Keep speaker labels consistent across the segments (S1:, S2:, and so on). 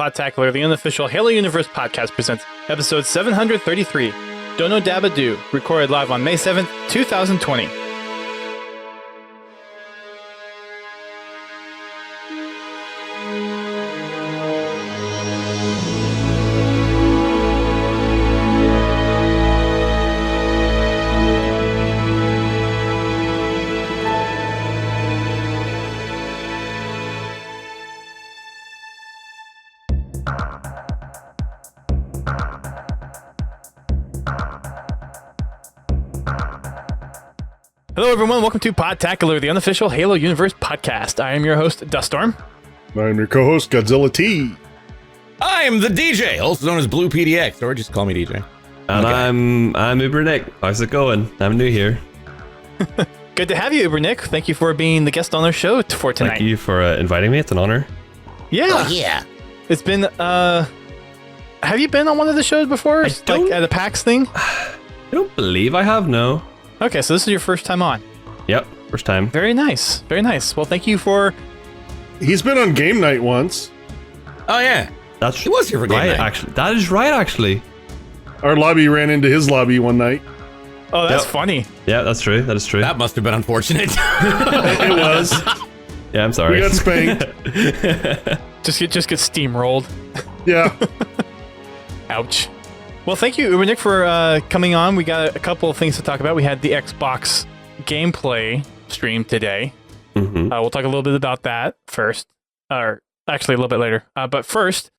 S1: Podtacular, the unofficial Halo Universe podcast presents episode 733, Dono-dabba-do, recorded live on May 7th, 2020. Hello everyone, welcome to Podtacular, the unofficial Halo Universe podcast. I am your host, Duststorm.
S2: I'm your co-host, Godzilla T.
S3: I'm the DJ, also known as BluePDX, or just call me DJ.
S4: And okay. I'm UberNick. How's it going? I'm new here.
S1: Good to have you, UberNick. Thank you for being the guest on our show for tonight.
S4: Thank you for inviting me. It's an honor.
S1: Yeah.
S3: Oh, yeah.
S1: It's been, have you been on one of the shows before? Like at a PAX thing?
S4: I don't believe I have, no.
S1: Okay, so this is your first time on.
S4: Yep, first time.
S1: Very nice. Very nice. Well, thank you for...
S2: He's been on game night once.
S3: Oh, yeah.
S4: He was here for game night. Actually. That is right, actually.
S2: Our lobby ran into his lobby one night.
S1: Oh, that's funny.
S4: Yeah, that's true. That is true.
S3: That must have been unfortunate.
S2: It was.
S4: Yeah, I'm sorry.
S2: We got spanked.
S1: Just get steamrolled.
S2: Yeah.
S1: Ouch. Well, thank you, UberNick, for coming on. We got a couple of things to talk about. We had the Xbox gameplay stream today.
S4: Mm-hmm.
S1: We'll talk a little bit about that first, or actually a little bit later. But first,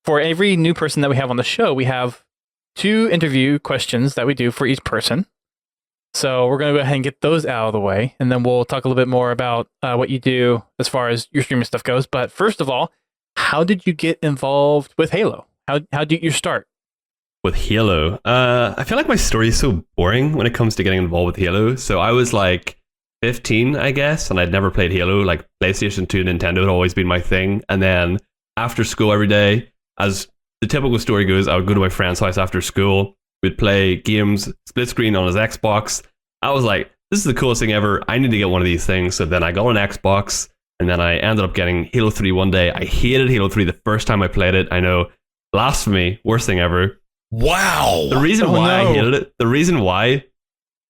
S1: for every new person that we have on the show, we have 2 interview questions that we do for each person. So we're going to go ahead and get those out of the way, and then we'll talk a little bit more about what you do as far as your streaming stuff goes. But first of all, how did you get involved with Halo? How did you start?
S4: With Halo, I feel like my story is so boring when it comes to getting involved with Halo. So I was like 15, I guess, and I'd never played Halo. Like PlayStation 2, Nintendo had always been my thing. And then after school every day, as the typical story goes, I would go to my friend's house after school. We'd play games, split screen on his Xbox. I was like, this is the coolest thing ever. I need to get one of these things. So then I got an Xbox, and then I ended up getting Halo 3 one day. I hated Halo 3 the first time I played it. I know, blasphemy, worst thing ever.
S3: Wow.
S4: The reason I hated it, the reason why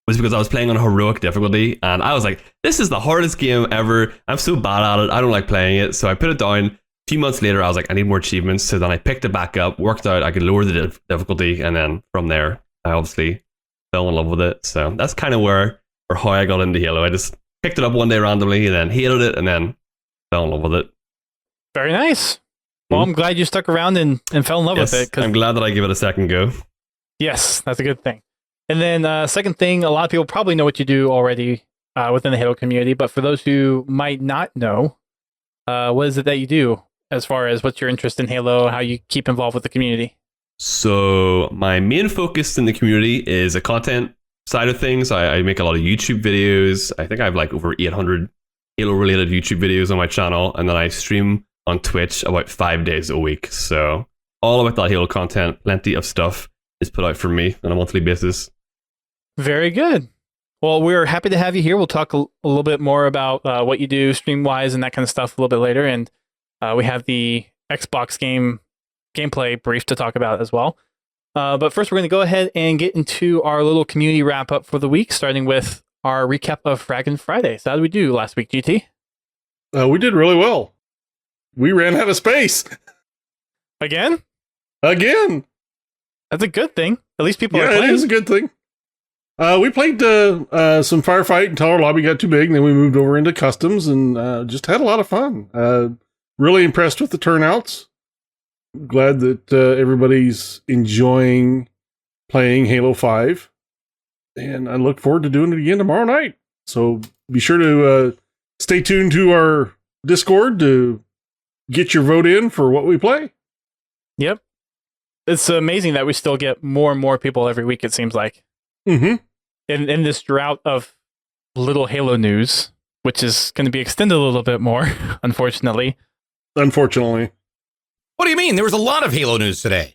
S4: was because I was playing on heroic difficulty, and I was like, this is the hardest game ever. I'm so bad at it. I don't like playing it. So I put it down. A few months later, I was like, I need more achievements. So then I picked it back up, worked out I could lower the difficulty, and then from there, I obviously fell in love with it. So that's kind of where or how I got into Halo. I just picked it up one day randomly, and then hated it, and then fell in love with it.
S1: Very nice. Well, I'm glad you stuck around and fell in love with it.
S4: I'm glad that I gave it a second go.
S1: Yes, that's a good thing. And then second thing, a lot of people probably know what you do already within the Halo community, but for those who might not know, what is it that you do as far as what's your interest in Halo, how you keep involved with the community?
S4: So my main focus in the community is the content side of things. I make a lot of YouTube videos. I think I have like over 800 Halo-related YouTube videos on my channel, and then I stream on Twitch about 5 days a week. So all about that Halo content, plenty of stuff is put out for me on a monthly basis.
S1: Very good. Well, we're happy to have you here. We'll talk a little bit more about what you do stream-wise and that kind of stuff a little bit later. And we have the Xbox gameplay brief to talk about as well. But first, we're going to go ahead and get into our little community wrap-up for the week, starting with our recap of Fraggin' Friday. So how did we do last week, GT?
S2: We did really well. We ran out of space.
S1: Again?
S2: That's
S1: a good thing. At least people are playing.
S2: Yeah, it is a good thing. We played some firefight until our lobby got too big, and then we moved over into customs and just had a lot of fun. Really impressed with the turnouts. Glad that everybody's enjoying playing Halo 5. And I look forward to doing it again tomorrow night. So be sure to stay tuned to our Discord to get your vote in for what we play.
S1: Yep. It's amazing that we still get more and more people every week, it seems like.
S2: Mm-hmm.
S1: In this drought of little Halo news, which is going to be extended a little bit more, unfortunately.
S2: Unfortunately.
S3: What do you mean? There was a lot of Halo news today.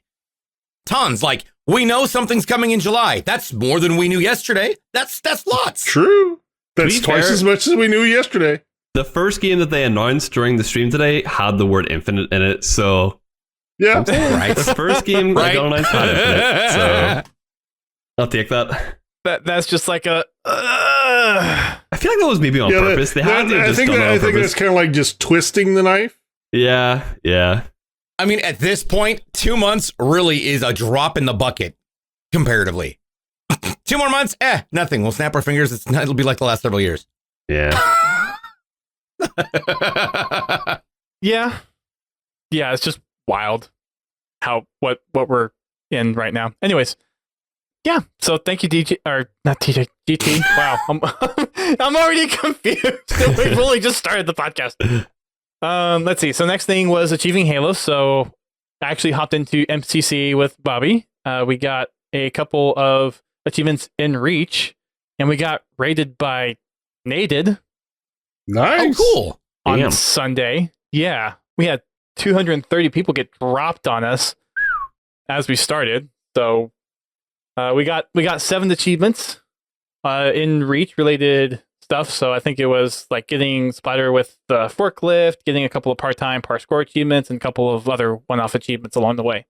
S3: Tons. Like, we know something's coming in July. That's more than we knew yesterday. That's lots.
S2: True. That's twice as much as we knew yesterday.
S4: The first game that they announced during the stream today had the word Infinite in it, so
S2: Yeah.
S3: Right.
S4: The first game, I got a nice pad infinite, so I'll take that.
S1: That's just like a.
S4: I feel like that was maybe on
S2: Yeah,
S4: purpose. They had to have
S2: I
S4: just
S2: think
S4: done that on
S2: I think
S4: purpose.
S2: that's kind of like just twisting the knife.
S4: Yeah.
S3: I mean, at this point, 2 months really is a drop in the bucket comparatively. 2 more months, nothing. We'll snap our fingers. It'll be like the last several years.
S4: Yeah.
S1: Yeah. Yeah, it's just wild how what we're in right now. Anyways, yeah. So thank you, DJ, or not DJ, GT. Wow, I'm already confused. We've only just started the podcast. Let's see. So next thing was achieving Halo. So I actually hopped into MCC with Bobby. We got a couple of achievements in Reach, and we got raided by Naded
S2: Nice.
S3: Oh, cool.
S1: on
S4: Damn.
S1: Sunday. Yeah, we had 230 people get dropped on us as we started. So we got 7 achievements in Reach related stuff. So I think it was like getting Splatter with the forklift, getting a couple of part-time par score achievements, and a couple of other one-off achievements along the way.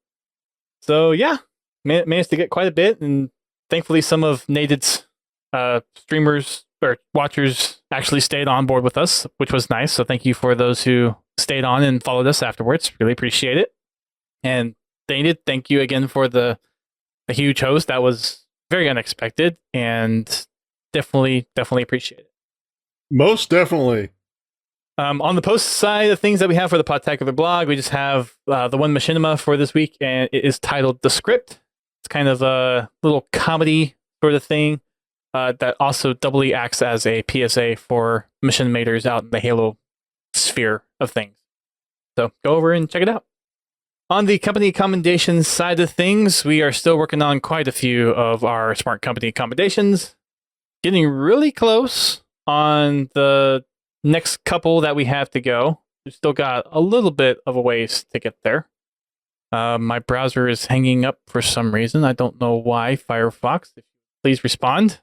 S1: So yeah, managed to get quite a bit, and thankfully some of Naded's streamers or watchers actually stayed on board with us, which was nice. So thank you for those who stayed on and followed us afterwards. Really appreciate it. And Naded, thank you again for the huge host. That was very unexpected, and definitely appreciate it.
S2: Most definitely.
S1: On the post side of things that we have for the Podtacular blog, we just have the one machinima for this week, and it is titled The Script. It's kind of a little comedy sort of thing that also doubly acts as a PSA for machinimators out in the Halo sphere of things. So go over and check it out. On the company commendations side of things, we are still working on quite a few of our smart company commendations. Getting really close on the next couple that we have to go. We've still got a little bit of a ways to get there. My browser is hanging up for some reason. I don't know why. Firefox, please respond.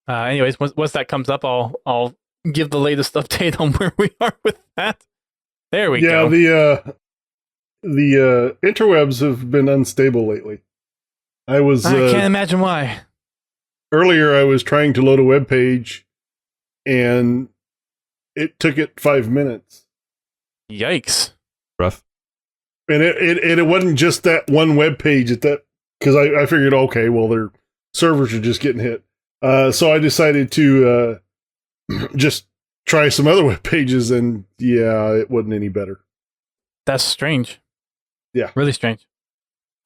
S1: Anyways, once that comes up, I'll give the latest update on where we are with that. There we go.
S2: Yeah, the interwebs have been unstable lately. I
S1: can't imagine why.
S2: Earlier I was trying to load a web page, and it took it 5 minutes.
S1: Yikes.
S4: Rough.
S2: And it wasn't just that one web page at that, because I figured, okay, well, their servers are just getting hit. So I decided to just try some other web pages, and yeah, it wasn't any better.
S1: That's strange.
S2: Yeah.
S1: Really strange.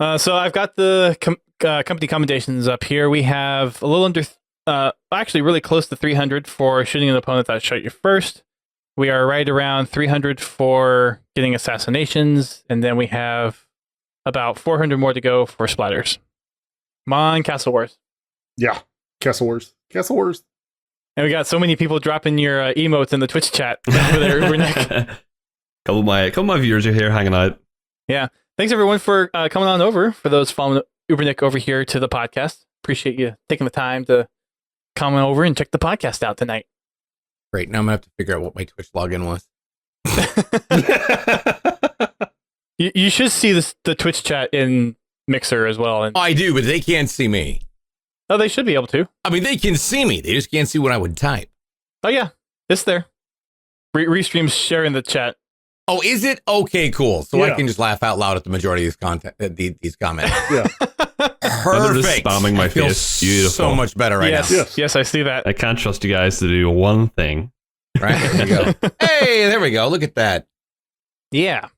S1: So I've got the company commendations up here. We have a little under, actually really close to 300 for shooting an opponent that shot you first. We are right around 300 for getting assassinations, and then we have about 400 more to go for splatters. Come on, Castle Wars.
S2: Yeah, Castle Wars.
S1: And we got so many people dropping your emotes in the Twitch chat over there, UberNick.
S4: couple of my viewers are here hanging out.
S1: Yeah. Thanks, everyone, for coming on over. For those following UberNick over here to the podcast, appreciate you taking the time to come over and check the podcast out tonight.
S3: Great. Now I'm going to have to figure out what my Twitch login was.
S1: You should see the Twitch chat in Mixer as well. And
S3: I do, but they can't see me.
S1: oh, they should be able to.
S3: I mean, they can see me. They just can't see what I would type.
S1: Oh, yeah. It's there. Restream's sharing the chat.
S3: Oh, is it? Okay, cool. So I
S2: Yeah.
S3: can just laugh out loud at the majority of these comments.
S2: Yeah.
S4: And they're just
S3: Perfect.
S4: spamming my
S3: I feel
S4: face. Beautiful.
S3: so much better right
S1: yes,
S3: now.
S2: Yes.
S1: I see that.
S4: I can't trust you guys to do one thing.
S3: Right? There we go. Hey, there we go. Look at that.
S1: Yeah.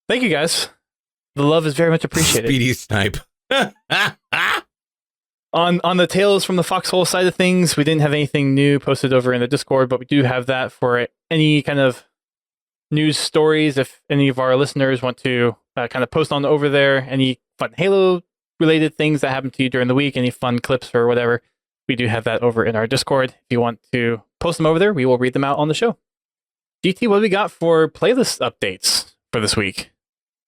S1: Thank you, guys. The love is very much appreciated.
S3: Speedy snipe.
S1: On the Tales from the Foxhole side of things, we didn't have anything new posted over in the Discord, but we do have that for any kind of news stories. If any of our listeners want to kind of post on over there, any fun Halo related things that happened to you during the week, any fun clips or whatever, we do have that over in our Discord. If you want to post them over there, we will read them out on the show. GT, what do we got for playlist updates for this week?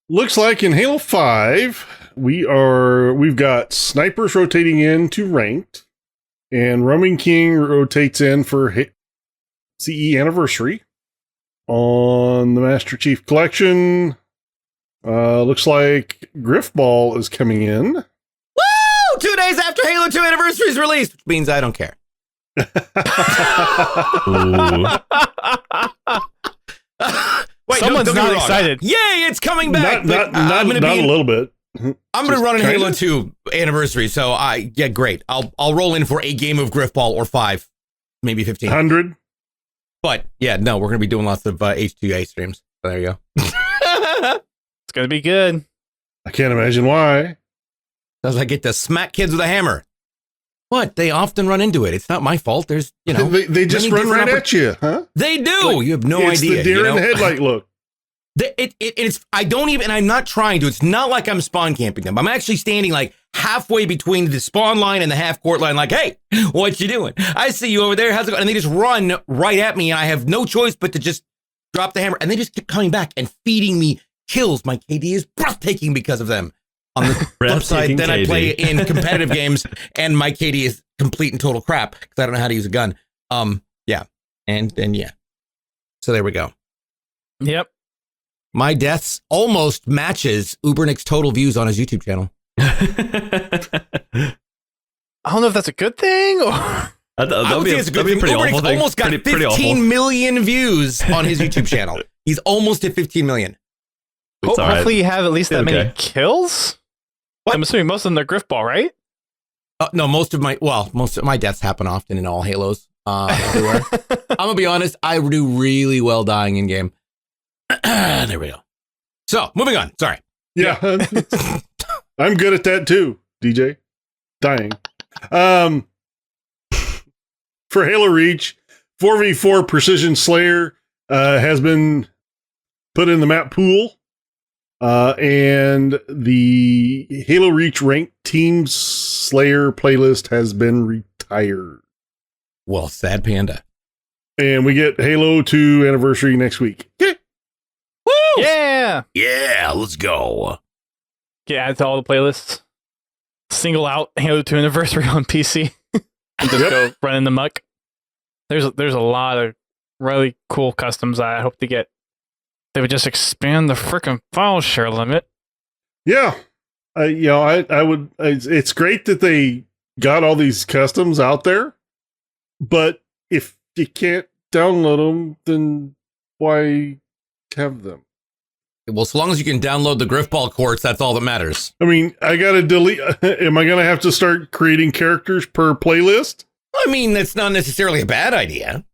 S2: Looks like in Halo 5, we've got snipers rotating in to ranked, and Roaming King rotates in for CE anniversary. On the Master Chief Collection, Looks like Griffball is coming in.
S3: Woo! 2 days after Halo 2 Anniversary is released, which means I don't care. Wait,
S1: Someone's
S3: don't get
S1: not
S3: me wrong.
S1: excited.
S3: Yay, it's coming back.
S2: Not
S3: I'm gonna
S2: a
S3: be
S2: little bit.
S3: I'm gonna run in
S2: kinda?
S3: Halo 2 Anniversary, so great. I'll roll in for a game of Griffball or 5, maybe 15.
S2: 100.
S3: But yeah, no, we're gonna be doing lots of H2A streams. So there you go.
S1: It's going to be good.
S2: I can't imagine why.
S3: Because I get to smack kids with a hammer. What? They often run into it. It's not my fault. There's,
S2: They just
S3: many
S2: run
S3: different
S2: right at you, huh?
S3: They do. You have no
S2: it's
S3: idea.
S2: It's the deer in the headlight look.
S3: It's. I don't even. I'm not trying to. It's not like I'm spawn camping them. I'm actually standing like halfway between the spawn line and the half court line. Like, hey, what you doing? I see you over there. How's it going? And they just run right at me, and I have no choice but to just drop the hammer. And they just keep coming back and feeding me kills. My KD is breathtaking because of them. On the flip side, then I play in competitive games, and my KD is complete and total crap because I don't know how to use a gun. Yeah, and then yeah. So there we go.
S1: Yep.
S3: My deaths almost matches UberNick's total views on his YouTube channel.
S1: I don't know if that's a good thing or...
S3: That'd be a pretty awful thing. Almost got
S4: pretty
S3: 15 million views on his YouTube channel. He's almost at 15 million.
S1: Hopefully you have at least that many kills.
S3: What?
S1: I'm assuming most of them are Griffball, right?
S3: No, most of my deaths happen often in all Halos everywhere. I'm gonna be honest, I do really well dying in game. There we go. So moving on. Sorry.
S2: Yeah. I'm good at that too, DJ. Dying. For Halo Reach, 4v4 Precision Slayer has been put in the map pool. And the Halo Reach Ranked Team Slayer playlist has been retired.
S3: Well, sad panda.
S2: And we get Halo 2 Anniversary next week. Yeah.
S1: Woo! Yeah!
S3: Yeah, let's go.
S1: Get added to all the playlists. Single out Halo 2 Anniversary on PC. And just go run in the muck. There's a lot of really cool customs I hope to get. They would just expand the frickin' file share limit.
S2: Yeah. I would. It's great that they got all these customs out there, but if you can't download them, then why have them?
S3: Well, so long as you can download the Griffball courts, that's all that matters.
S2: I mean, I gotta delete. Am I gonna have to start creating characters per playlist?
S3: I mean, that's not necessarily a bad idea.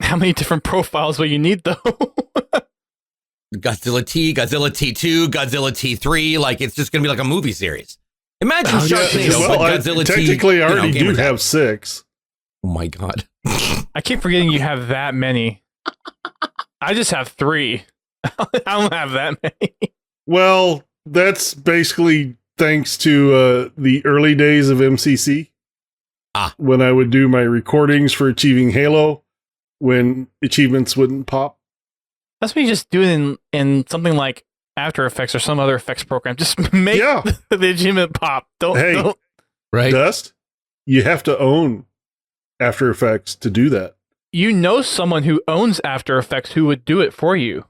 S1: How many different profiles will you need, though?
S3: Godzilla T, Godzilla T2, Godzilla T3, like it's just going to be like a movie series. Imagine Sharknado, but Godzilla T.
S2: Technically, I already do have 6.
S3: Oh my god.
S1: I keep forgetting you have that many. I just have 3. I don't have that many.
S2: Well, that's basically thanks to the early days of MCC. When I would do my recordings for Achieving Halo, when achievements wouldn't pop.
S1: That's what you just do in something like After Effects or some other effects program. Just make the achievement pop. Don't.
S3: Right.
S2: Dust, you have to own After Effects to do that.
S1: You know someone who owns After Effects who would do it for you.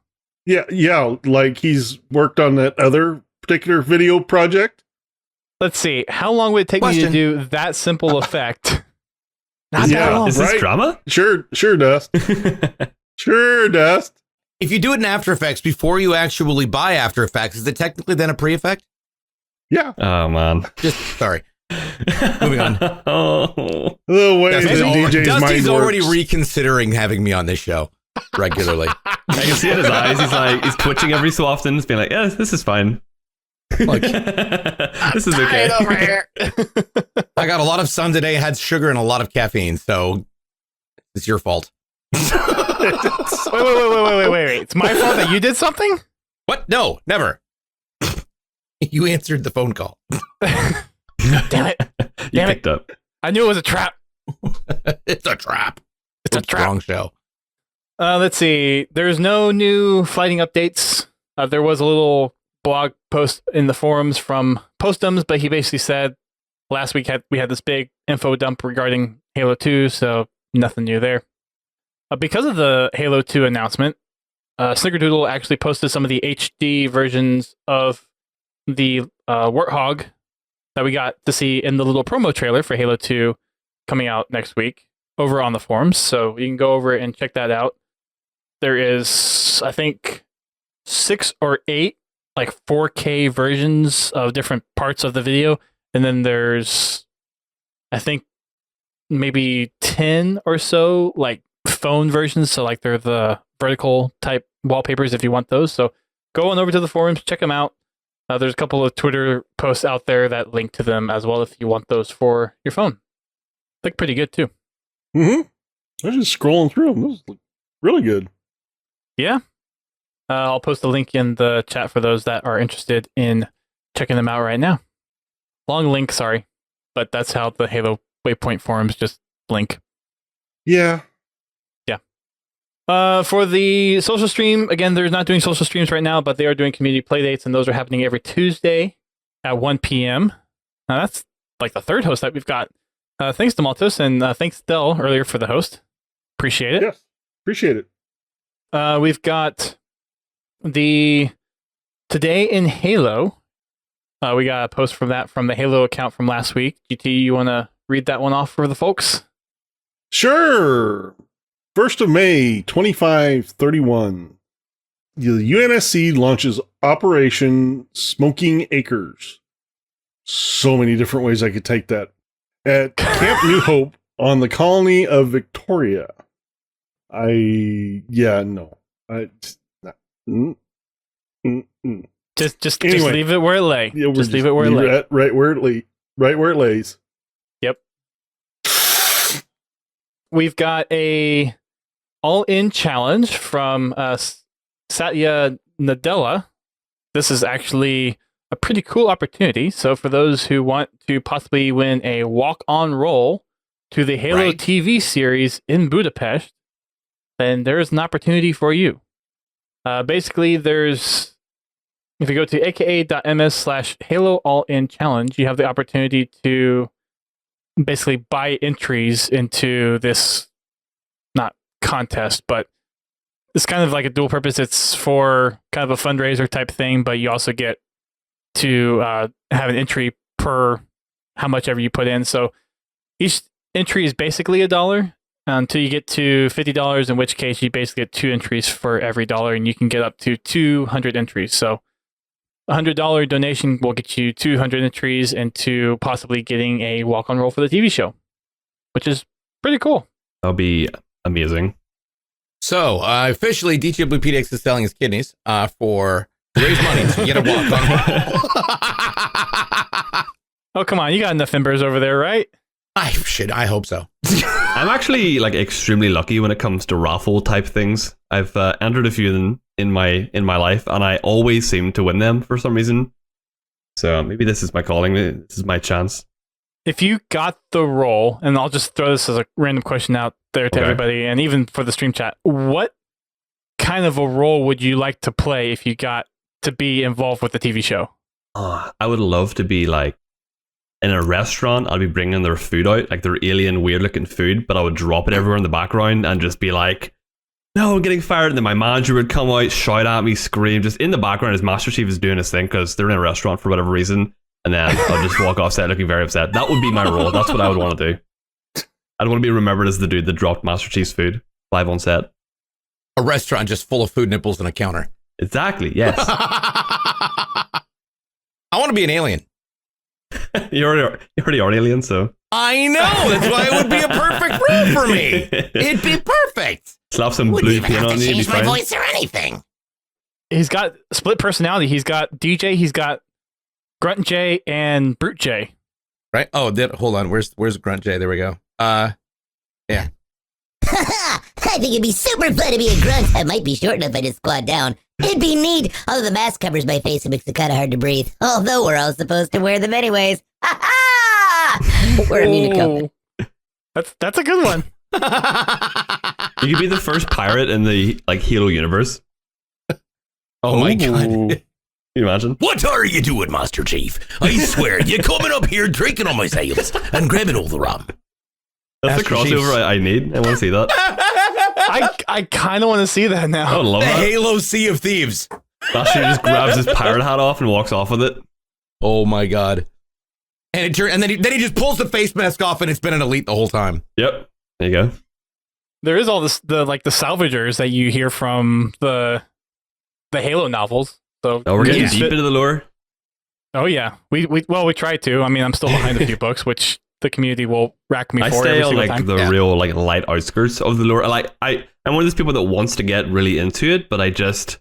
S2: Yeah, like he's worked on that other particular video project.
S1: Let's see. How long would it take me to do that simple effect? Not that long.
S4: Is this drama?
S2: Sure, Dust. Sure, Dust.
S3: If you do it in After Effects before you actually buy After Effects, is it technically then a pre-effect?
S2: Yeah.
S4: Oh, man.
S3: Just, sorry. Moving on.
S2: The way
S3: Dusty's already reconsidering having me on this show regularly.
S4: I can see in his eyes. He's twitching every so often. He's being like, yeah, this is fine.
S3: Like,
S4: this is okay.
S1: Over here.
S3: I got a lot of sun today, had sugar and a lot of caffeine, so it's your fault.
S1: Wait. It's my fault that you did something?
S3: What? No, never. You answered the phone call.
S1: Damn it.
S4: You picked up.
S1: I knew it was a trap.
S3: It's a trap.
S1: It's a trap.
S3: Wrong show.
S1: Let's see. There's no new fighting updates. There was a little blog post in the forums from Postums, but he basically said last week we had this big info dump regarding Halo 2, so nothing new there. Because of the Halo 2 announcement, Snickerdoodle actually posted some of the HD versions of the Warthog that we got to see in the little promo trailer for Halo 2 coming out next week over on the forums. So you can go over and check that out. There is, I think, 6 or 8 like 4K versions of different parts of the video. And then there's, I think, maybe 10 or so like phone versions. So like they're the vertical type wallpapers if you want those. So go on over to the forums, check them out. There's a couple of Twitter posts out there that link to them as well if you want those for your phone. Look pretty good too.
S2: Mm-hmm. I was just scrolling through them. Those look really good.
S1: Yeah. I'll post a link in the chat for those that are interested in checking them out right now. Long link, sorry. But that's how the Halo Waypoint forums just link.
S2: Yeah.
S1: For the social stream, again, they're not doing social streams right now, but they are doing community playdates, and those are happening every Tuesday at 1 p.m. Now, that's like the third host that we've got. Thanks to Maltos, and thanks, Del, earlier for the host. Appreciate it.
S2: Yes, appreciate it.
S1: We've got the Today in Halo. We got a post from that from the Halo account from last week. GT, you want to read that one off for the folks?
S2: Sure. 1st of May, 2531. The UNSC launches Operation Smoking Acres. So many different ways I could take that. At Camp New Hope on the colony of Victoria.
S1: Just
S2: Anyway.
S1: leave it where it lay.
S2: Yeah,
S1: just leave it where it lay.
S2: Right where it lays.
S1: Yep. We've got a all-in challenge from Satya Nadella. This is actually a pretty cool opportunity. So for those who want to possibly win a walk-on role to the Halo TV series in Budapest, then there's an opportunity for you. Basically, if you go to aka.ms/Halo All-In Challenge, you have the opportunity to basically buy entries into this, not contest, but it's kind of like a dual purpose. It's for kind of a fundraiser type thing, but you also get to have an entry per how much ever you put in. So each entry is basically $1 until you get to $50, in which case you basically get 2 entries for every $1, and you can get up to 200 entries. So $100 donation will get you 200 entries into possibly getting a walk-on role for the TV show, which is pretty cool.
S4: That'll be amazing.
S3: So, officially, DJBluePDX is selling his kidneys to raise money to get a walk-on.
S1: Oh, come on. You got enough embers over there, right?
S3: I hope so.
S4: I'm actually like extremely lucky when it comes to raffle type things. I've entered a few of them in my life, and I always seem to win them for some reason. So maybe this is my calling. This is my chance.
S1: If you got the role, and I'll just throw this as a random question out there to everybody, and even for the stream chat, what kind of a role would you like to play if you got to be involved with the TV show?
S4: I would love to be like in a restaurant. I'd be bringing their food out, like their alien, weird-looking food, but I would drop it everywhere in the background and just be like, "No, I'm getting fired." And then my manager would come out, shout at me, scream, just in the background as Master Chief is doing his thing because they're in a restaurant for whatever reason. And then I'll just walk off set looking very upset. That would be my role. That's what I would want to do. I'd want to be remembered as the dude that dropped Master Chief's food live on set.
S3: A restaurant just full of food nipples and a counter.
S4: Exactly, yes.
S3: I want to be an alien.
S4: You already are an alien, so.
S3: I know. That's why it would be a perfect role for me. It'd be perfect.
S4: Slap some blue paint on you.
S5: Change my
S4: fine.
S5: voice or anything.
S1: He's got split personality. He's got DJ, he's got Grunt J, and Brute J.
S3: Right? Oh, hold on. Where's Grunt J? There we go. Yeah.
S5: I think it'd be super fun to be a grunt. I might be short enough I just squat down. It'd be neat. Although the mask covers my face and makes it kind of hard to breathe. Although we're all supposed to wear them anyways. We're immune to COVID.
S1: That's a good one.
S4: You could be the first pirate in the like Halo universe.
S3: Oh my God.
S4: Can you imagine?
S6: What are you doing, Master Chief? I swear, you're coming up here drinking on my sails and grabbing all the rum.
S4: That's the
S1: Master Chief's-
S4: crossover I need. I want to see that.
S1: I kind of want to see that
S4: I
S1: now.
S4: would love
S3: The
S4: that.
S3: Halo Sea of Thieves.
S4: Master just grabs his pirate hat off and walks off with it.
S3: Oh my god! And then he just pulls the face mask off, and it's been an elite the whole time.
S4: Yep. There you go.
S1: There is all this the salvagers that you hear from the Halo novels. So
S4: Oh, we're getting
S3: Yeah.
S4: deep into the lore.
S1: oh yeah, we try to. I mean, I'm still behind a few books, which the community will rack me
S4: I
S1: for
S4: stay
S1: every
S4: on
S1: single
S4: like
S1: time.
S4: the
S3: Yeah.
S4: real like light outskirts of the lore. Like I'm one of those people that wants to get really into it, but it's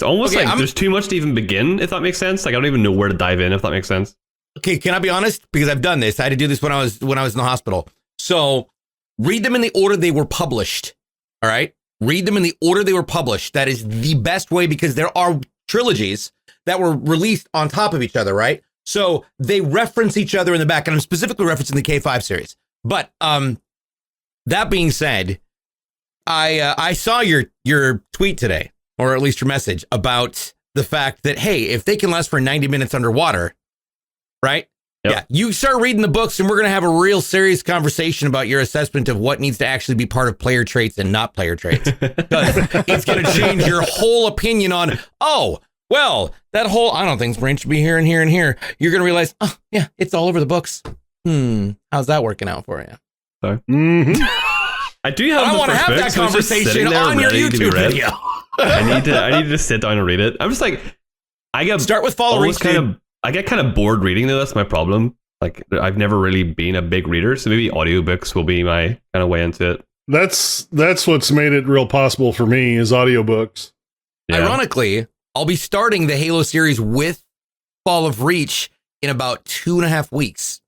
S4: almost
S3: Okay,
S4: like there's too much to even begin, if that makes sense. Like I don't even know where to dive in, if that makes sense.
S3: Okay, can I be honest? Because I've done this. I had to do this when I was in the hospital. So read them in the order they were published. All right, read them in the order they were published. That is the best way because there are trilogies that were released on top of each other, right? So they reference each other in the back, and I'm specifically referencing the K5 series. But that being said, I saw your tweet today, or at least your message, about the fact that, hey, if they can last for 90 minutes underwater, right?
S4: Yep.
S3: Yeah, you start reading the books, and we're going to have a real serious conversation about your assessment of what needs to actually be part of player traits and not player traits. Because it's going to change your whole opinion on, oh, well, that whole, I don't think brain should be here and here and here. You're going to realize, oh, yeah, it's all over the books. How's that working out for you?
S2: Mhm.
S4: I do have.
S3: I
S4: the
S3: want to
S4: first
S3: have
S4: book,
S3: that
S4: so it's just sitting
S3: conversation
S4: there
S3: on your
S4: ready to be
S3: YouTube
S4: read.
S3: video.
S4: I need to just sit down and read it. I'm just like, I get
S3: Start with Follow Reach, dude.
S4: I get kind of bored reading though. That's my problem. Like I've never really been a big reader, so maybe audiobooks will be my kind of way into it.
S2: That's what's made it real possible for me is audiobooks.
S4: Yeah.
S3: Ironically, I'll be starting the Halo series with Fall of Reach in about 2.5 weeks.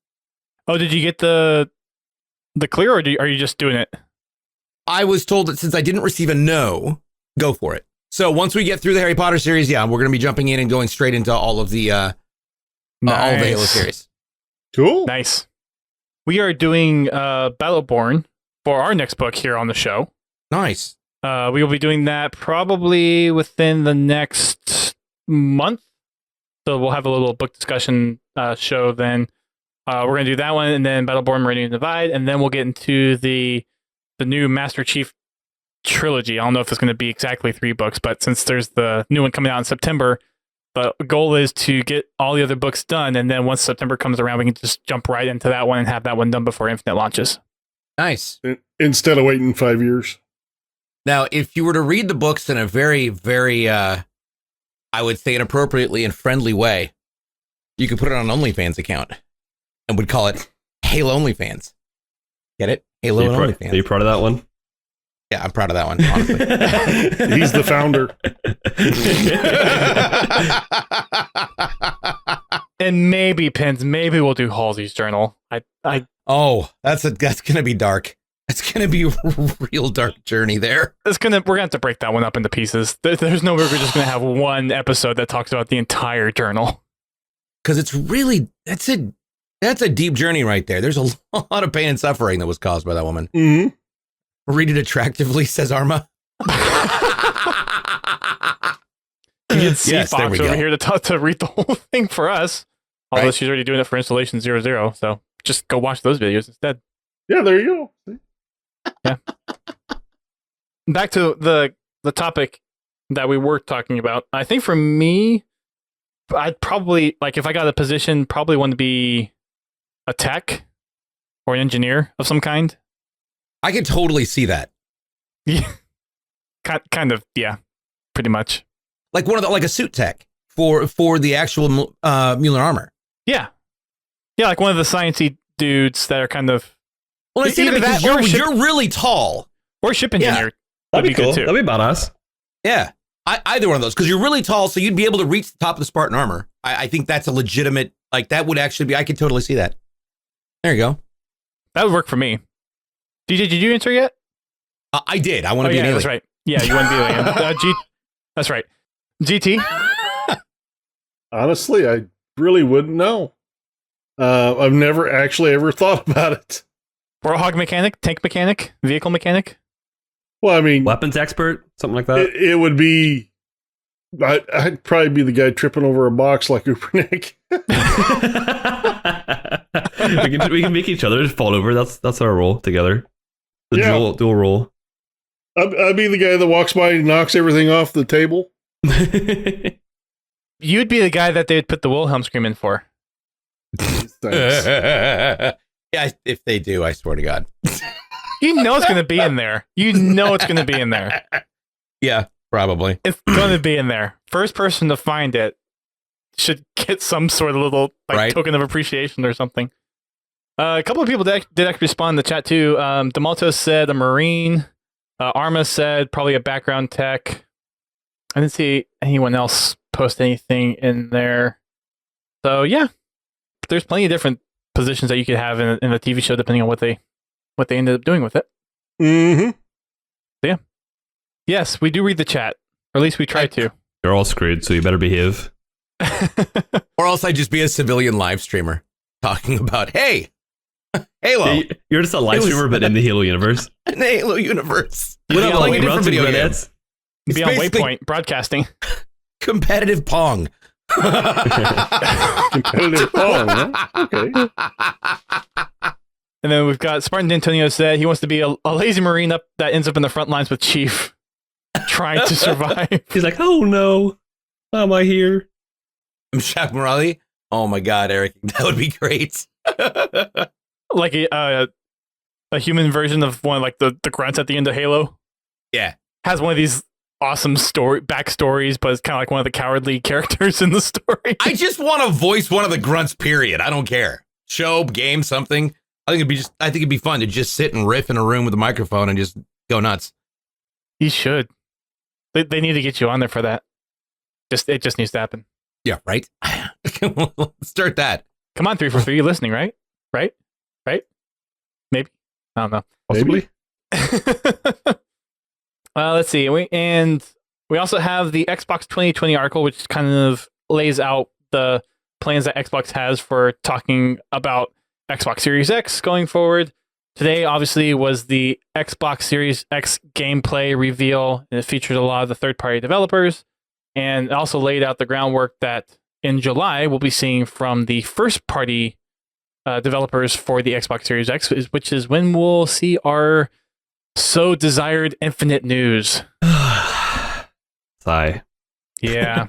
S1: Oh, did you get the clear, or are you just doing it?
S3: I was told that since I didn't receive a no, go for it. So once we get through the Harry Potter series, yeah, we're going to be jumping in and going straight into all of the all of the Halo series.
S2: Cool.
S1: Nice. We are doing Battleborn for our next book here on the show.
S3: Nice.
S1: We will be doing that probably within the next month. So we'll have a little book discussion show then. We're going to do that one, and then Battleborn, Meridian Divide, and then we'll get into the new Master Chief trilogy. I don't know if it's going to be exactly 3 books, but since there's the new one coming out in September, the goal is to get all the other books done, and then once September comes around, we can just jump right into that one and have that one done before Infinite launches.
S3: Nice.
S2: Instead of waiting 5 years.
S3: Now, if you were to read the books in a very, very, I would say inappropriately and friendly way, you could put it on an OnlyFans account and would call it Halo OnlyFans. Get it? Halo and OnlyFans.
S4: Are you proud of that one?
S3: Yeah, I'm proud of that one, honestly.
S2: He's the founder.
S1: And maybe Pins, maybe we'll do Halsey's journal.
S3: Oh, that's gonna be dark. It's gonna be a real dark journey there.
S1: We're gonna have to break that one up into pieces. There's no way we're just gonna have one episode that talks about the entire journal.
S3: Because it's really that's a deep journey right there. There's a lot of pain and suffering that was caused by that woman.
S2: Mm-hmm.
S3: Read it attractively, says Arma.
S1: You get C
S3: Yes, there
S1: Fox
S3: we
S1: over
S3: go.
S1: here to read the whole thing for us. Although
S3: Right.
S1: she's already doing it for Installation 00, so just go watch those videos instead.
S2: Yeah, there you go.
S1: Back to the topic that we were talking about. I think for me, I'd probably, like, if I got a position, probably want to be a tech or an engineer of some kind.
S3: I can totally see that.
S1: Yeah, kind of. Yeah, pretty much.
S3: Like like a suit tech for the actual Mueller armor.
S1: Yeah, like one of the sciencey dudes that are kind of,
S3: Well, I say that
S1: Either
S3: because
S1: that or
S3: you're really tall.
S1: or ship engineer.
S4: That'd be
S1: good
S4: cool.
S1: too.
S4: That'd be badass.
S3: Yeah. Either one of those, because you're really tall, so you'd be able to reach the top of the Spartan armor. I think that's a legitimate, like, that would actually be, I could totally see that. There you go.
S1: That would work for me. DJ, did you answer yet?
S3: I did. I want to be an alien.
S1: That's right. Yeah, you want to be alien. That's right. GT.
S2: Honestly, I really wouldn't know. I've never actually ever thought about it.
S1: Warhog mechanic, tank mechanic, vehicle mechanic.
S2: Well, I mean,
S4: Weapons expert, something like that.
S2: it would be. I'd probably be the guy tripping over a box like UberNick.
S4: we can make each other fall over. That's our role together. The
S2: Yeah.
S4: dual role.
S2: I'd be the guy that walks by and knocks everything off the table.
S1: You'd be the guy that they'd put the Wilhelm scream in for.
S2: Thanks.
S3: Yeah, if they do, I swear to God.
S1: You know it's going to be in there. You know it's going to be in there.
S3: Yeah, probably.
S1: It's going to be in there. First person to find it should get some sort of little token of appreciation or something. A couple of people did actually respond in the chat too. Demalto said a Marine. Arma said probably a background tech. I didn't see anyone else post anything in there. So yeah, there's plenty of different positions that you could have in a TV show depending on what they ended up doing with it.
S2: Mm-hmm.
S1: So yeah. Yes, we do read the chat. Or at least we try to.
S4: You're all screwed, so you better behave.
S3: Or else I'd just be a civilian live streamer talking about, hey, Halo.
S4: You're just a live streamer, but in the Halo universe.
S3: In the Halo universe.
S1: You'd
S3: We're
S1: be
S3: playing a
S1: on
S3: different video game.
S1: You'd be on
S3: basically
S1: Waypoint broadcasting.
S3: Competitive Pong.
S2: Competitive Pong, huh? Okay.
S1: And then we've got Spartan D'Antonio said he wants to be a lazy Marine that ends up in the front lines with Chief, trying to survive.
S4: He's like, oh no, why am I here?
S3: I'm Shaq Morali. Oh my God, Eric, that would be great.
S1: Like a human version of one of like the grunts at the end of Halo.
S3: Yeah.
S1: Has one of these awesome backstories, but it's kind of like one of the cowardly characters in the story.
S3: I just want to voice one of the grunts, period. I don't care. Show, game, something. I think it'd be fun to just sit and riff in a room with a microphone and just go nuts.
S1: You should. They need to get you on there for that. It just needs to happen.
S3: Yeah, right? Let's start that.
S1: Come on, 343, you're listening, right? Right? Maybe. I don't know.
S4: Possibly.
S1: Let's see. We also have the Xbox 2020 article, which kind of lays out the plans that Xbox has for talking about Xbox Series X going forward. Today, obviously, was the Xbox Series X gameplay reveal, and it featured a lot of the third-party developers, and it also laid out the groundwork that in July we'll be seeing from the first-party developers for the Xbox Series X, which is when we'll see our so-desired infinite news.
S4: Sigh.
S1: Yeah.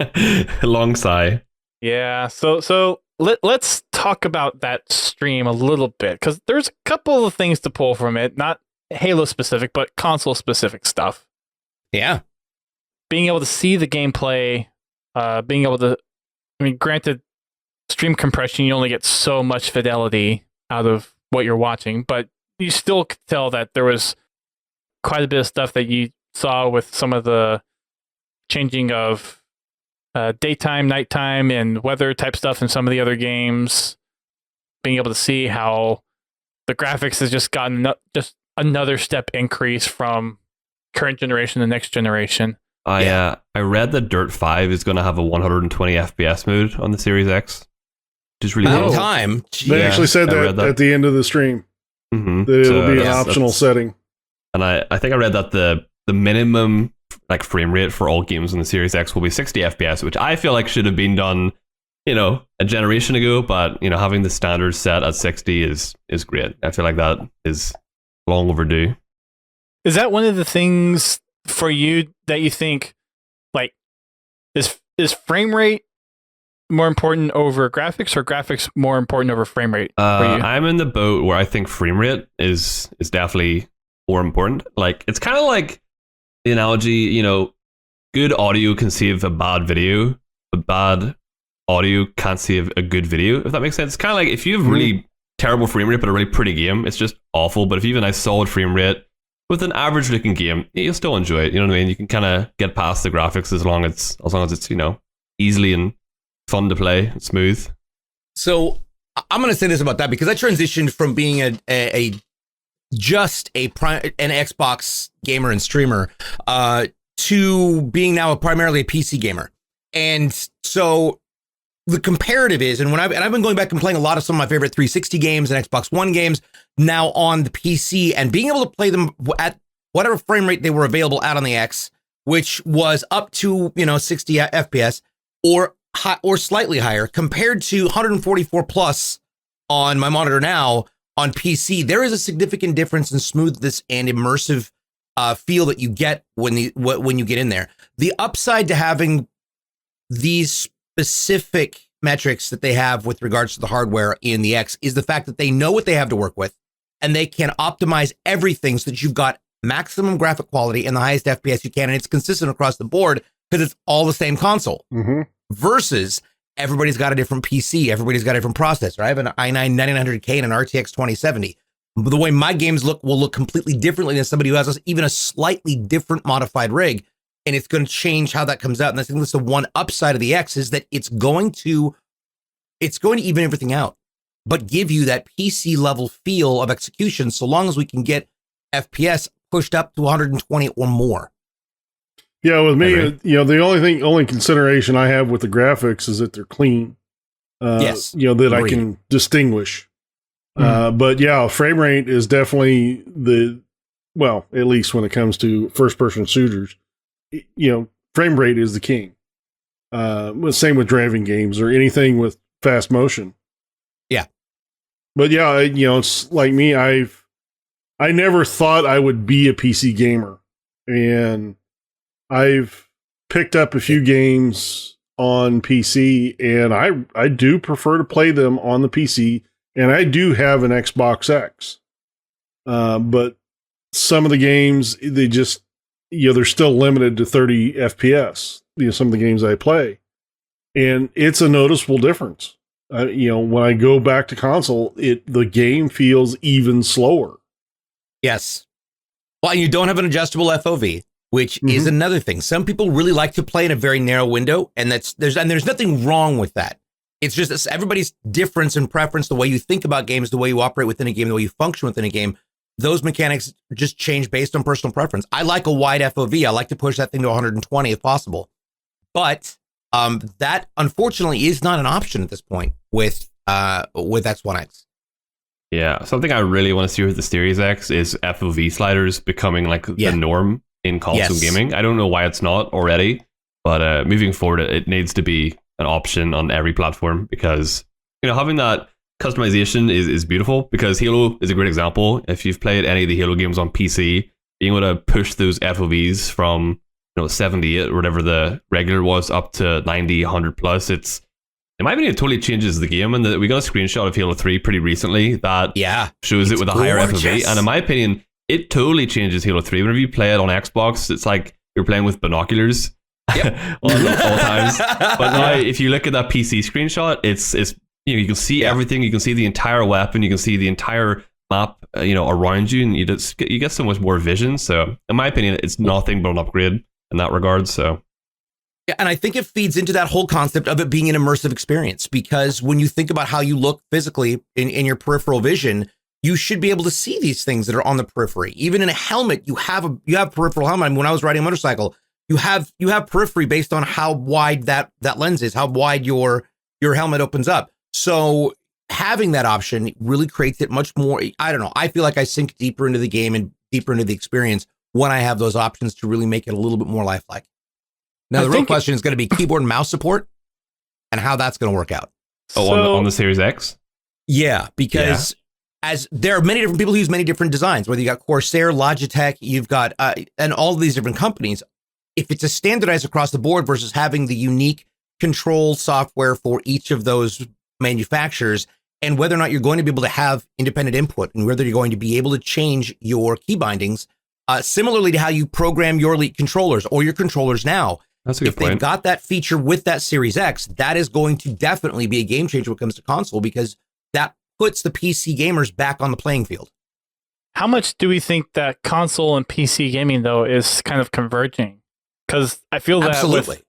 S4: Long sigh.
S1: Yeah. So let's talk about that stream a little bit, because there's a couple of things to pull from it, not Halo specific, but console specific stuff.
S3: Yeah.
S1: Being able to see the gameplay, granted, stream compression, you only get so much fidelity out of what you're watching, but you still could tell that there was quite a bit of stuff that you saw with some of the changing of daytime, nighttime, and weather type stuff in some of the other games. Being able to see how the graphics has just gotten just another step increase from current generation to next generation.
S4: I read that Dirt 5 is going to have a 120 FPS mode on the Series X, which is really cool.
S3: Time.
S2: They actually said that at the end of the stream.
S4: Mm-hmm.
S2: That it'll be an optional setting. And
S4: I think I read that the minimum frame rate for all games on the Series X will be 60 FPS, which I feel like should have been done, a generation ago. But having the standard set at 60 is great. I feel like that is long overdue.
S1: Is that one of the things for you that you think is frame rate more important over graphics, or graphics more important over frame rate for you?
S4: I'm in the boat where I think frame rate is definitely more important. It's kind of like the analogy, good audio can save a bad video, but bad audio can't save a good video, if that makes sense. It's kind of like if you have really terrible frame rate but a really pretty game, it's just awful. But if you have a nice solid frame rate with an average looking game, you'll still enjoy it. You know what I mean? You can kind of get past the graphics as long as it's easily and fun to play and smooth. So
S3: I'm going to say this about that, because I transitioned from being an Xbox gamer and streamer to being now primarily a PC gamer. And so the comparative is, and I've been going back and playing a lot of some of my favorite 360 games and Xbox One games now on the PC, and being able to play them at whatever frame rate they were available at on the X, which was up to 60 FPS or slightly higher, compared to 144 plus on my monitor now on PC. There is a significant difference in smoothness and immersive feel that you get when you get in there. The upside to having these specific metrics that they have with regards to the hardware in the X is the fact that they know what they have to work with, and they can optimize everything so that you've got maximum graphic quality and the highest FPS you can, and it's consistent across the board because it's all the same console.
S2: Mm-hmm.
S3: Versus everybody's got a different PC, everybody's got a different processor. I have an i9-9900K and an RTX 2070. The way my games will look completely differently than somebody who has even a slightly different modified rig, and it's going to change how that comes out. And I think that's the one upside of the X is that it's going to even everything out, but give you that PC level feel of execution so long as we can get FPS pushed up to 120 or more.
S2: Yeah, with me, the only consideration I have with the graphics is that they're clean.
S3: Yes.
S2: That
S3: Agreed.
S2: I can distinguish. But yeah, frame rate is definitely at least when it comes to first person shooters, frame rate is the king. Same with driving games or anything with fast motion.
S3: Yeah.
S2: But yeah, it's like me. I never thought I would be a PC gamer, and I've picked up a few games on PC, and I do prefer to play them on the PC, and I do have an Xbox X. But some of the games, they just, they're still limited to 30 FPS, some of the games I play. And it's a noticeable difference. When I go back to console, the game feels even slower.
S3: Yes. Well, you don't have an adjustable FOV, which is another thing. Some people really like to play in a very narrow window, and there's nothing wrong with that. It's just everybody's difference and preference, the way you think about games, the way you operate within a game, the way you function within a game. Those mechanics just change based on personal preference. I like a wide FOV. I like to push that thing to 120 if possible. But that unfortunately is not an option at this point with X1X.
S4: Yeah, something I really want to see with the Series X is FOV sliders becoming like the norm in console gaming. I don't know why it's not already, but moving forward, it needs to be an option on every platform, because having that customization is beautiful, because Halo is a great example. If you've played any of the Halo games on PC, being able to push those FOVs from 78 or whatever the regular was up to 90, 100 plus, in my opinion, it totally changes the game. And we got a screenshot of Halo 3 pretty recently that shows it with a higher FOV. And in my opinion, it totally changes Halo 3. Whenever you play it on Xbox, it's like you're playing with binoculars all times. But now, if you look at that PC screenshot, it's you can see everything. You can see the entire weapon. You can see the entire map, around you, and you get so much more vision. So, in my opinion, it's nothing but an upgrade in that regard. So.
S3: Yeah, and I think it feeds into that whole concept of it being an immersive experience, because when you think about how you look physically in your peripheral vision, you should be able to see these things that are on the periphery. Even in a helmet, you have peripheral helmet. I mean, when I was riding a motorcycle, you have periphery based on how wide that lens is, how wide your helmet opens up. So having that option really creates it much more. I don't know. I feel like I sink deeper into the game and deeper into the experience when I have those options to really make it a little bit more lifelike. Now, the real question is going to be keyboard and mouse support and how that's going to work out.
S4: On the Series X?
S3: Yeah, because as there are many different people who use many different designs, whether you got Corsair, Logitech, you've got, and all of these different companies. If it's a standardized across the board versus having the unique control software for each of those manufacturers, and whether or not you're going to be able to have independent input and whether you're going to be able to change your key bindings, similarly to how you program your Elite controllers or your controllers now.
S4: That's a good point.
S3: If they've got that feature with that Series X, that is going to definitely be a game changer when it comes to console, because that puts the PC gamers back on the playing field.
S1: How much do we think that console and PC gaming, though, is kind of converging? Because I feel that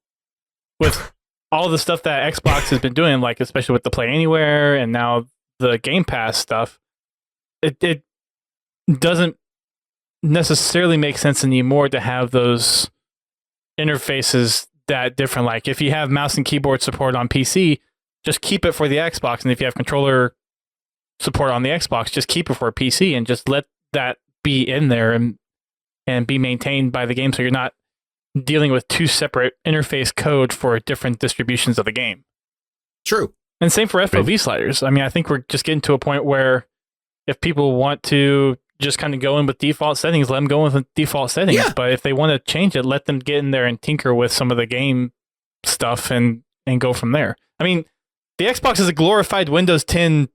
S1: with all the stuff that Xbox has been doing, like especially with the Play Anywhere and now the Game Pass stuff, it doesn't necessarily make sense anymore to have those interfaces that different. Like if you have mouse and keyboard support on PC, just keep it for the Xbox, and if you have controller support on the Xbox, just keep it for a PC and just let that be in there and be maintained by the game, so you're not dealing with two separate interface code for different distributions of the game.
S3: True.
S1: And same for FOV sliders. I mean, I think we're just getting to a point where if people want to just kind of go in with default settings, let them go in with default settings.
S3: Yeah.
S1: But if they want to change it, let them get in there and tinker with some of the game stuff and go from there. I mean, the Xbox is a glorified Windows 10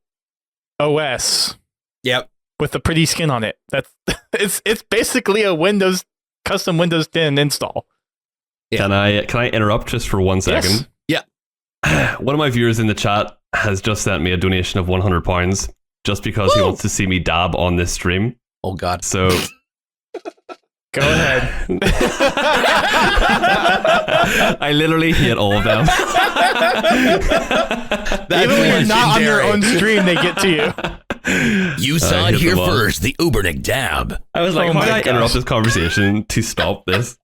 S1: OS.
S3: Yep.
S1: With a pretty skin on it. That's it's basically a custom Windows 10 install.
S3: Yeah.
S4: Can I interrupt just for 1 second?
S3: Yes.
S4: Yeah. One of my viewers in the chat has just sent me a donation of £100 just because he wants to see me dab on this stream.
S3: Oh God.
S4: So
S1: Go ahead.
S4: I literally hate all of them.
S1: Even when you're not on your own stream, they get to you.
S6: You saw it here first, the UberNick dab.
S4: I was like,
S1: Oh
S4: how
S1: my
S4: did I interrupt
S1: gosh.
S4: this conversation to stop this?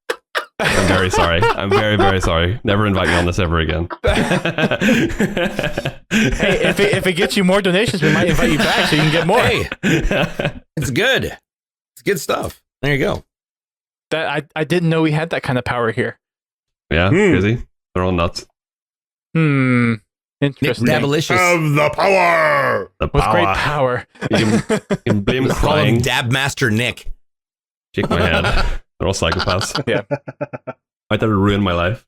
S4: I'm very sorry. I'm very, very sorry. Never invite me on this ever again.
S1: Hey, if it gets you more donations, we might invite you back so you can get more.
S3: Hey, it's good. It's good stuff. There you go.
S1: That I didn't know we had that kind of power here.
S4: Yeah, crazy. They're all nuts.
S1: Interesting.
S3: Dabalicious.
S2: Have the power.
S4: The
S1: With
S4: power.
S1: great power.
S4: You can blame
S3: Let's call him
S4: crying.
S3: Dab Master Nick.
S4: Shake my head. They're all psychopaths.
S1: Yeah.
S4: I thought it ruined my life.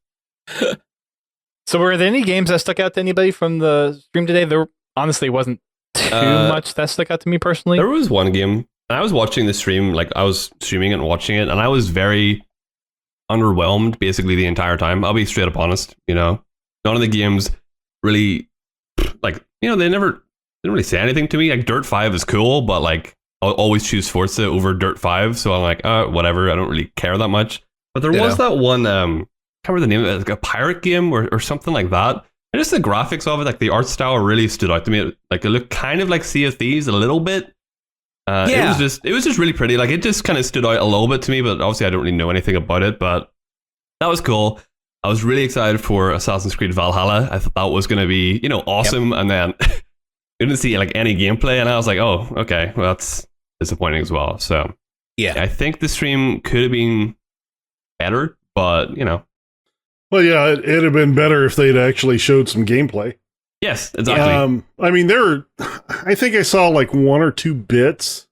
S1: So were there any games that stuck out to anybody from the stream today? There honestly wasn't too much that stuck out to me personally.
S4: There was one game, and I was watching the stream, like I was streaming it and watching it, and I was very underwhelmed basically the entire time. I'll be straight up honest, you know. None of the games really, like, you know, they didn't really say anything to me. Like, Dirt 5 is cool, but like, I'll always choose Forza over Dirt 5, so I'm like, whatever, I don't really care that much. But there was that one, I can't remember the name of it, like a pirate game or something like that. And just the graphics of it, like the art style really stood out to me. Like, it looked kind of like Sea of Thieves a little bit. It was just really pretty. Like, it just kind of stood out a little bit to me, but obviously I don't really know anything about it, but that was cool. I was really excited for Assassin's Creed Valhalla. I thought that was going to be, you know, awesome. Yep. And then I didn't see like any gameplay, and I was like, oh, okay, well, that's disappointing as well. So yeah, I think the stream could have been better, but you know.
S2: Well, yeah, it'd have been better if they'd actually showed some gameplay.
S4: Yes, exactly.
S2: I mean, I think I saw like 1 or 2 bits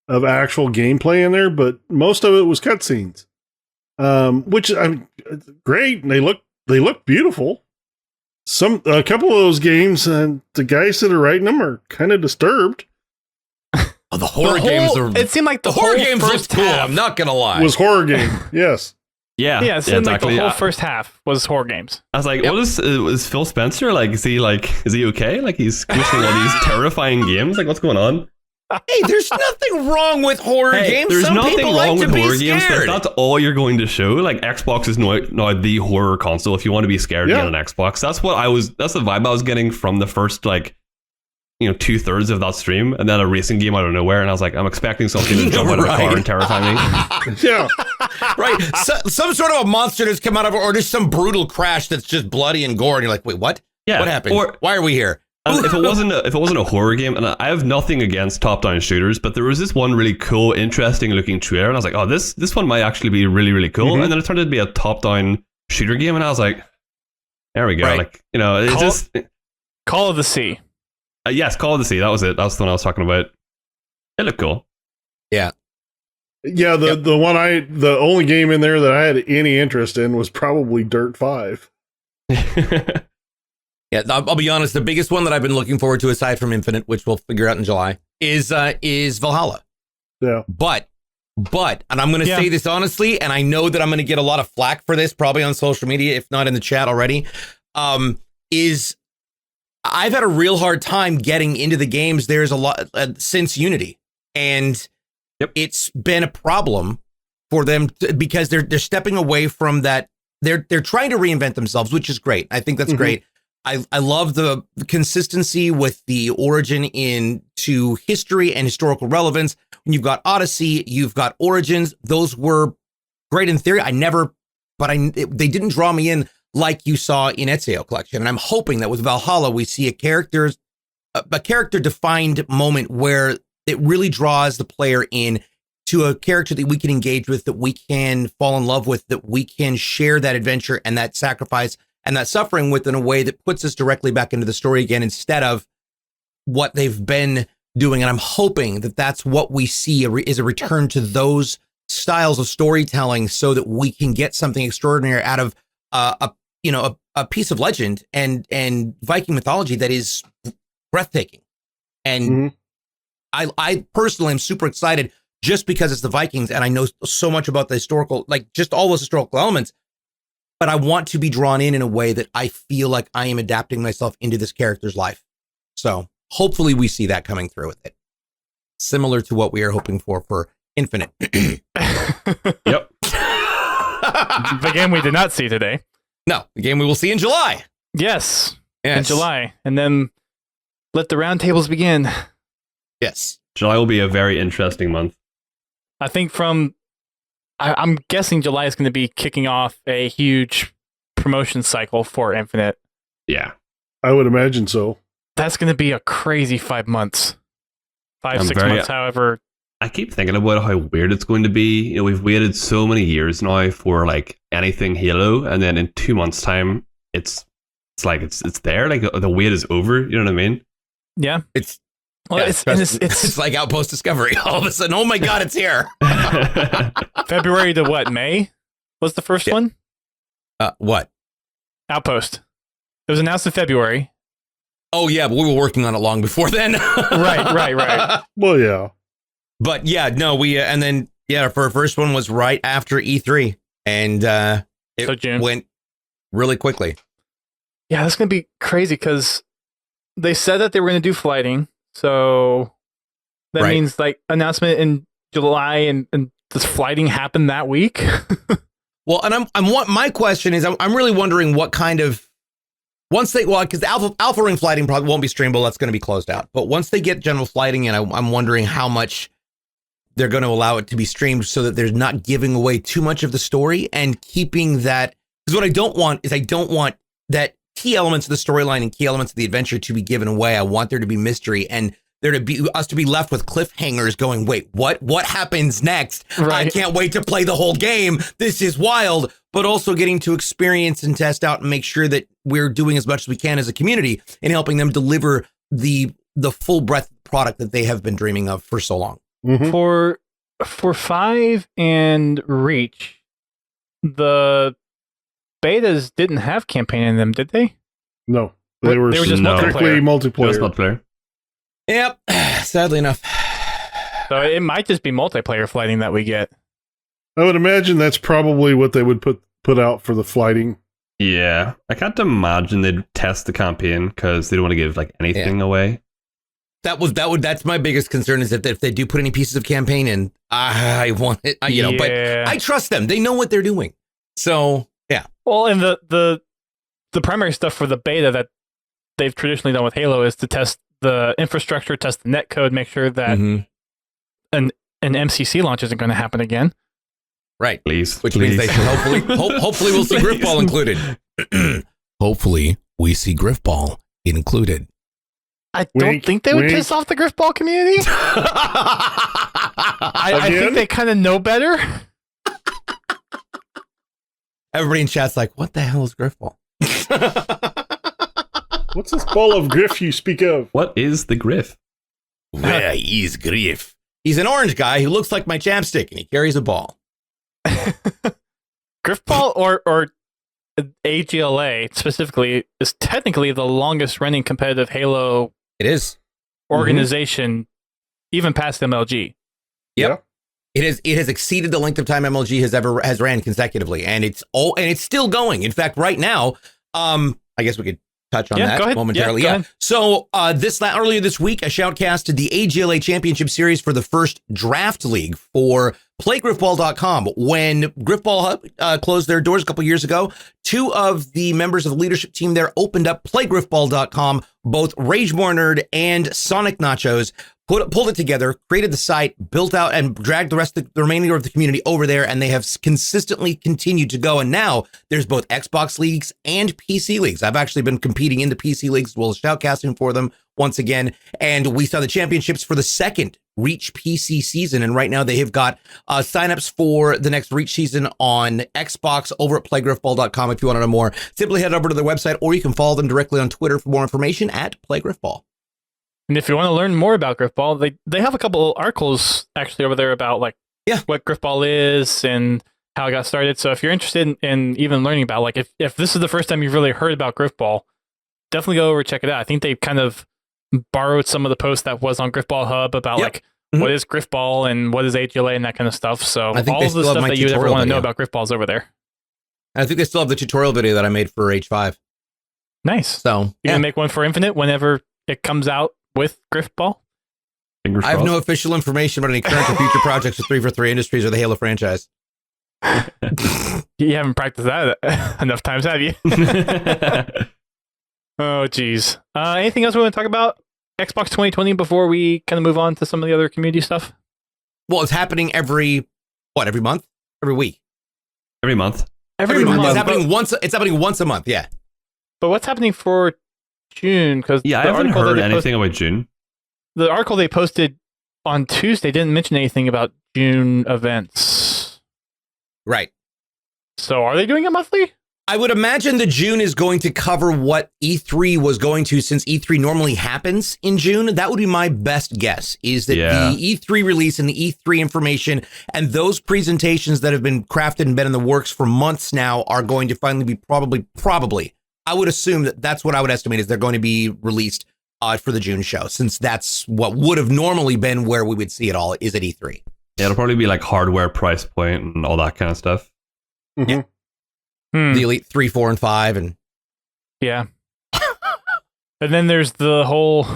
S2: of actual gameplay in there, but most of it was cutscenes. Which I mean, great, and they look beautiful. A couple of those games, the guys that are writing them are kind of disturbed.
S3: Oh, the horror games are.
S1: It seemed like the
S3: horror
S1: whole
S3: games
S1: first
S3: looked cool.
S1: half
S3: I'm not gonna lie.
S2: Was horror game, yes.
S4: Yeah,
S1: it seemed like
S4: exactly.
S1: the whole first half was horror games.
S4: I was like, what is Phil Spencer like? Is he okay? Like, he's pushing all these terrifying games? Like, what's going on?
S3: Hey, there's nothing wrong with horror games.
S4: There's
S3: Some
S4: nothing
S3: people
S4: wrong
S3: like
S4: with
S3: to
S4: horror
S3: be
S4: games, but
S3: scared.
S4: that's all you're going to show. Like, Xbox is now the horror console. If you want to be scared, get an Xbox. That's the vibe I was getting from the first, like, you know, 2/3 of that stream, and then a racing game out of nowhere, and I was like, I'm expecting something to jump out of a car and terrify me.
S2: Yeah.
S3: Right. Some sort of a monster that's come out of, or just some brutal crash that's just bloody and gore, and you're like, wait, what?
S4: Yeah.
S3: What happened? Why are we here?
S4: And if it wasn't a horror game, and I have nothing against top-down shooters, but there was this one really cool, interesting-looking trailer, and I was like, oh, this one might actually be really, really cool. Mm-hmm. And then it turned out to be a top-down shooter game, and I was like, there we go.
S1: Right.
S4: Like, you know, it's just
S1: Call of the Sea.
S4: Yes, Call of the Sea. That was it. That was the one I was talking about. It looked cool.
S3: Yeah.
S2: Yeah, the only game in there that I had any interest in was probably Dirt 5.
S3: Yeah, I'll be honest. The biggest one that I've been looking forward to, aside from Infinite, which we'll figure out in July, is Valhalla.
S2: Yeah.
S3: But, and I'm going to say this honestly, and I know that I'm going to get a lot of flack for this, probably on social media, if not in the chat already, is I've had a real hard time getting into the games. There's a lot since Unity, and it's been a problem for them because they're stepping away from that. They're trying to reinvent themselves, which is great. I think that's great. I love the consistency with the origin into history and historical relevance. When you've got Odyssey, you've got Origins. Those were great in theory. They didn't draw me in like you saw in Ezio Collection. And I'm hoping that with Valhalla, we see a character defined moment where it really draws the player in to a character that we can engage with, that we can fall in love with, that we can share that adventure and that sacrifice and that suffering with in a way that puts us directly back into the story again, instead of what they've been doing. And I'm hoping that that's what we see is a return to those styles of storytelling so that we can get something extraordinary out of a piece of legend and Viking mythology that is breathtaking. And I personally am super excited just because it's the Vikings and I know so much about the historical, like just all those historical elements, but I want to be drawn in a way that I feel like I am adapting myself into this character's life. So hopefully we see that coming through with it. Similar to what we are hoping for Infinite.
S4: Yep.
S1: The game we did not see today.
S3: No, the game we will see in July.
S1: Yes. In July. And then let the roundtables begin.
S3: Yes.
S4: July will be a very interesting month.
S1: I think I'm guessing July is going to be kicking off a huge promotion cycle for Infinite.
S4: Yeah.
S2: I would imagine so.
S1: That's going to be a crazy 5 months. 6 months, however.
S4: I keep thinking about how weird it's going to be. You know, we've waited so many years now for like anything Halo, and then in 2 months' time, it's like it's there. Like the wait is over. You know what I mean?
S1: Yeah.
S3: It's like Outpost Discovery. All of a sudden, oh my God, it's here.
S1: February to what? May was the first one?
S3: What?
S1: Outpost. It was announced in February.
S3: Oh, yeah, but we were working on it long before then.
S1: Right.
S2: Well, yeah.
S3: But yeah, no, our first one was right after E3. And it went really quickly.
S1: Yeah, that's going to be crazy because they said that they were going to do flighting. So that means like announcement in July and does flighting happen that week?
S3: Well, and my question is, I'm really wondering what kind of, because the alpha ring flighting probably won't be streamable. That's going to be closed out. But once they get general flighting in, I'm wondering how much they're going to allow it to be streamed so that there's not giving away too much of the story and keeping that. Because what I don't want that key elements of the storyline and key elements of the adventure to be given away. I want there to be mystery and there to be us to be left with cliffhangers going, wait, what happens next?
S1: Right.
S3: I can't wait to play the whole game. This is wild, but also getting to experience and test out and make sure that we're doing as much as we can as a community and helping them deliver the full breadth product that they have been dreaming of for so long.
S2: Mm-hmm.
S1: For 5 and Reach, the betas didn't have campaign in them, did they?
S2: No, they were
S1: just
S2: strictly multiplayer.
S4: Just multiplayer.
S3: Yep, sadly enough.
S1: So it might just be multiplayer flighting that we get.
S2: I would imagine that's probably what they would put out for the flighting.
S4: Yeah, I can't imagine they'd test the campaign because they don't want to give like anything away.
S3: That's my biggest concern is that if they do put any pieces of campaign in, I want it, but I trust them. They know what they're doing. So yeah.
S1: Well, and the primary stuff for the beta that they've traditionally done with Halo is to test the infrastructure, test the netcode, make sure that an MCC launch isn't going to happen again.
S3: Right.
S4: Please.
S3: Which means they should hopefully we'll see Griffball included. Hopefully we see Griffball included.
S1: I don't think they would piss off the Griffball community. I think they kind of know better.
S3: Everybody in chat's like, what the hell is Griffball?
S2: What's this ball of Griff you speak of?
S4: What is the Griff?
S3: Where is Griff? He's an orange guy who looks like my chapstick and he carries a ball.
S1: Griffball or AGLA specifically is technically the longest running competitive Halo organization, even past MLG.
S3: Yep. It has exceeded the length of time MLG has ran consecutively, and it's still going. In fact, right now, I guess we could touch on that momentarily.
S1: Yeah.
S3: So earlier this week, a shoutcasted the AGLA Championship Series for the first draft league for PlayGriffball.com. When Griffball Hub closed their doors a couple years ago, 2 of the members of the leadership team there opened up PlayGriffball.com. Both Rageborn Nerd and Sonic Nachos pulled it together, created the site, built out, and dragged the remainder of the community over there, and they have consistently continued to go. And now there's both Xbox leagues and PC leagues. I've actually been competing in the PC leagues as well as shoutcasting for them once again. And we saw the championships for the second Reach PC season. And right now they have got signups for the next Reach season on Xbox over at playgriffball.com. If you want to know more, simply head over to their website, or you can follow them directly on Twitter for more information at playgriffball.
S1: And if you want to learn more about Griffball, they have a couple articles actually over there about like what Griffball is and how it got started. So if you're interested in even learning about, like, if this is the first time you've really heard about Griffball, definitely go over and check it out. I think they kind of borrowed some of the posts that was on Griffball Hub about like what is Griffball and what is AGLA and that kind of stuff. So
S3: I think
S1: all of the stuff that you'd ever want to know about Griffball is over there.
S3: I think they still have the tutorial video that I made for H5.
S1: Nice.
S3: So
S1: you're gonna make one for Infinite whenever it comes out with Griffball?
S3: I have no official information about any current or future projects with 343 Industries or the Halo franchise.
S1: You haven't practiced that enough times, have you? Oh, geez. Anything else we want to talk about Xbox 2020 before we kind of move on to some of the other community stuff?
S3: Well, it's happening every month? Every week?
S4: Every month.
S3: Every month. It's happening once a month, yeah.
S1: But what's happening for June? Because
S4: I haven't heard anything about June.
S1: The article they posted on Tuesday didn't mention anything about June events.
S3: Right.
S1: So are they doing it monthly?
S3: I would imagine the June is going to cover what E3 was going to, since E3 normally happens in June. That would be my best guess, is that the E3 release and the E3 information and those presentations that have been crafted and been in the works for months now are going to finally be probably, I would assume that's what I would estimate is they're going to be released for the June show, since that's what would have normally been where we would see it all, is at E3.
S4: Yeah, it'll probably be like hardware, price point, and all that kind of stuff.
S3: Mm-hmm. Yeah. The Elite 3, 4, and 5, and
S1: and then there's the whole.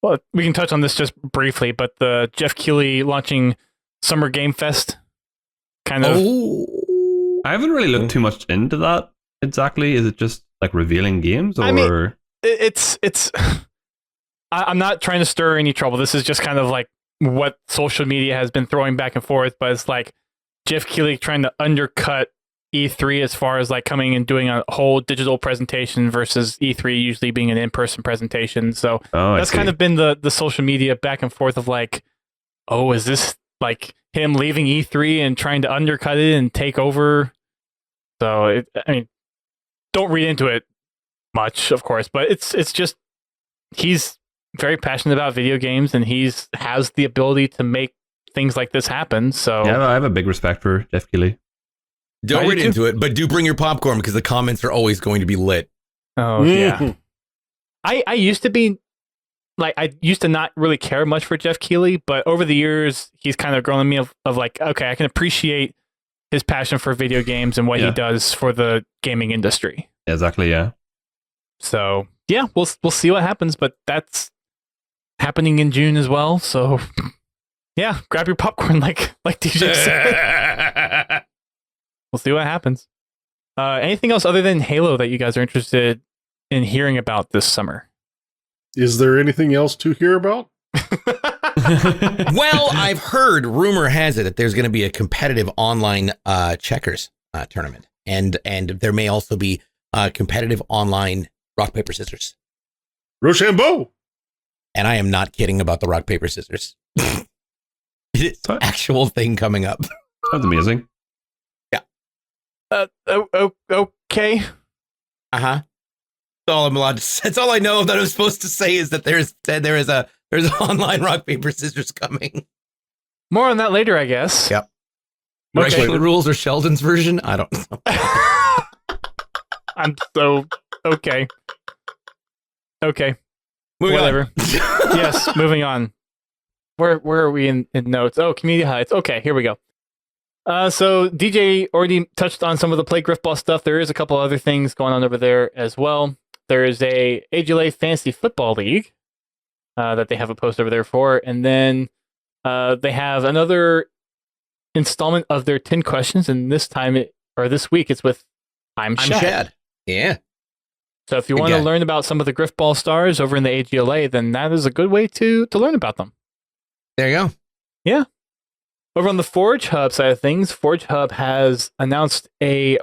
S1: Well, we can touch on this just briefly, but the Jeff Keighley launching Summer Game Fest kind of.
S4: I haven't really looked too much into that exactly. Is it just like revealing games, or?
S1: I mean, it's. I'm not trying to stir any trouble. This is just kind of like what social media has been throwing back and forth, but it's like Jeff Keighley trying to undercut E3 as far as like coming and doing a whole digital presentation versus E3 usually being an in-person presentation. So that's kind of been the social media back and forth of like, oh, is this like him leaving E3 and trying to undercut it and take over? So I mean, don't read into it much, of course, but it's just he's very passionate about video games and has the ability to make things like this happen. So
S4: yeah, I have a big respect for Jeff Keighley.
S3: Don't read into it, but do bring your popcorn because the comments are always going to be lit.
S1: Oh, yeah. I used to be, like, I used to not really care much for Jeff Keighley, but over the years, he's kind of grown on me of like, okay, I can appreciate his passion for video games and what he does for the gaming industry.
S4: Exactly, yeah.
S1: So, yeah, we'll see what happens, but that's happening in June as well, so yeah, grab your popcorn like DJ said. We'll see what happens. Anything else other than Halo that you guys are interested in hearing about this summer?
S2: Is there anything else to hear about?
S3: Well, I've heard, rumor has it, that there's going to be a competitive online checkers tournament. And there may also be competitive online rock, paper, scissors.
S2: Rochambeau!
S3: And I am not kidding about the rock, paper, scissors. It's an actual thing coming up.
S4: Sounds amazing.
S1: Okay.
S3: That's all I'm allowed to say. That's all I know that I was supposed to say is that there's online rock, paper, scissors coming.
S1: More on that later, I guess.
S3: Yep.
S2: Much
S3: Regular
S2: later.
S3: rules or Sheldon's version? I don't know.
S1: I'm so okay. Okay.
S3: Whatever.
S1: Yes, moving on. Where are we in notes? Oh, community highlights. Okay, here we go. So DJ already touched on some of the Play Griffball stuff. There is a couple other things going on over there as well. There is a AGLA Fantasy Football League that they have a post over there for, and then they have another installment of their 10 questions, and this week it's with I'm Shad.
S3: Yeah.
S1: So if you want to learn about some of the Griffball stars over in the AGLA, then that is a good way to learn about them.
S3: There you go.
S1: Yeah. Over on the Forge Hub side of things, Forge Hub has announced the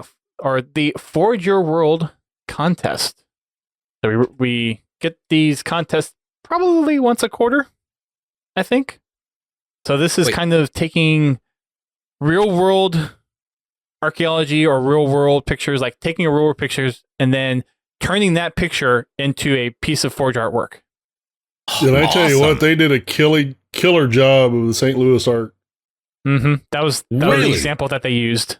S1: Forge Your World contest. So we get these contests probably once a quarter, I think. So this is kind of taking real world archaeology or real world pictures, like taking a real world pictures and then turning that picture into a piece of Forge artwork.
S2: Did I tell you what? They did a killer job of the St. Louis art.
S1: That was the
S3: Really?
S1: example that they used.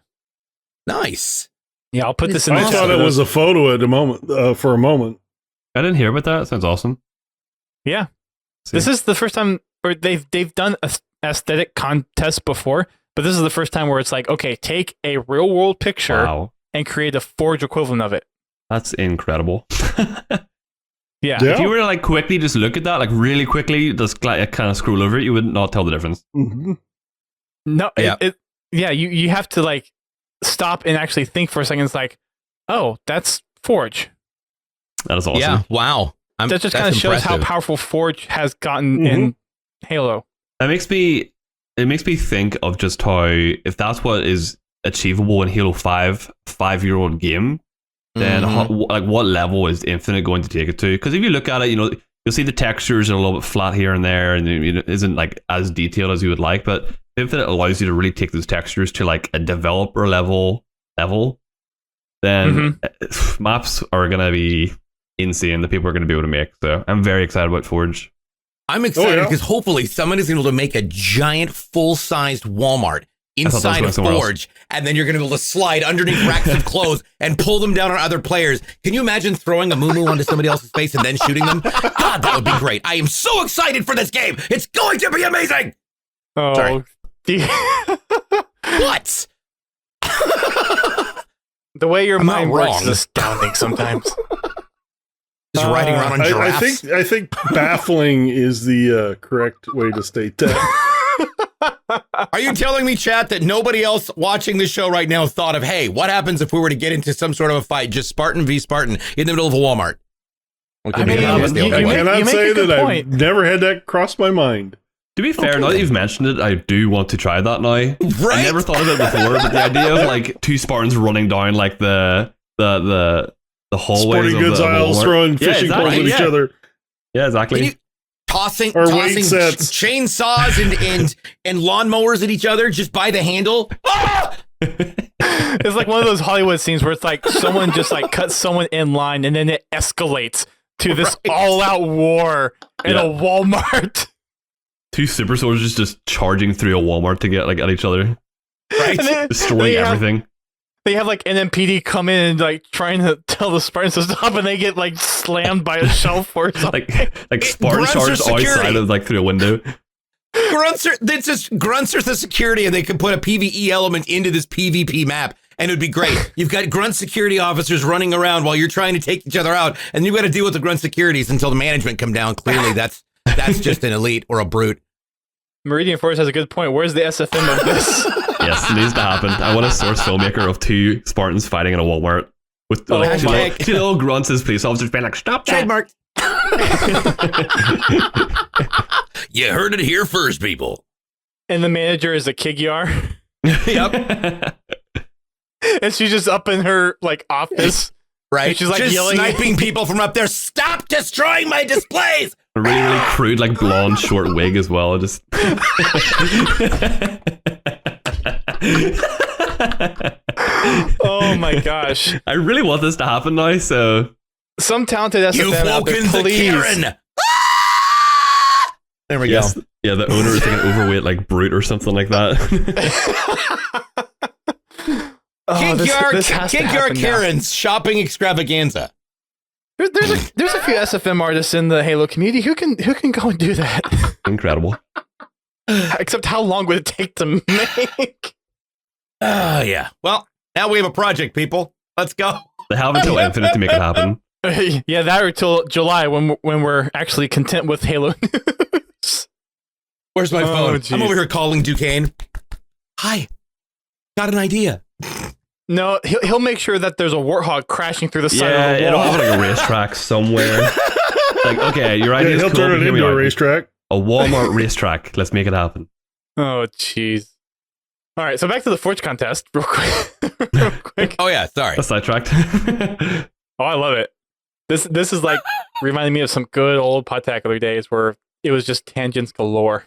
S3: Nice.
S1: Yeah, I'll put this in.
S2: I
S1: the
S2: thought it was a photo at a moment for a moment.
S4: I didn't hear about that. Sounds awesome.
S1: Yeah,
S4: See.
S1: this is the first time, or they've done aesthetic contests before, but this is the first time where it's like, okay, take a real world picture
S4: Wow.
S1: and create a Forge equivalent of it.
S4: That's incredible.
S1: Yeah.
S2: Yeah.
S4: If you were to like quickly just look at that, like really quickly, just like kind of scroll over it, you would not tell the difference.
S2: Mm-hmm.
S1: No,
S3: Yeah.
S1: you have to like stop and actually think for a second. It's like, oh, that's Forge.
S4: That is awesome.
S3: Yeah. Wow.
S1: That just kind of shows how
S3: impressive.
S1: powerful Forge has gotten in Halo.
S4: It makes me think of just how, if that's what is achievable in Halo 5-year-old game, then like what level is Infinite going to take it to? Because if you look at it, you'll see the textures are a little bit flat here and there, and it isn't like as detailed as you would like. But Infinite allows you to really take those textures to like a developer level. Then maps are gonna be insane that people are gonna be able to make. So I'm very excited about Forge.
S3: I'm excited because hopefully someone is able to make a giant full-sized Walmart inside of Forge, and then you're going to be able to slide underneath racks of clothes and pull them down on other players. Can you imagine throwing a moo onto somebody else's face and then shooting them? God, that would be great. I am so excited for this game. It's going to be amazing.
S1: Oh,
S3: Sorry. What?
S1: The way your
S3: I'm not
S1: mind works
S3: wrong.
S1: is astounding sometimes.
S3: Just riding around on giraffes.
S2: I think baffling is the correct way to state that.
S3: Are you telling me, chat, that nobody else watching this show right now thought of, hey, what happens if we were to get into some sort of a fight, just Spartan v Spartan in the middle of a Walmart? Okay,
S1: I mean,
S3: maybe that was the
S1: you
S3: only
S1: make-
S3: way.
S2: cannot
S1: you make
S2: say
S1: a good
S2: that
S1: point.
S2: I've never had that cross my mind.
S4: To be fair, now that you've mentioned it, I do want to try that now. I
S3: Right?
S4: never thought of it before, but the idea of like two Spartans running down like the hallways
S2: Sporting
S4: of
S2: goods
S4: the
S2: aisles
S4: Walmart.
S2: throwing fishing poles at each other.
S4: Yeah, exactly.
S3: Can you- tossing
S2: Or weight sets.
S3: chainsaws and lawnmowers at each other just by the handle. Ah!
S1: It's like one of those Hollywood scenes where it's like someone just like cuts someone in line and then it escalates to this all-out war in a Walmart.
S4: Two super soldiers just charging through a Walmart to get like at each other,
S3: Right?
S1: And then
S4: destroying everything.
S1: They have like NMPD come in and like trying to tell the Spartans to stop, and they get like slammed by a shelf or something.
S4: Like Spartan
S3: grunts are
S4: charged
S3: security.
S4: outside of like through a window.
S3: Grunts are the security, and they can put a PvE element into this PvP map, and it would be great. You've got grunt security officers running around while you're trying to take each other out, and you've got to deal with the grunt securities until the management come down. Clearly, that's just an elite or a brute.
S1: Meridian Forest has a good point. Where's the SFM of this?
S4: Yes, it needs to happen. I want a source filmmaker of two Spartans fighting in a Walmart with like,
S3: Hashtag-
S4: two little grunts as police officers being like, "Stop that!"
S3: Trademarked.
S6: You heard it here first, people.
S1: And the manager is a Kigyar.
S3: Yep.
S1: And she's just up in her like office.
S3: Right.
S1: And she's like
S3: just
S1: yelling
S3: sniping people from up there. Stop destroying my displays.
S4: A really, really crude, like blonde, short wig as well. Just
S1: Oh my gosh.
S4: I really want this to happen now. So
S1: Some talented
S3: You've
S1: SFM out there,
S3: woken the
S1: please.
S3: Karen. There we
S4: yes,
S3: go.
S4: yeah, the owner is like an overweight like brute or something like that.
S1: Oh, this has to
S3: Kick your
S1: happen now.
S3: Karen's shopping extravaganza.
S1: There's a few SFM artists in the Halo community who can go and do that.
S4: Incredible.
S1: Except how long would it take to make?
S3: Oh, yeah. Well, now we have a project, people. Let's go.
S4: They have until Infinite to make it happen.
S1: Yeah, that or till July when we're actually content with Halo news.
S3: Where's my
S1: Oh,
S3: phone?
S1: geez.
S3: I'm over here calling Duquesne. Hi. Got an idea.
S1: No, he'll make sure that there's a warthog crashing through the side
S4: Yeah,
S1: of the
S4: it'll
S1: wall.
S4: have like a racetrack somewhere. Like, okay, your idea
S2: Yeah,
S4: is
S2: he'll
S4: cool.
S2: turn it
S4: Hear me
S2: into a
S4: out.
S2: racetrack.
S4: A Walmart racetrack. Let's make it happen.
S1: Oh, jeez. All right, so back to the Forge contest, real quick.
S3: Oh, yeah. Sorry.
S4: That's sidetracked.
S1: Oh, I love it. This is like reminding me of some good old Podtacular days where it was just tangents galore.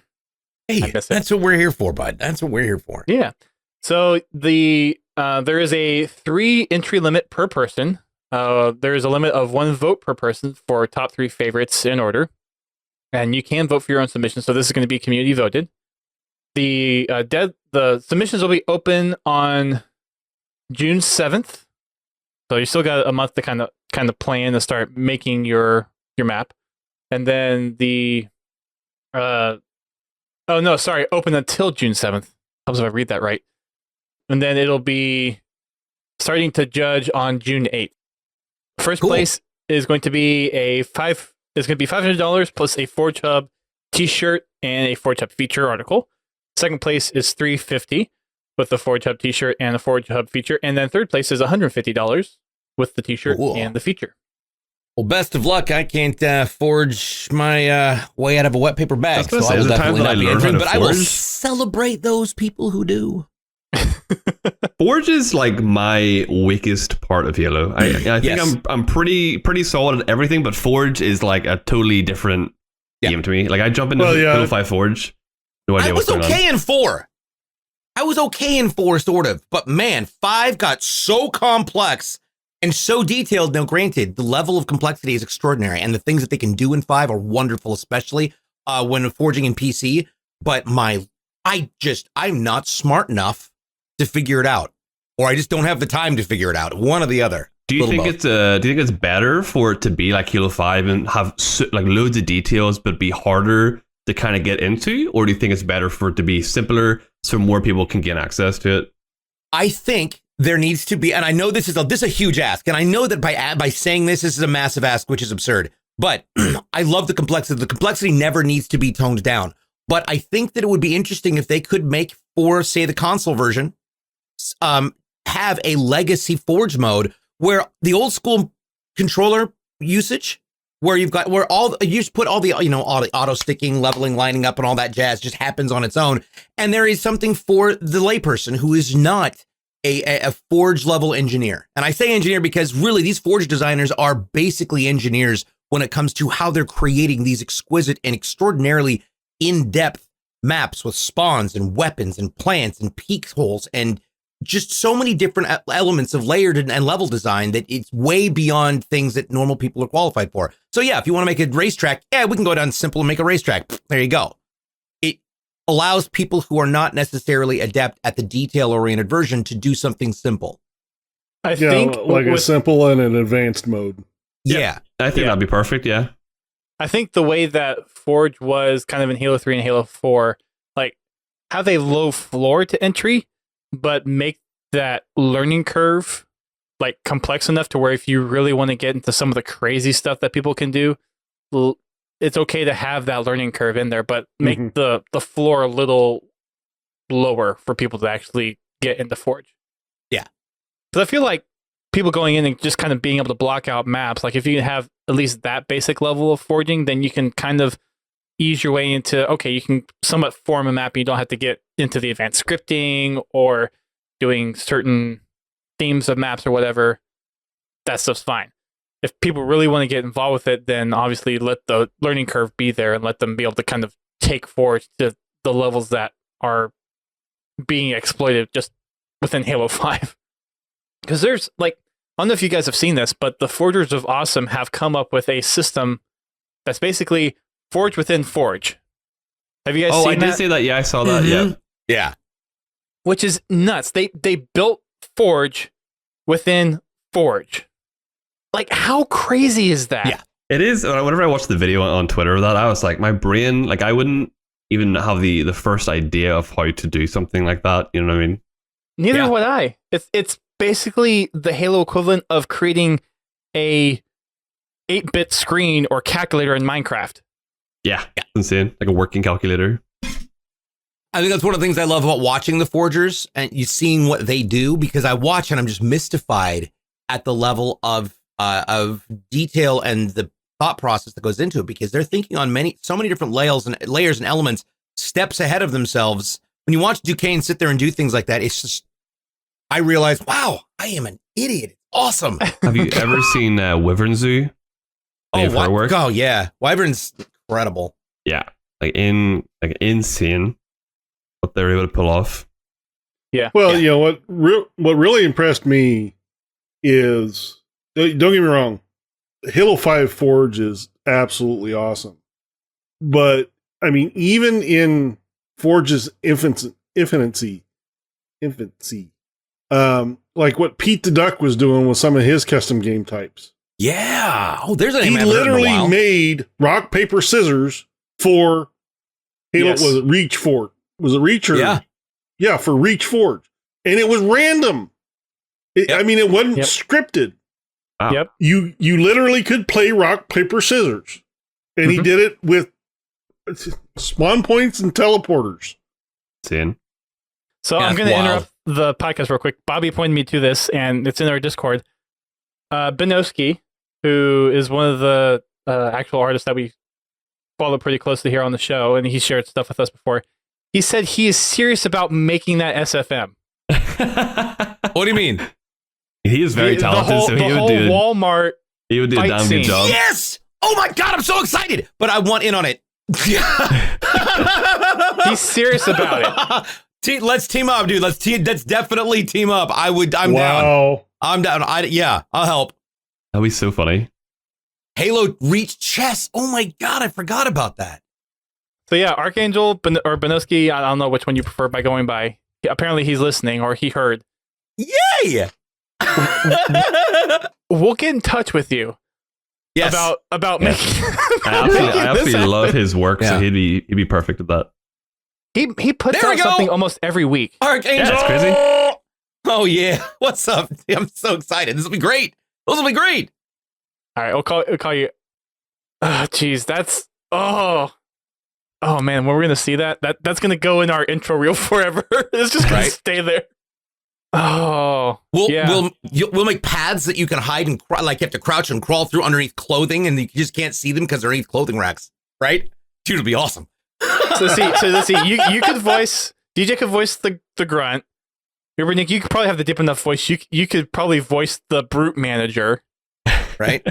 S3: Hey,
S1: I miss it.
S3: that's what we're here for, bud. That's what we're here for.
S1: Yeah. So there is a 3 entry limit per person. There is a limit of 1 vote per person for top 3 favorites in order. and you can vote for your own submission. So this is going to be community voted. The submissions will be open on June 7th. So you still got a month to kind of plan to start making your map. And then open until June 7th. Helps if I read that right. And then it'll be starting to judge on June 8th. First place is going to be $500 plus a Forge Hub t-shirt and a Forge Hub feature article. Second place is $350 with the Forge Hub t-shirt and the Forge Hub feature. And then third place is $150 with the t-shirt and the feature.
S3: Well, best of luck. I can't forge my way out of a wet paper bag, so I will definitely not be entering, but I will celebrate those people who do.
S4: Forge is like my weakest part of Halo. I think I'm pretty solid at everything, but Forge is like a totally different game to me. Like I jump into Halo 5 Forge. No idea what's going on.
S3: I was okay in 4, sort of, but man, 5 got so complex and so detailed. Now, granted, the level of complexity is extraordinary, and the things that they can do in 5 are wonderful, especially when forging in PC. But I'm not smart enough to figure it out, or I just don't have the time to figure it out. One or the other.
S4: Do you think it's better for it to be like Halo 5 and have like loads of details, but be harder to kind of get into, or do you think it's better for it to be simpler so more people can gain access to it?
S3: I think there needs to be, and I know this is a huge ask, and I know that by saying this is a massive ask, which is absurd, but I love the complexity. The complexity never needs to be toned down. But I think that it would be interesting if they could make, for say the console version, have a legacy Forge mode where the old school controller usage, where you just put all the all the auto sticking, leveling, lining up, and all that jazz just happens on its own, and there is something for the layperson who is not a Forge level engineer. And I say engineer because really these Forge designers are basically engineers when it comes to how they're creating these exquisite and extraordinarily in-depth maps with spawns and weapons and plants and peak holes and just so many different elements of layered and level design that it's way beyond things that normal people are qualified for. So yeah, if you want to make a racetrack, we can go down simple and make a racetrack. There you go. It allows people who are not necessarily adept at the detail-oriented version to do something simple.
S1: I think
S2: like a simple and an advanced mode.
S3: Yeah.
S4: I think that'd be perfect, yeah.
S1: I think the way that Forge was kind of in Halo 3 and Halo 4, like have a low floor to entry, but make that learning curve like complex enough to where if you really want to get into some of the crazy stuff that people can do, it's okay to have that learning curve in there, but make the floor a little lower for people to actually get into Forge.
S3: Yeah.
S1: Because I feel like people going in and just kind of being able to block out maps, like if you have at least that basic level of forging, then you can kind of ease your way into, okay, you can somewhat form a map and you don't have to get into the advanced scripting or doing certain themes of maps or whatever. That stuff's fine. If people really want to get involved with it, then obviously let the learning curve be there and let them be able to kind of take Forge to the levels that are being exploited just within Halo 5. Because there's like, I don't know if you guys have seen this, but the Forgers of Awesome have come up with a system that's basically Forge within Forge. Have you guys seen that?
S4: Oh, I did say that. Yeah, I saw that. Yeah.
S3: Yeah.
S1: Which is nuts. They built Forge within Forge. Like, how crazy is that?
S3: Yeah.
S4: It is. Whenever I watched the video on Twitter of that, I was like, my brain, like I wouldn't even have the first idea of how to do something like that. You know what I mean?
S1: Neither would I. It's basically the Halo equivalent of creating a 8-bit screen or calculator in Minecraft.
S4: Yeah. Insane. Like a working calculator.
S3: I think that's one of the things I love about watching the Forgers and you seeing what they do, because I watch and I'm just mystified at the level of detail and the thought process that goes into it, because they're thinking on so many different layers and elements, steps ahead of themselves. When you watch Duquesne sit there and do things like that, it's just, I realize, wow, I am an idiot. It's awesome.
S4: Have you ever seen Wyvern Zoo?
S3: Oh yeah, Wyvern's incredible.
S4: Yeah, insane what they're able to pull off.
S1: Yeah.
S2: Well, you know what really impressed me is, don't get me wrong, Halo 5 Forge is absolutely awesome. But I mean, even in Forge's infancy, like what Pete the Duck was doing with some of his custom game types.
S3: Yeah. Oh, there's a name
S2: He
S3: I haven't heard in a
S2: literally
S3: while.
S2: made rock, paper, scissors for Halo.
S1: Yes.
S2: Was it Reach Forge? Was it Reach or
S3: Yeah.
S2: for Reach Forge, and it was random. I mean, it wasn't scripted.
S4: Wow.
S1: Yep.
S2: You literally could play rock, paper, scissors, and he did it with spawn points and teleporters.
S4: Seeing.
S1: So
S3: Yeah,
S1: I'm
S3: that's
S1: going to
S3: wild.
S1: interrupt the podcast real quick. Bobby pointed me to this, and it's in our Discord. Benoski, who is one of the actual artists that we follow pretty closely here on the show, and he shared stuff with us before. He said he is serious about making that SFM.
S3: What do you mean?
S4: He is very talented, so
S1: the
S4: he would
S1: whole
S4: do.
S1: Walmart.
S4: He would do a
S1: fight
S4: damn
S1: scene.
S4: good job.
S3: Yes! Oh my God, I'm so excited. But I want in on it.
S1: He's serious about it.
S3: Let's team up, dude. Let's definitely team up. I'm down.
S2: Wow.
S3: I'm down. I'll help.
S4: That'd be so funny.
S3: Halo Reach chess. Oh my God, I forgot about that.
S1: So yeah, Archangel or Benoski, I don't know which one you prefer by going by. Apparently he's listening or he heard.
S3: Yay!
S1: We'll get in touch with you
S3: Yes.
S1: about
S4: Yeah.
S1: making.
S4: I absolutely love his work, so
S3: Yeah.
S4: he'd be perfect at that.
S1: He puts
S3: There we
S1: out
S3: go.
S1: something almost every week.
S3: Archangel.
S4: Yeah, it's crazy.
S3: Oh yeah. What's up? I'm so excited. This will be great. Those will be great.
S1: All right, I'll call you. Oh, jeez, that's oh man, when we're gonna see that's gonna go in our intro reel forever. It's just gonna
S3: Right.
S1: stay there. Oh,
S3: We'll make paths that you can hide and like you have to crouch and crawl through underneath clothing, and you just can't see them because they're underneath clothing racks. Right? Dude, it'll be awesome.
S1: So let's see. You could voice DJ could voice the grunt. UberNick, you could probably have the deep enough voice. You could probably voice the brute manager,
S3: Right?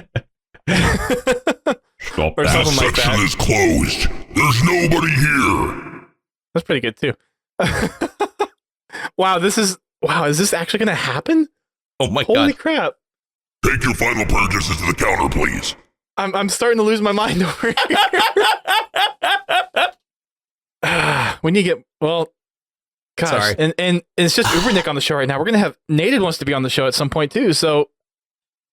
S4: Stop
S1: or
S4: that.
S1: something like
S6: Section
S1: that.
S6: is closed. There's nobody here.
S1: That's pretty good too. Wow, is this actually gonna happen?
S3: Oh my
S1: Holy
S3: God.
S1: crap!
S6: Take your final purchases to the counter, please.
S1: I'm starting to lose my mind over here. We need to get gosh,
S3: Sorry.
S1: and it's just UberNick on the show right now. We're gonna have Nated wants to be on the show at some point too. So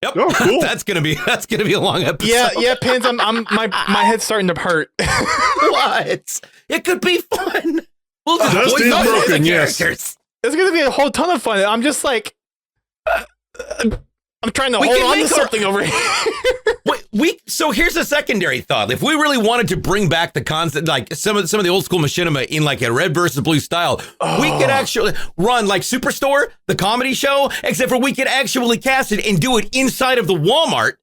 S3: Yep.
S2: Oh, cool.
S3: That's gonna be a long episode.
S1: yeah, Pins. My head's starting to hurt.
S3: What? It could be fun. We'll just
S2: Dust
S3: voice
S2: is
S3: all sorts of
S2: broken, yes.
S3: characters.
S1: It's gonna be a whole ton of fun. I'm just like, I'm trying to
S3: We
S1: hold
S3: can
S1: on to
S3: make our-
S1: something over here.
S3: So here's a secondary thought. If we really wanted to bring back the concept, like some of the old school machinima in like a red versus blue style, we could actually run like Superstore, the comedy show, except for we could actually cast it and do it inside of the Walmart.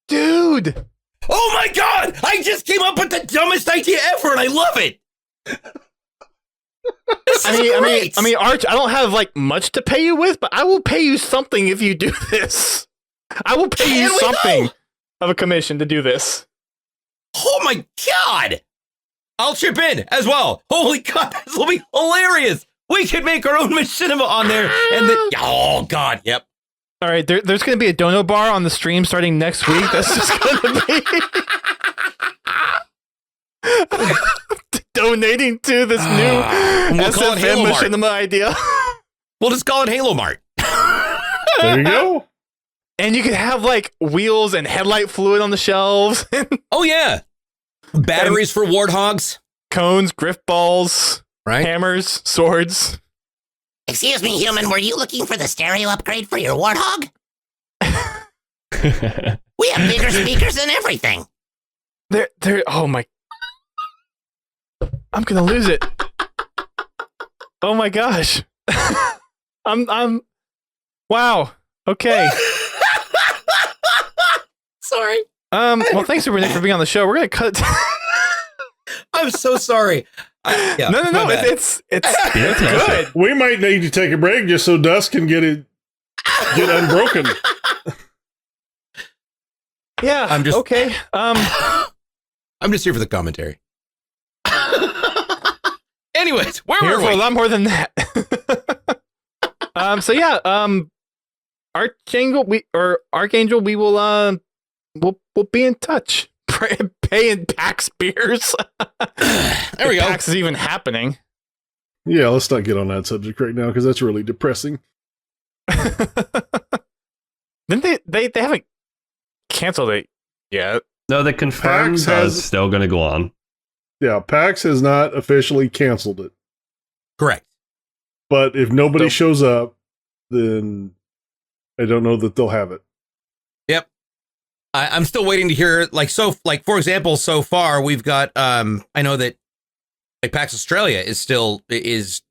S1: Dude.
S3: Oh my God! I just came up with the dumbest idea ever, and I love it. This is great.
S1: I mean, Arch, I don't have like much to pay you with, but I will pay you something if you do this. I will pay you
S3: Can we
S1: something
S3: go?
S1: of a commission to do this.
S3: Oh my God! I'll chip in as well. Holy God, this will be hilarious. We could make our own machinima on there, and oh God, yep.
S1: All right, there's going to be a dono bar on the stream starting next week. That's just going to be donating to this new
S3: We'll call it
S1: SFM
S3: Halo Mart.
S1: machinima idea.
S3: We'll just call it Halo Mart.
S2: There you go.
S1: And you could have like wheels and headlight fluid on the shelves,
S3: Oh yeah, batteries for warthogs,
S1: cones, griff balls,
S3: right?
S1: hammers, swords.
S5: Excuse me, human, were you looking for the stereo upgrade for your Warthog? We have bigger speakers and everything.
S1: There. Oh my! I'm gonna lose it. Oh my gosh! I'm. Wow. Okay.
S3: Sorry,
S1: Well, thanks, UberNick, for being on the show. We're gonna cut.
S3: I'm so sorry. Yeah,
S1: No.
S3: my bad.
S1: It's
S4: Yeah,
S1: good.
S2: We might need to take a break just so Dust can get unbroken.
S1: Yeah.
S3: I'm just-
S1: okay.
S3: I'm just here for the commentary. Anyways, where
S1: Here
S3: were
S1: for a
S3: we?
S1: lot more than that. So yeah. Archangel, we will we'll be in touch. paying PAX beers.
S3: There we go.
S1: PAX is even happening.
S2: Yeah, let's not get on that subject right now because that's really depressing.
S1: Didn't they haven't canceled it yet?
S4: No, they confirmed
S2: PAX
S4: that
S2: has-
S4: it's still going to go on.
S2: Yeah, PAX has not officially canceled it.
S3: Correct.
S2: But if nobody
S1: Nope.
S2: shows up, then I don't know that they'll have it.
S3: Yep. I'm still waiting to hear, for example, so far we've got, I know that like PAX Australia is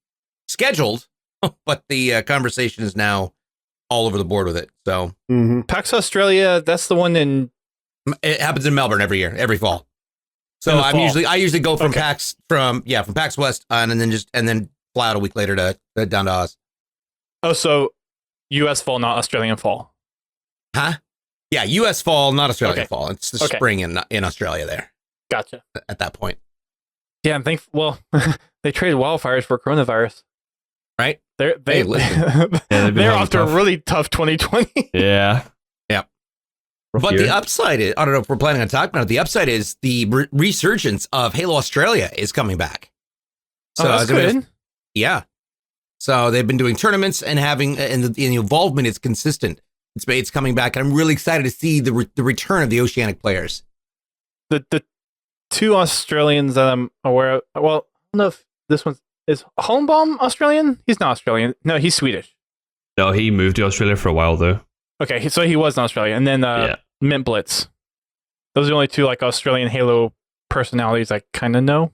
S3: scheduled, but the conversation is now all over the board with it. So
S2: Mm-hmm.
S1: PAX Australia, that's the one in.
S3: it happens in Melbourne every year, every fall. So
S1: In the
S3: I
S1: fall.
S3: usually go from
S1: Okay.
S3: PAX from PAX West on, and then fly out a week later to down to Oz.
S1: Oh, so U.S. fall, not Australian fall.
S3: Huh? Yeah, U.S. fall, not Australian
S1: Okay.
S3: fall. It's the
S1: Okay.
S3: spring in Australia there
S1: Gotcha.
S3: at that point,
S1: Yeah, and they traded wildfires for coronavirus.
S3: right?
S1: They
S3: Hey, listen.
S4: Yeah, they've been
S1: they're
S4: having
S1: off to a
S4: tough-
S1: really tough 2020.
S4: Yeah.
S3: Yep.
S4: Rough
S3: But
S4: year.
S3: the upside is, I don't know if we're planning on talking about it. The upside is the resurgence of Halo Australia is coming back.
S1: Oh, that's good.
S3: Yeah. So they've been doing tournaments and the involvement is consistent. It's coming back. And I'm really excited to see the return of the Oceanic players.
S1: The two Australians that I'm aware of. Well, I don't know if this one is Holmbaum Australian. He's not Australian. No, he's Swedish.
S4: No, he moved to Australia for a while, though.
S1: Okay, so he was in Australia, and then
S4: Yeah.
S1: Mint Blitz. Those are the only two like Australian Halo personalities I kind of know.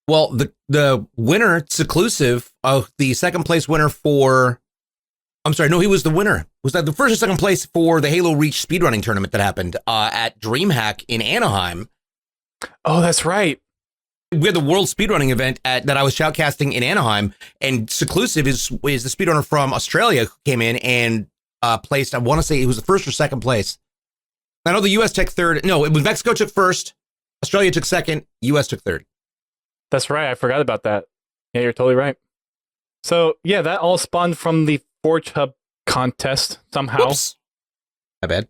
S3: Well, the winner, it's exclusive of the second place winner for. I'm sorry, no, he was the winner. Was that the first or second place for the Halo Reach speedrunning tournament that happened at DreamHack in Anaheim?
S1: Oh, that's right.
S3: We had the World Speedrunning event that I was shoutcasting in Anaheim, and Seclusive is the speedrunner from Australia who came in and placed. I want to say it was the first or second place. I know the U.S. took third. No, it was Mexico took first, Australia took second, U.S. took third.
S1: That's right. I forgot about that. Yeah, you're totally right. So yeah, that all spawned from the Forge Hub contest somehow.
S3: Whoops. My bad.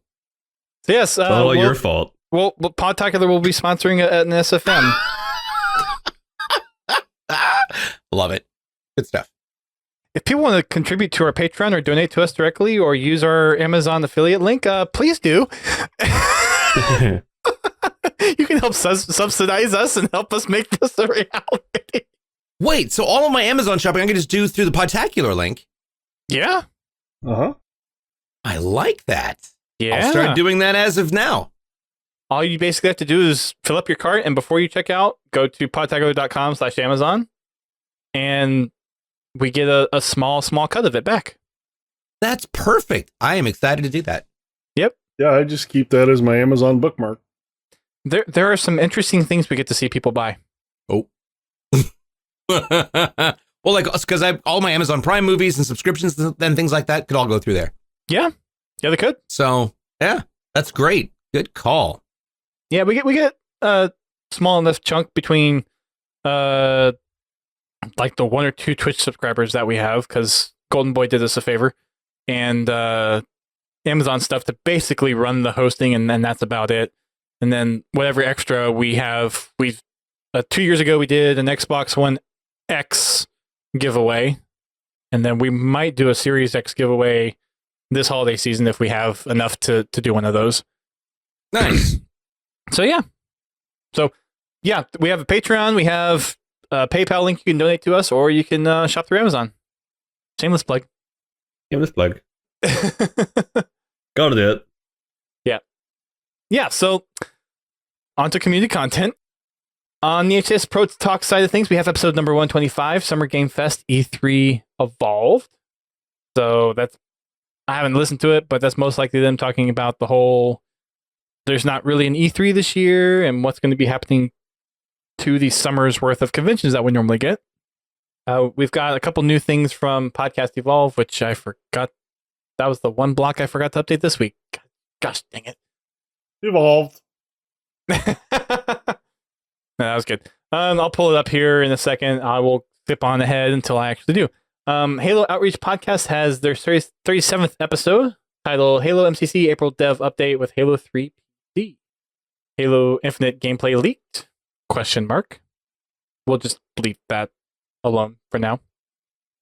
S1: So yes,
S4: It's all your fault.
S1: well, Podtacular will be sponsoring an SFM.
S3: Love it. Good stuff.
S1: If people want to contribute to our Patreon or donate to us directly or use our Amazon affiliate link, please do. You can help subsidize us and help us make this a reality.
S3: Wait, so all of my Amazon shopping I can just do through the Podtacular link?
S1: Yeah.
S2: Uh-huh.
S3: I like that.
S1: Yeah.
S3: I'll start doing that as of now.
S1: All you basically have to do is fill up your cart, and before you check out, go to podtacular.com/Amazon, and we get a small cut of it back.
S3: That's perfect. I am excited to do that.
S2: Yeah, I just keep that as my Amazon bookmark.
S1: There are some interesting things we get to see people buy.
S3: Oh. Well, like, because all my Amazon Prime movies and subscriptions and things like that could all go through there.
S1: Yeah, they could.
S3: So, yeah, that's great. Good call.
S1: Yeah, we get a small enough chunk between like the one or two Twitch subscribers that we have, because Golden Boy did us a favor, and Amazon stuff to basically run the hosting, and then that's about it. And then whatever extra we have, 2 years ago we did an Xbox One X giveaway, and then we might do a Series X giveaway this holiday season if we have enough to do one of those.
S3: Nice.
S1: So yeah, we have a Patreon, we have a PayPal link you can donate to us, or you can shop through Amazon. Shameless plug.
S4: Give this plug. Gotta do it.
S1: Yeah, so on to community content. On the HTS Pro Talk side of things, we have episode number 125, Summer Game Fest E3 Evolved. So I haven't listened to it, but that's most likely them talking about the whole, there's not really an E3 this year, and what's going to be happening to the summer's worth of conventions that we normally get. We've got a couple new things from Podcast Evolve, which I forgot. That was the one block I forgot to update this week. Gosh dang it.
S2: Evolved.
S1: No, that was good. I'll pull it up here in a second. I will skip on ahead until I actually do. Halo Outreach Podcast has their 37th episode titled Halo MCC April Dev Update with Halo 3 PC. Halo Infinite gameplay leaked? Question mark. We'll just leave that alone for now.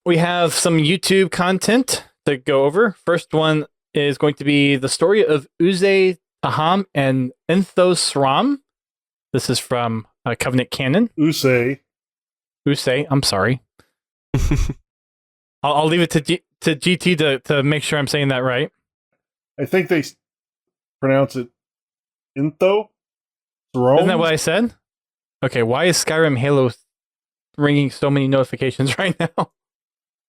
S1: We have some YouTube content to go over. First one is going to be the story of Uze Taham and Enthos Ram. This is from Covenant Canon.
S2: Usei.
S1: I'm sorry. I'll leave it to GT to make sure I'm saying that right.
S2: I think they pronounce it Intho.
S1: Isn't that what I said? Okay, why is Skyrim Halo ringing so many notifications right now?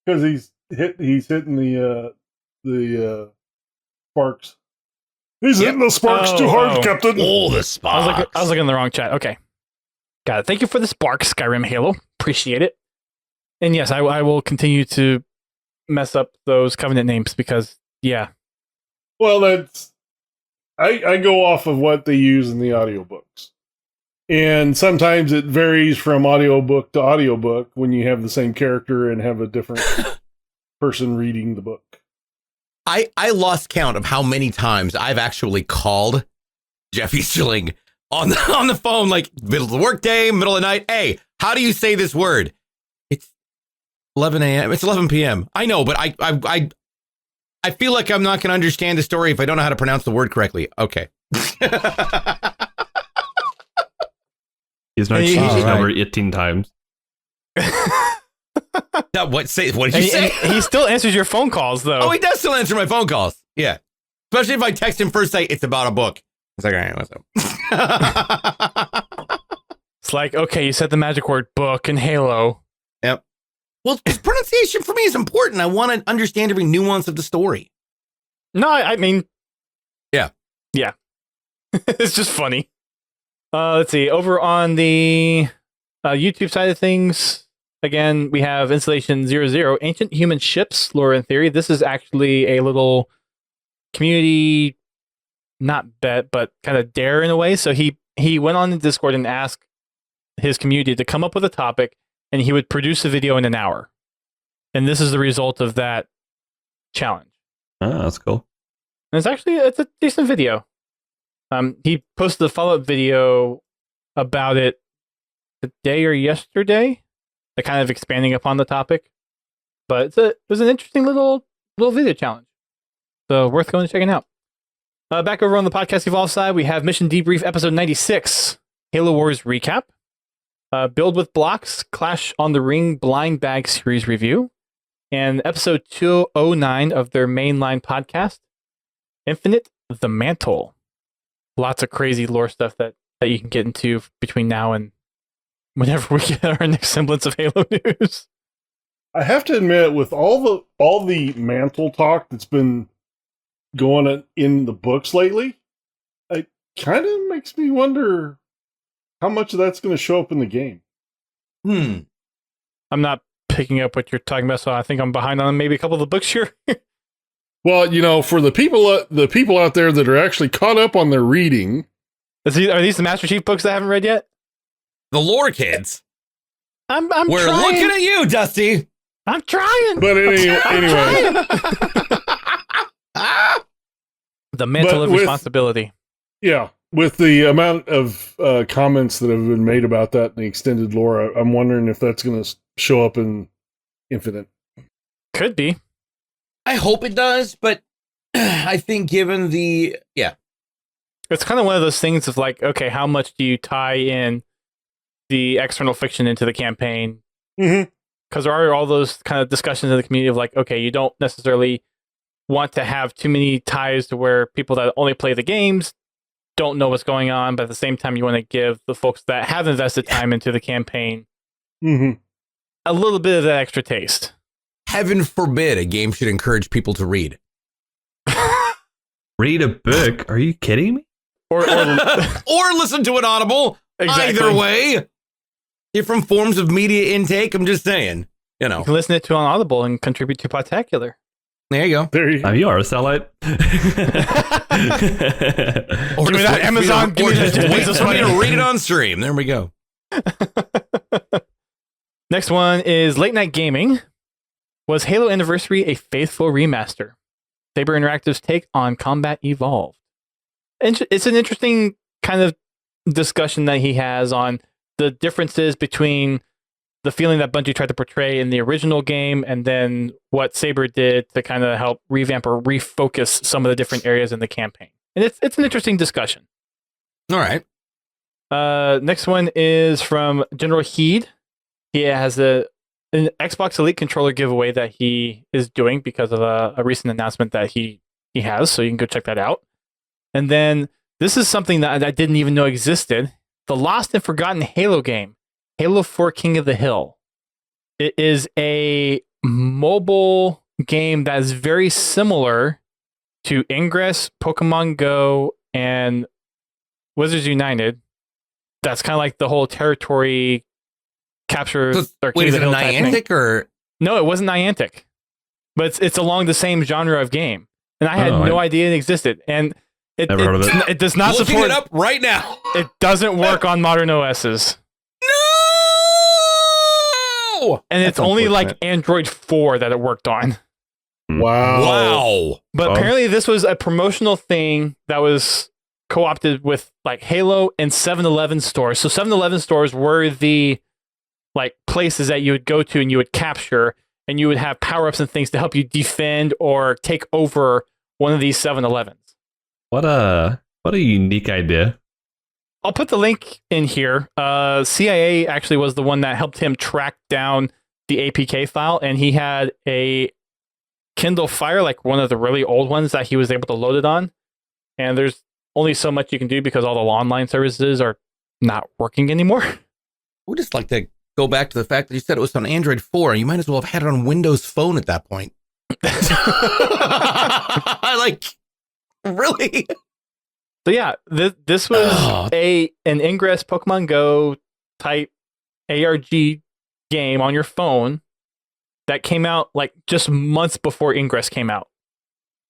S2: Because he's hitting the sparks. He's hitting the sparks too hard, Captain.
S6: All the sparks.
S1: I was looking in the wrong chat. Okay. Got it. Thank you for the sparks, Skyrim Halo. Appreciate it. And yes, I will continue to mess up those Covenant names because, yeah.
S2: Well, that's... I go off of what they use in the audiobooks. And sometimes it varies from audiobook to audiobook when you have the same character and have a different person reading the book.
S3: I lost count of how many times I've actually called Jeff Easterling on the phone, like middle of the workday, middle of the night. Hey, how do you say this word? It's 11 a.m. It's 11 p.m. I know, but I feel like I'm not going to understand the story if I don't know how to pronounce the word correctly. Okay.
S4: He's not changed his number 18 times.
S3: What did you say?
S1: He still answers your phone calls, though.
S3: Oh, he does still answer my phone calls. Yeah. Especially if I text him first, say it's about a book. It's like, all right, what's up?
S1: It's like, okay, you said the magic word book and Halo.
S3: Yep. Well, pronunciation for me is important. I want to understand every nuance of the story.
S1: No, I mean...
S3: Yeah.
S1: Yeah. It's just funny. Let's see. Over on the YouTube side of things, again, we have Installation 00, Ancient Human Ships, Lore and Theory. This is actually a little community, not bet, but kind of dare in a way. So he went on the Discord and asked his community to come up with a topic, and he would produce a video in an hour. And this is the result of that challenge.
S4: Oh, that's cool.
S1: And it's a decent video. He posted a follow-up video about it today or yesterday, kind of expanding upon the topic. But it was an interesting little video challenge. So worth going and checking out. Back over on the Podcast Evolve side, we have Mission Debrief episode 96, Halo Wars recap. Build with Blocks, Clash on the Ring Blind Bag series review. And episode 209 of their mainline podcast, Infinite the Mantle. Lots of crazy lore stuff that you can get into between now and whenever we get our next semblance of Halo news.
S2: I have to admit, with all the mantle talk that's been going on in the books lately, it kind of makes me wonder how much of that's going to show up in the game.
S1: I'm not picking up what you're talking about, so I think I'm behind on maybe a couple of the books here.
S2: Well, for the people out there that are actually caught up on their reading,
S1: Are these the Master Chief books I haven't read yet?
S3: The lore kids.
S1: I'm
S3: We're
S1: trying.
S3: looking at you, Dusty.
S1: I'm trying.
S2: but anyway,
S1: The mantle of responsibility.
S2: yeah, with the amount of comments that have been made about that in the extended lore, I'm wondering if that's going to show up in Infinite.
S1: Could be.
S3: I hope it does, but I think given
S1: It's kind of one of those things of like, okay, how much do you tie in the external fiction into the campaign?
S2: Mm-hmm.
S1: Because there are all those kind of discussions in the community of like, okay, you don't necessarily want to have too many ties to where people that only play the games don't know what's going on, but at the same time, you want to give the folks that have invested time into the campaign a little bit of that extra taste.
S3: heaven forbid a game should encourage people to read.
S4: Read a book? Are you kidding me?
S1: Or
S3: Or listen to an Audible.
S1: Exactly.
S3: Either way. Different forms of media intake. I'm just saying. You know.
S1: you can listen it to on Audible and contribute to Podtacular.
S3: There you go.
S2: There you go.
S4: You are a sellout.
S3: Or
S1: Give me that Amazon. Give me that
S3: wait
S1: Jesus
S3: for me
S1: money.
S3: to read it on stream. There we go.
S1: Next one is Late Night Gaming. Was Halo Anniversary a faithful remaster? Saber Interactive's take on Combat Evolved. It's an interesting kind of discussion that he has on the differences between the feeling that Bungie tried to portray in the original game and then what Saber did to kind of help revamp or refocus some of the different areas in the campaign. And it's an interesting discussion.
S3: All right.
S1: Next one is from General Heed. He has an Xbox Elite controller giveaway that he is doing because of a recent announcement that he has, so you can go check that out. And then this is something that I didn't even know existed. The lost and forgotten Halo game, Halo 4 King of the Hill. It is a mobile game that is very similar to Ingress, Pokemon Go, and Wizards United. That's kind of like the whole territory capture.
S3: Wait, is it a Niantic or?
S1: No, it wasn't Niantic. But it's along the same genre of game. And I had no idea it existed. And
S4: Never heard of it.
S1: It does not
S3: Looking
S1: support
S3: it up right now.
S1: It doesn't work on modern OSs.
S3: No!
S1: And it's only like Android 4 that it worked on.
S2: Wow.
S1: But apparently this was a promotional thing that was co-opted with like Halo and 7-Eleven stores. So 7-Eleven stores were the like places that you would go to and you would capture, and you would have power-ups and things to help you defend or take over one of these 7-Elevens.
S4: What a unique idea.
S1: I'll put the link in here. CIA actually was the one that helped him track down the APK file, and he had a Kindle Fire, like one of the really old ones that he was able to load it on. And there's only so much you can do because all the online services are not working anymore.
S3: We'd just like to go back to the fact that you said it was on Android 4. You might as well have had it on Windows Phone at that point. Really?
S1: So yeah, this was an Ingress Pokemon Go type ARG game on your phone that came out like just months before Ingress came out.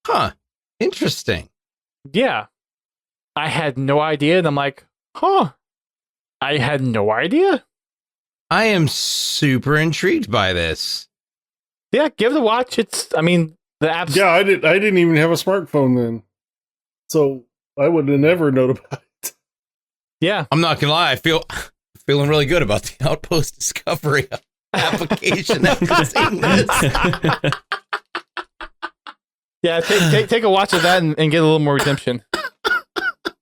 S3: Huh. Interesting.
S1: Yeah. I had no idea, and I'm like, I had no idea.
S3: I am super intrigued by this.
S1: Yeah, give it a watch. The app's...
S2: Yeah, I didn't even have a smartphone then. So I would have never known about it.
S1: Yeah.
S3: I'm not gonna lie, feeling really good about the Outpost Discovery application after seeing this.
S1: Yeah, take a watch of that and get a little more redemption.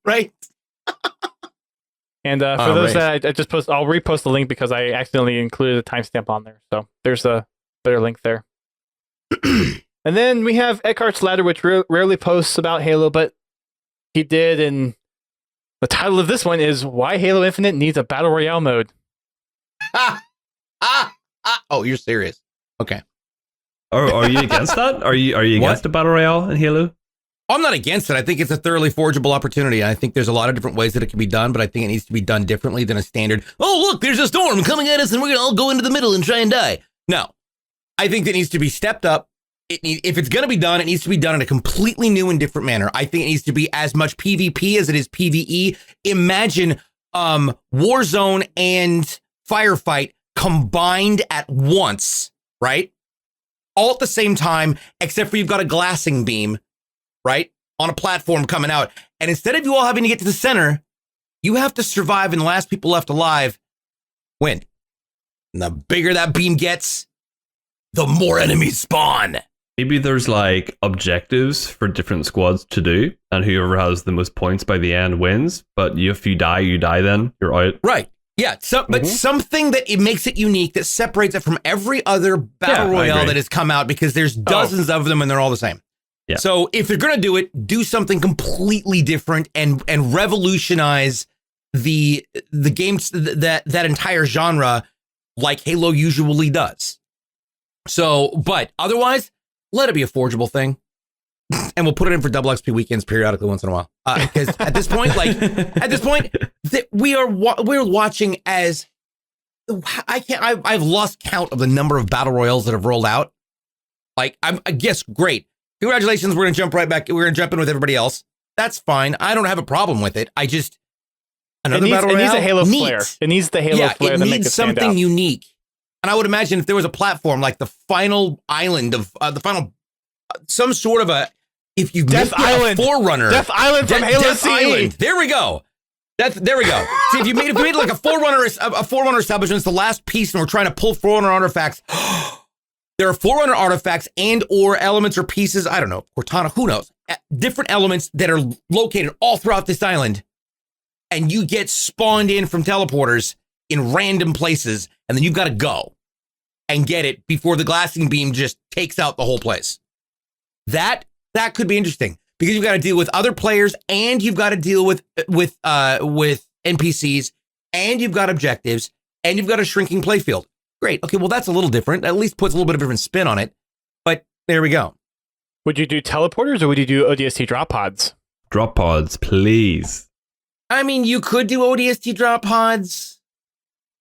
S3: Right.
S1: And for those that I just post, I'll repost the link because I accidentally included a timestamp on there. So there's a better link there. And then we have Eckhart's Ladder, which rarely posts about Halo, but he did. And the title of this one is Why Halo Infinite Needs a Battle Royale Mode.
S3: Oh, you're serious. Okay.
S4: Are you against that? Are you against the Battle Royale in Halo?
S3: I'm not against it. I think it's a thoroughly forgeable opportunity. I think there's a lot of different ways that it can be done, but I think it needs to be done differently than a standard, oh, look, there's a storm coming at us and we're going to all go into the middle and try and die. No. I think that needs to be stepped up. If it's going to be done, it needs to be done in a completely new and different manner. I think it needs to be as much PvP as it is PvE. Imagine Warzone and Firefight combined at once, right? All at the same time, except for you've got a glassing beam, right? On a platform coming out. And instead of you all having to get to the center, you have to survive and the last people left alive win. And the bigger that beam gets, the more enemies spawn.
S4: Maybe there's like objectives for different squads to do, and whoever has the most points by the end wins. But if you die then. You're out.
S3: Right. Yeah. But something that it makes it unique, that separates it from every other battle royale that has come out, because there's dozens of them and they're all the same.
S4: Yeah.
S3: So if they're going to do it, do something completely different and revolutionize the games, that entire genre, like Halo usually does. So, but otherwise, let it be a forgeable thing, and we'll put it in for double XP weekends periodically once in a while. Because at this point, we're watching as I've lost count of the number of battle royals that have rolled out. I guess great. Congratulations, we're gonna jump right back. We're gonna jump in with everybody else. That's fine. I don't have a problem with it. I just battle royale.
S1: It needs a Halo flair. It needs the Halo flair
S3: it
S1: that
S3: needs
S1: makes it stand
S3: something
S1: out.
S3: unique. And I would imagine if there was a platform like the final island of some sort of if you
S1: Death Island
S3: Forerunner,
S1: Death Island from Halo
S3: Death
S1: CE.
S3: Island. There we go. There we go. See, if you made like a Forerunner establishment, it's the last piece, and we're trying to pull Forerunner artifacts. There are Forerunner artifacts and or elements or pieces, I don't know, Cortana, who knows, different elements that are located all throughout this island, and you get spawned in from teleporters in random places, and then you've got to go and get it before the glassing beam just takes out the whole place. That could be interesting, because you've got to deal with other players, and you've got to deal with NPCs, and you've got objectives, and you've got a shrinking playfield. Great. Okay, well, that's a little different. At least puts a little bit of a different spin on it. But there we go.
S1: Would you do teleporters or would you do ODST drop pods?
S4: Drop pods, please.
S3: I mean, you could do ODST drop pods,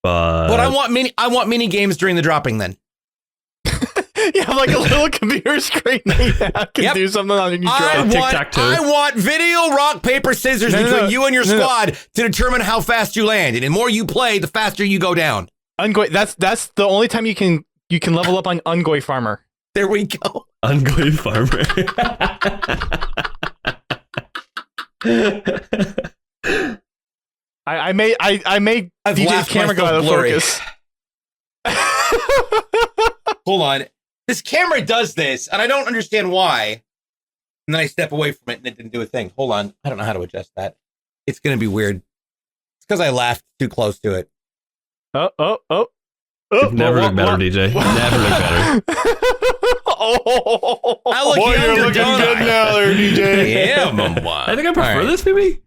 S3: but I want mini games during the dropping then.
S1: Yeah, like a little computer screen that can do something on your drop.
S3: I want video rock, paper, scissors between you and your squad to determine how fast you land. And the more you play, the faster you go down.
S1: Ungoy, that's the only time you can level up on Ungoy Farmer.
S3: There we go.
S4: Ungoy Farmer.
S1: I made DJ's camera go out of focus.
S3: Hold on. This camera does this, and I don't understand why. And then I step away from it, and it didn't do a thing. Hold on. I don't know how to adjust that. It's going to be weird. It's because I laughed too close to it.
S4: You've never looked better, DJ. Never looked better.
S3: I look younger,
S2: you're looking
S3: don't
S2: good
S3: I?
S2: now there, DJ.
S3: Yeah,
S4: I think I prefer this, maybe.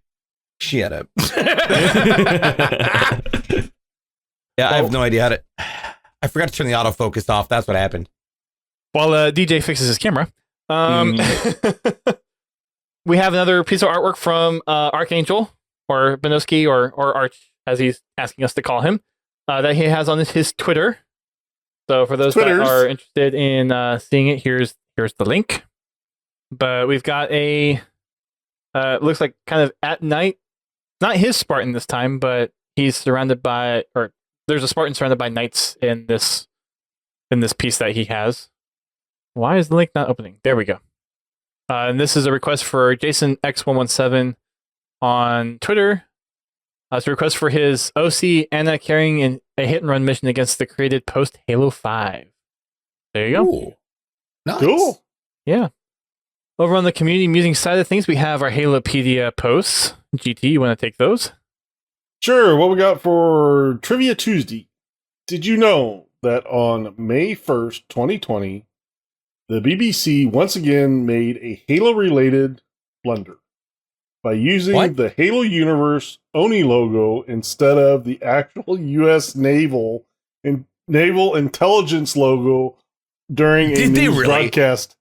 S3: Shut up. Yeah, I have no idea how to... I forgot to turn the autofocus off. That's what happened.
S1: While DJ fixes his camera, we have another piece of artwork from Archangel, or Benoski, or Arch, as he's asking us to call him, that he has on his Twitter. So for those that are interested in seeing it, here's the link. But we've got a looks like kind of at night. Not his Spartan this time, but he's surrounded by, or there's a Spartan surrounded by knights in this piece that he has. Why is the link not opening? There we go. And this is a request for Jason X117 on Twitter. It's a request for his OC Anna carrying a hit and run mission against the created post Halo 5. There you go.
S3: Ooh. Nice.
S2: Cool.
S1: Yeah. Over on the community musing side of things, we have our Halopedia posts. GT, you want to take those?
S2: Sure. What we got for Trivia Tuesday? Did you know that on May 1st, 2020, the BBC once again made a Halo-related blunder by using the Halo Universe Oni logo instead of the actual U.S. Naval Intelligence logo during a news broadcast?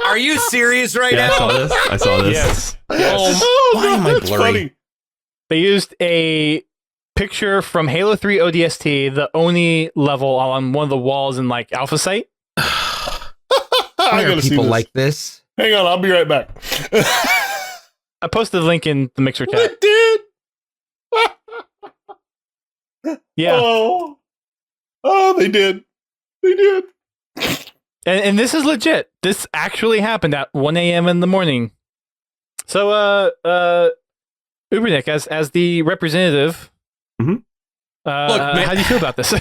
S3: Are you serious right now?
S4: I saw this.
S1: Yes.
S3: Why am I
S2: that's
S3: blurry?
S2: funny.
S1: They used a picture from Halo 3 ODST, the Oni level on one of the walls in like Alpha Site.
S2: I
S3: Why
S2: gotta
S3: are
S2: see
S3: people
S2: this.
S3: like this?
S2: Hang on, I'll be right back.
S1: I posted the link in the Mixer chat.
S2: They did.
S1: Yeah.
S2: Oh, they did. They did.
S1: And this is legit. This actually happened at 1 a.m. in the morning. So, UberNick, as the representative,
S4: Mhm.
S3: Look, man.
S1: how do you feel about this?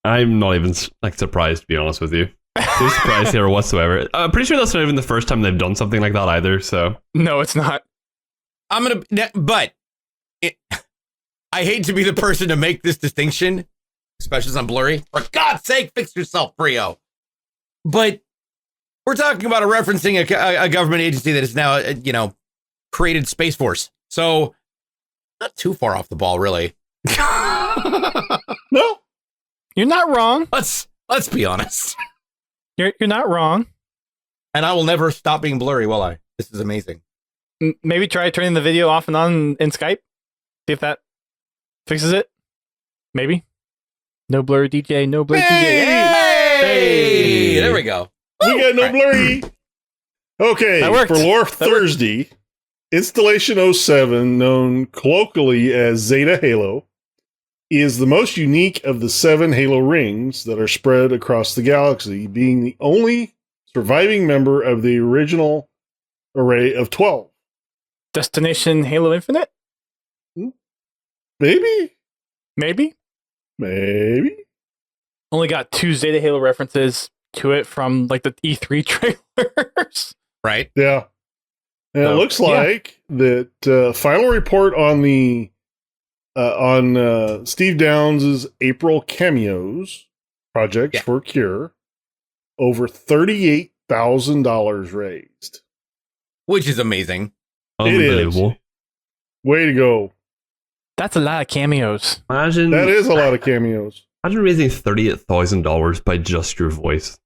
S4: I'm not even surprised, to be honest with you. No surprise here whatsoever. I'm pretty sure that's not even the first time they've done something like that either. So
S1: No, it's not.
S3: I hate to be the person to make this distinction, especially as I'm blurry. For God's sake, fix yourself, Brio. But we're talking about referencing a government agency that is now, created Space Force. So not too far off the ball, really.
S2: No.
S1: You're not wrong.
S3: Let's be honest.
S1: You're not wrong.
S3: And I will never stop being blurry, will I? This is amazing.
S1: Maybe try turning the video off and on in Skype. See if that fixes it. Maybe. No blur DJ, no blur DJ.
S3: Hey! There we go.
S2: We got no blurry. Okay,
S1: That worked.
S2: for Lore
S1: That
S2: Thursday, Installation 07, known colloquially as Zeta Halo, is the most unique of the 7 Halo rings that are spread across the galaxy, being the only surviving member of the original array of 12.
S1: Destination Halo Infinite?
S2: Maybe.
S1: Maybe. Only got 2 Zeta Halo references to it from like the E3 trailers.
S3: Right.
S2: Yeah. And
S1: So,
S2: it looks
S1: yeah.
S2: like that final report on the on Steve Downs' April cameos project
S3: Yeah.
S2: for Cure, over $38,000 raised.
S3: Which is amazing.
S2: It is.
S4: Unbelievable.
S2: Way to go!
S1: That's a lot of cameos.
S4: Imagine
S2: That is a lot of cameos.
S4: imagine raising $38,000 by just your voice.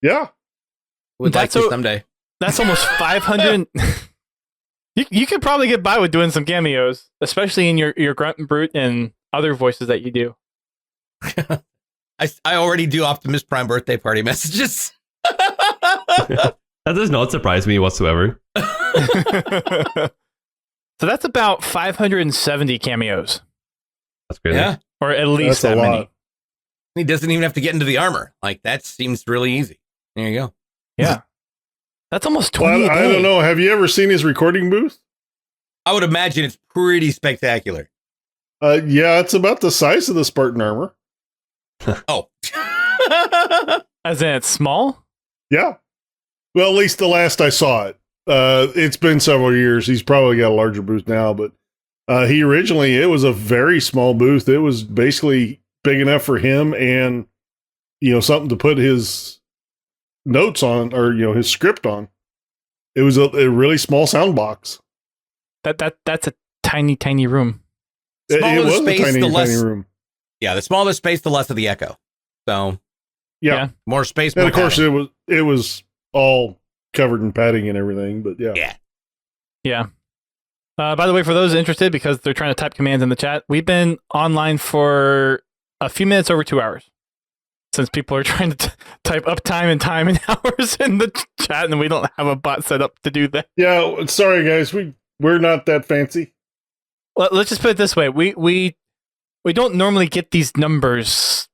S2: Yeah.
S3: Would like
S1: That's
S3: to
S1: a-
S3: someday.
S1: That's almost 500. You could probably get by with doing some cameos, especially in your Grunt and Brute and other voices that you do.
S3: I already do Optimus Prime birthday party messages.
S4: That does not surprise me whatsoever.
S1: So that's about 570 cameos,
S4: That's crazy.
S3: Yeah.
S1: or at least
S2: That's a
S1: that many.
S2: lot.
S3: He doesn't even have to get into the armor. Like, that seems really easy. There you go.
S1: Yeah, that's almost
S2: Well,
S1: 20 a
S2: I
S1: day.
S2: don't know. Have you ever seen his recording booth?
S3: I would imagine it's pretty spectacular.
S2: Yeah, it's about the size of the Spartan armor.
S3: Oh.
S2: Uh,
S1: As in, it's small.
S2: Yeah. Well, at least the last I saw it. It's been several years. He's probably got a larger booth now, but he originally, it was a very small booth. It was basically big enough for him and, something to put his notes on, or, his script on. It was a really small sound box.
S1: That's a tiny room.
S2: It
S3: Smaller
S2: was
S3: space,
S2: a tiny,
S3: the less-
S2: tiny room.
S3: Yeah, the smaller space, the less of the echo. So,
S2: Yeah.
S3: more space,
S2: And
S3: more
S2: of course,
S3: padding.
S2: it was all covered in padding and everything, but yeah.
S3: Yeah.
S1: Yeah. By the way, for those interested, because they're trying to type commands in the chat, we've been online for a few minutes over 2 hours. Since people are trying to type uptime and time and hours in the chat, and we don't have a bot set up to do that.
S2: Yeah, sorry guys, we're not that fancy.
S1: Let's just put it this way: we don't normally get these numbers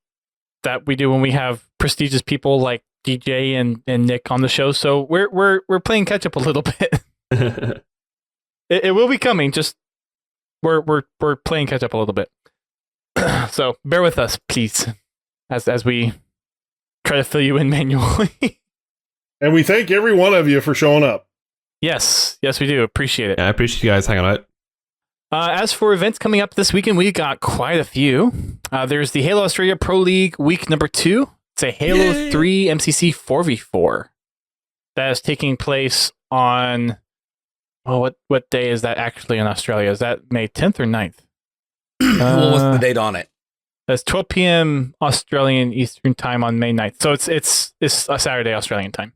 S1: that we do when we have prestigious people like DJ and Nick on the show. So we're playing catch up a little bit. It will be coming. Just we're playing catch up a little bit. So bear with us, please, as we try to fill you in manually.
S2: And we thank every one of you for showing up.
S1: Yes, we do appreciate it.
S4: Yeah, I appreciate you guys hanging out.
S1: As for events coming up this weekend, we got quite a few. There's the Halo Australia Pro League week number 2. It's a Halo 3 MCC 4v4 that is taking place on. Well, what day is that actually in Australia? Is that May 10th or 9th?
S3: What was the date on it?
S1: That's 12 p.m. Australian Eastern Time on May 9th. So it's a Saturday Australian time.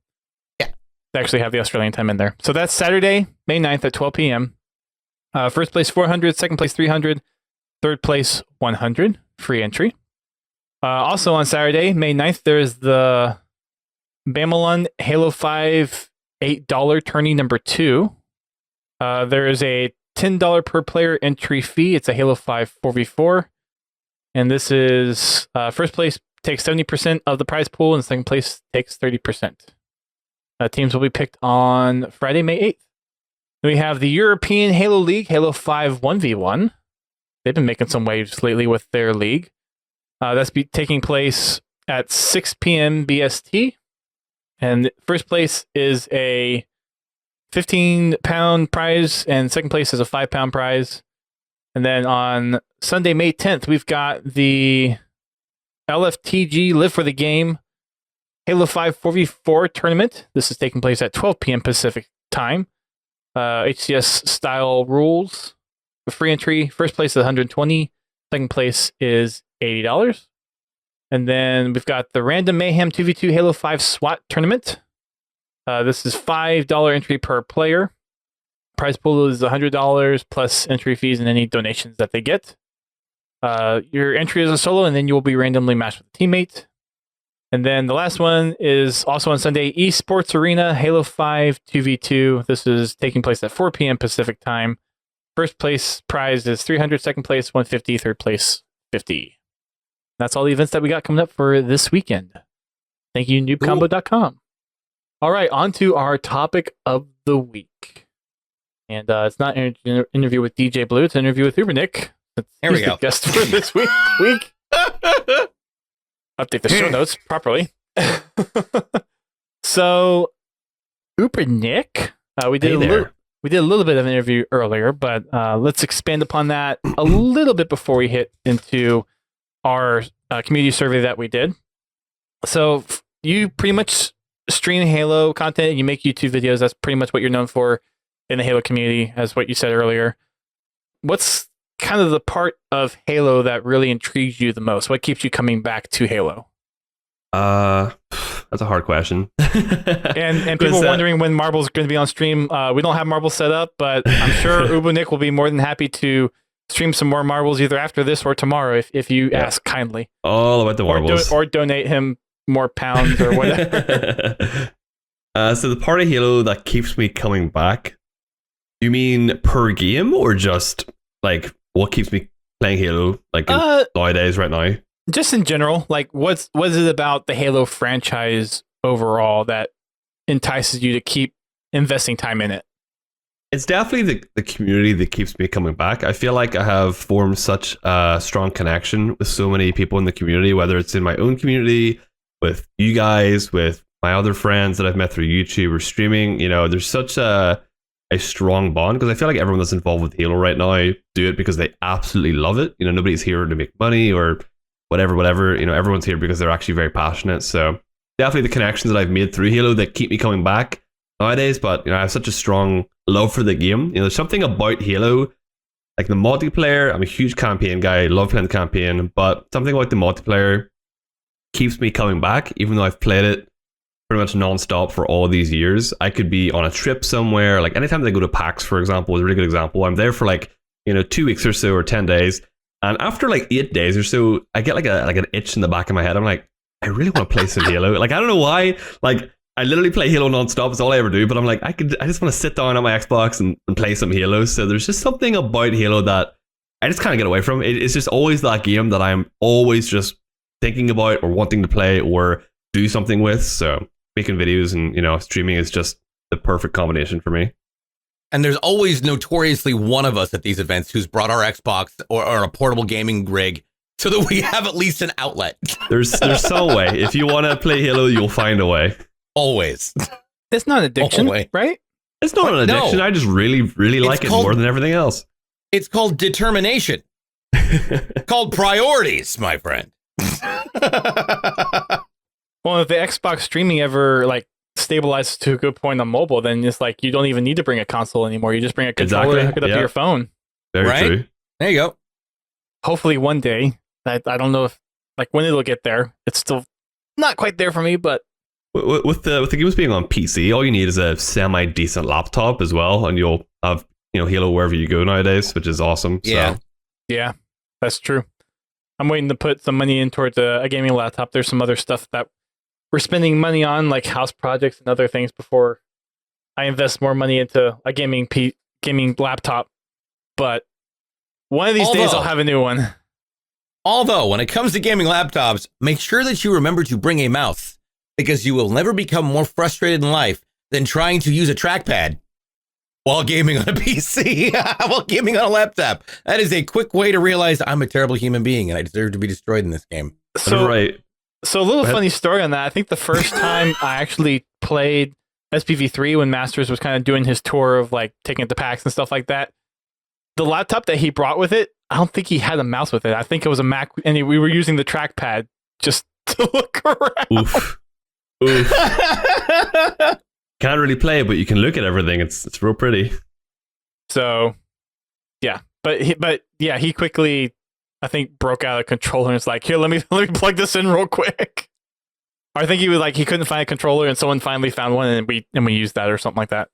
S3: Yeah.
S1: They actually have the Australian time in there. So that's Saturday, May 9th at 12 p.m. First place 400, second place 300, third place 100, free entry. Also on Saturday, May 9th, there's the Bamelon Halo 5 $8 tourney number 2. There is a $10 per player entry fee. It's a Halo 5 4v4. And this is first place takes 70% of the prize pool, and second place takes 30%. Teams will be picked on Friday, May 8th. We have the European Halo League, Halo 5 1v1. They've been making some waves lately with their league. That's taking place at 6 p.m. BST. And first place is a 15-pound prize, and second place is a 5-pound prize. And then on Sunday, May 10th, we've got the LFTG Live for the Game Halo 5 4v4 tournament. This is taking place at 12 p.m. Pacific time. HCS style rules. For free entry, first place is 120, second place is $80. And then we've got the Random Mayhem 2v2 Halo 5 SWAT tournament. This is $5 entry per player. Prize pool is $100 plus entry fees and any donations that they get. Your entry is a solo, and then you will be randomly matched with a teammate. And then the last one is also on Sunday, Esports Arena Halo 5 2v2. This is taking place at 4 p.m. Pacific time. First place prize is 300, second place 150, third place 50. That's all the events that we got coming up for this weekend. Thank you, noobcombo.com. All right, on to our topic of the week. And it's not an interview with DJ Blue, it's an interview with UberNick.
S3: Here we
S1: He's the
S3: go.
S1: guest for this week. Update the show notes properly. So, UberNick, we did a little bit of an interview earlier, but let's expand upon that a little bit before we hit into our community survey that we did. So you pretty much stream Halo content. You make YouTube videos. That's pretty much what you're known for in the Halo community, as what you said earlier. What's kind of the part of Halo that really intrigues you the most? What keeps you coming back to Halo?
S4: That's a hard question.
S1: And people wondering when Marble's going to be on stream. We don't have Marble set up, but I'm sure UberNick will be more than happy to stream some more Marbles either after this or tomorrow if you ask kindly.
S4: All about the Marbles.
S1: Or donate him more pounds or whatever.
S4: So the part of Halo that keeps me coming back, you mean per game or just like what keeps me playing Halo like nowadays right now?
S1: Just in general, like what is it about the Halo franchise overall that entices you to keep investing time in it?
S4: It's definitely the community that keeps me coming back. I feel like I have formed such a strong connection with so many people in the community, whether it's in my own community, with you guys, with my other friends that I've met through YouTube or streaming. You know, there's such a strong bond because I feel like everyone that's involved with Halo right now do it because they absolutely love it. You know, nobody's here to make money or whatever. You know, everyone's here because they're actually very passionate. So definitely the connections that I've made through Halo that keep me coming back nowadays. But you know, I have such a strong love for the game. You know, there's something about Halo, like the multiplayer. I'm a huge campaign guy. Love playing the campaign, but something about the multiplayer keeps me coming back, even though I've played it pretty much non-stop for all these years. I could be on a trip somewhere, like anytime that I go to PAX, for example, is a really good example. I'm there for like, you know, 2 weeks or so or 10 days. And after like 8 days or so, I get like an itch in the back of my head. I'm like, I really want to play some Halo. Like, I don't know why. Like, I literally play Halo non-stop. It's all I ever do. But I'm like, I just want to sit down on my Xbox and play some Halo. So there's just something about Halo that I just can't get away from. It's just always that game that I'm always just thinking about or wanting to play or do something with. So making videos and, you know, streaming is just the perfect combination for me.
S3: And there's always notoriously one of us at these events who's brought our Xbox or a portable gaming rig so that we have at least an outlet.
S4: There's some way. If you want to play Halo, you'll find a way.
S3: Always.
S1: It's not an addiction, right?
S4: It's not an addiction. No. I just really, really like it more than everything else.
S3: It's called determination. Called priorities, my friend.
S1: Well, if the Xbox streaming ever like stabilizes to a good point on mobile, then it's like you don't even need to bring a console anymore. You just bring a controller and hook it up to your phone.
S4: Very true.
S3: There you go.
S1: Hopefully one day. I don't know if like when it'll get there. It's still not quite there for me, but
S4: with the games being on PC, all you need is a semi decent laptop as well, and you'll have, you know, Halo wherever you go nowadays, which is awesome.
S3: Yeah,
S4: so.
S1: Yeah, that's true. I'm waiting to put some money in towards a gaming laptop. There's some other stuff that we're spending money on, like house projects and other things, before I invest more money into a gaming laptop. But one of these days I'll have a new one.
S3: Although, when it comes to gaming laptops, make sure that you remember to bring a mouse, because you will never become more frustrated in life than trying to use a trackpad while gaming on a PC, while gaming on a laptop. That is a quick way to realize I'm a terrible human being and I deserve to be destroyed in this game.
S1: So,
S4: right.
S1: So a little funny story on that. I think the first time I actually played SPV3 when Masters was kind of doing his tour of like taking it to PAX and stuff like that, the laptop that he brought with it, I don't think he had a mouse with it. I think it was a Mac, and we were using the trackpad just to look around.
S4: Oof. Can't really play, but you can look at everything. It's real pretty.
S1: So, yeah, but he quickly, I think, broke out a controller and it's like, here, let me plug this in real quick. Or I think he was like, he couldn't find a controller and someone finally found one and we used that or something like that.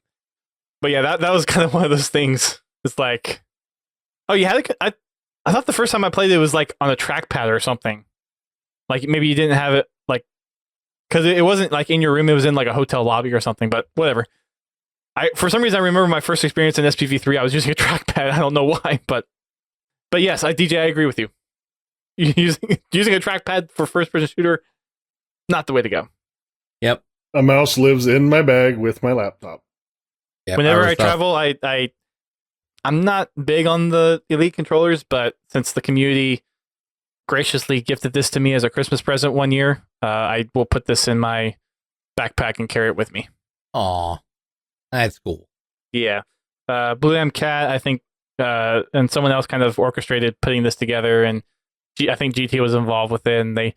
S1: But yeah, that was kind of one of those things. It's like, oh, you had I thought the first time I played it was like on a trackpad or something. Like maybe you didn't have it like, because it wasn't like in your room, it was in like a hotel lobby or something, but whatever. For some reason, I remember my first experience in SPV3, I was using a trackpad. I don't know why, but yes, DJ, I agree with you. Using a trackpad for first-person shooter, not the way to go.
S3: Yep.
S2: A mouse lives in my bag with my laptop.
S3: Yep.
S1: Whenever I travel, I I'm not big on the Elite controllers, but since the community graciously gifted this to me as a Christmas present one year, I will put this in my backpack and carry it with me.
S3: Aw, that's cool.
S1: Yeah. Blue M Cat, I think, and someone else kind of orchestrated putting this together, and I think GT was involved with it, and they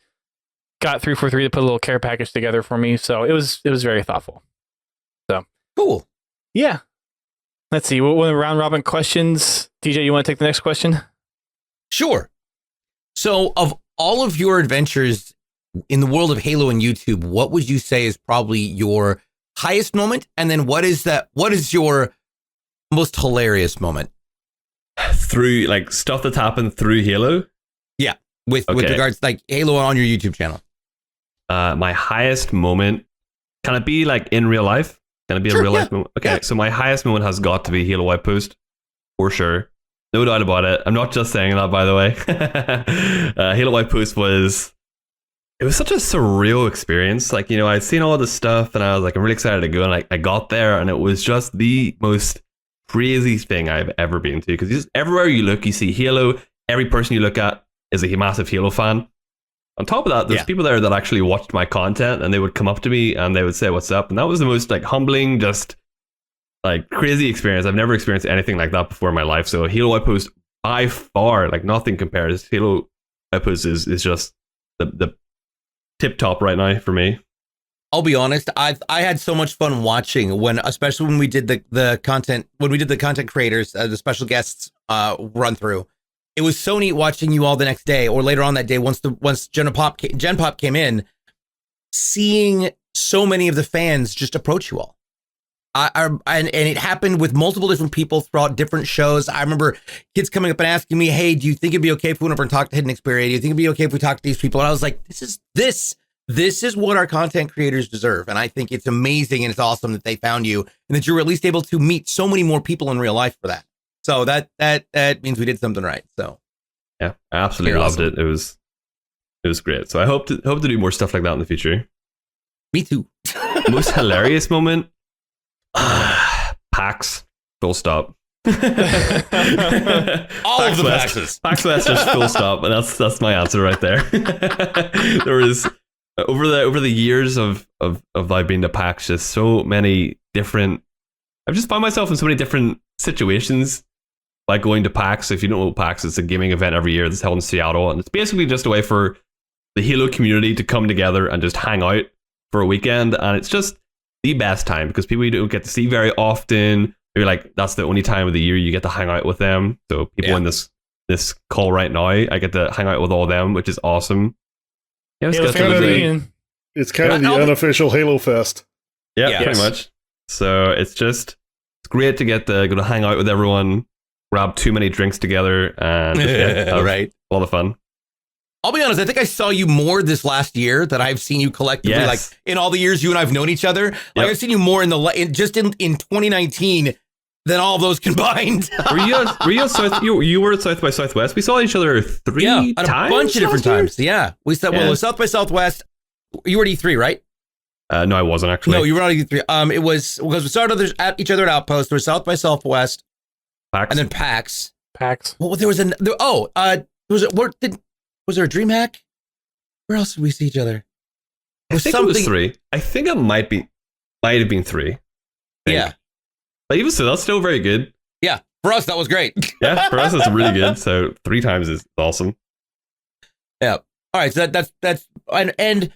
S1: got 343 to put a little care package together for me, so it was very thoughtful. So
S3: Cool.
S1: yeah. Let's see. We'll round robin questions. DJ, you want to take the next question?
S3: Sure. So, of all of your adventures in the world of Halo and YouTube, what would you say is probably your highest moment? And then what is your most hilarious moment?
S4: Through like stuff that's happened through Halo.
S3: Yeah, with regards like Halo on your YouTube channel.
S4: My highest moment, can it be like in real life? Can it be a real life moment? Okay, so my highest moment has got to be Halo Outpost, for sure. No doubt about it. I'm not just saying that, by the way. Halo Outpost was such a surreal experience. Like, you know, I'd seen all this stuff and I was like, I'm really excited to go. And I got there and it was just the most crazy thing I've ever been to. Because just everywhere you look, you see Halo. Every person you look at is a massive Halo fan. On top of that, there's people there that actually watched my content and they would come up to me and they would say, what's up? And that was the most like humbling, just like crazy experience. I've never experienced anything like that before in my life. So Halo Outpost, by far, like nothing compares. Halo Outpost is just the tip top right now for me.
S3: I'll be honest, I had so much fun watching especially when we did the content creators, the special guests run through. It was so neat watching you all the next day or later on that day once Gen Pop came in, seeing so many of the fans just approach you all. And it happened with multiple different people throughout different shows. I remember kids coming up and asking me, hey, do you think it'd be okay if we went over and talked to Hidden Xperia? Do you think it'd be okay if we talked to these people? And I was like, this is what our content creators deserve. And I think it's amazing and it's awesome that they found you and that you were at least able to meet so many more people in real life for that. So that means we did something right. So
S4: yeah, I absolutely loved it. It was great. So I hope to do more stuff like that in the future.
S3: Me too.
S4: Most hilarious moment? PAX, full stop.
S3: All of the PAXes.
S4: PAX West, just full stop, and that's my answer right there. There was over the years of I've been to PAX, just so many different. I've just found myself in so many different situations, like going to PAX. If you don't know PAX, it's a gaming event every year that's held in Seattle, and it's basically just a way for the Halo community to come together and just hang out for a weekend, and it's just the best time because people you don't get to see very often. Maybe like that's the only time of the year you get to hang out with them. So people in this call right now, I get to hang out with all of them, which is awesome. Yeah,
S2: it's kind of the unofficial Halo Fest.
S4: Yeah, pretty much. So it's great to get to go to hang out with everyone, grab too many drinks together, and have a lot of fun.
S3: I'll be honest, I think I saw you more this last year than I've seen you collectively, like in all the years you and I've known each other. Like I've seen you more in 2019 than all of those combined.
S4: were you at South by Southwest? We saw each other three times?
S3: A bunch of different times. Yeah. We said, well, South by Southwest, you were at E3, right?
S4: No, I wasn't actually.
S3: No, you were not at E3. It was because we started at each other at Outpost. There was South by Southwest.
S4: PAX.
S3: And then PAX.
S1: PAX.
S3: Well, there was was there a DreamHack? Where else did we see each other?
S4: I think it was 3. I think it might have been 3.
S3: Yeah.
S4: But even so, that's still very good.
S3: Yeah. For us, that was great.
S4: Yeah, for us, it's really good. So 3 times is awesome.
S3: Yeah. All right. So that's and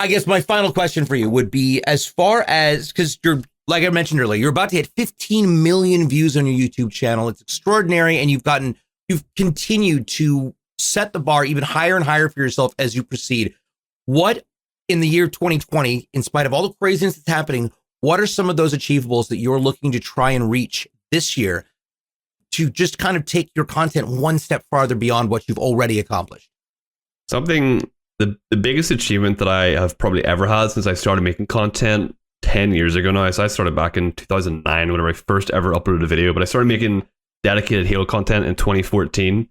S3: I guess my final question for you would be as far as, because you're, like I mentioned earlier, you're about to hit 15 million views on your YouTube channel. It's extraordinary. And you've continued to set the bar even higher and higher for yourself as you proceed. What in the year 2020, in spite of all the craziness that's happening, what are some of those achievables that you're looking to try and reach this year to just kind of take your content one step farther beyond what you've already accomplished?
S4: The biggest achievement that I have probably ever had since I started making content 10 years ago now. So I started back in 2009 whenever I first ever uploaded a video, but I started making dedicated Halo content in 2014.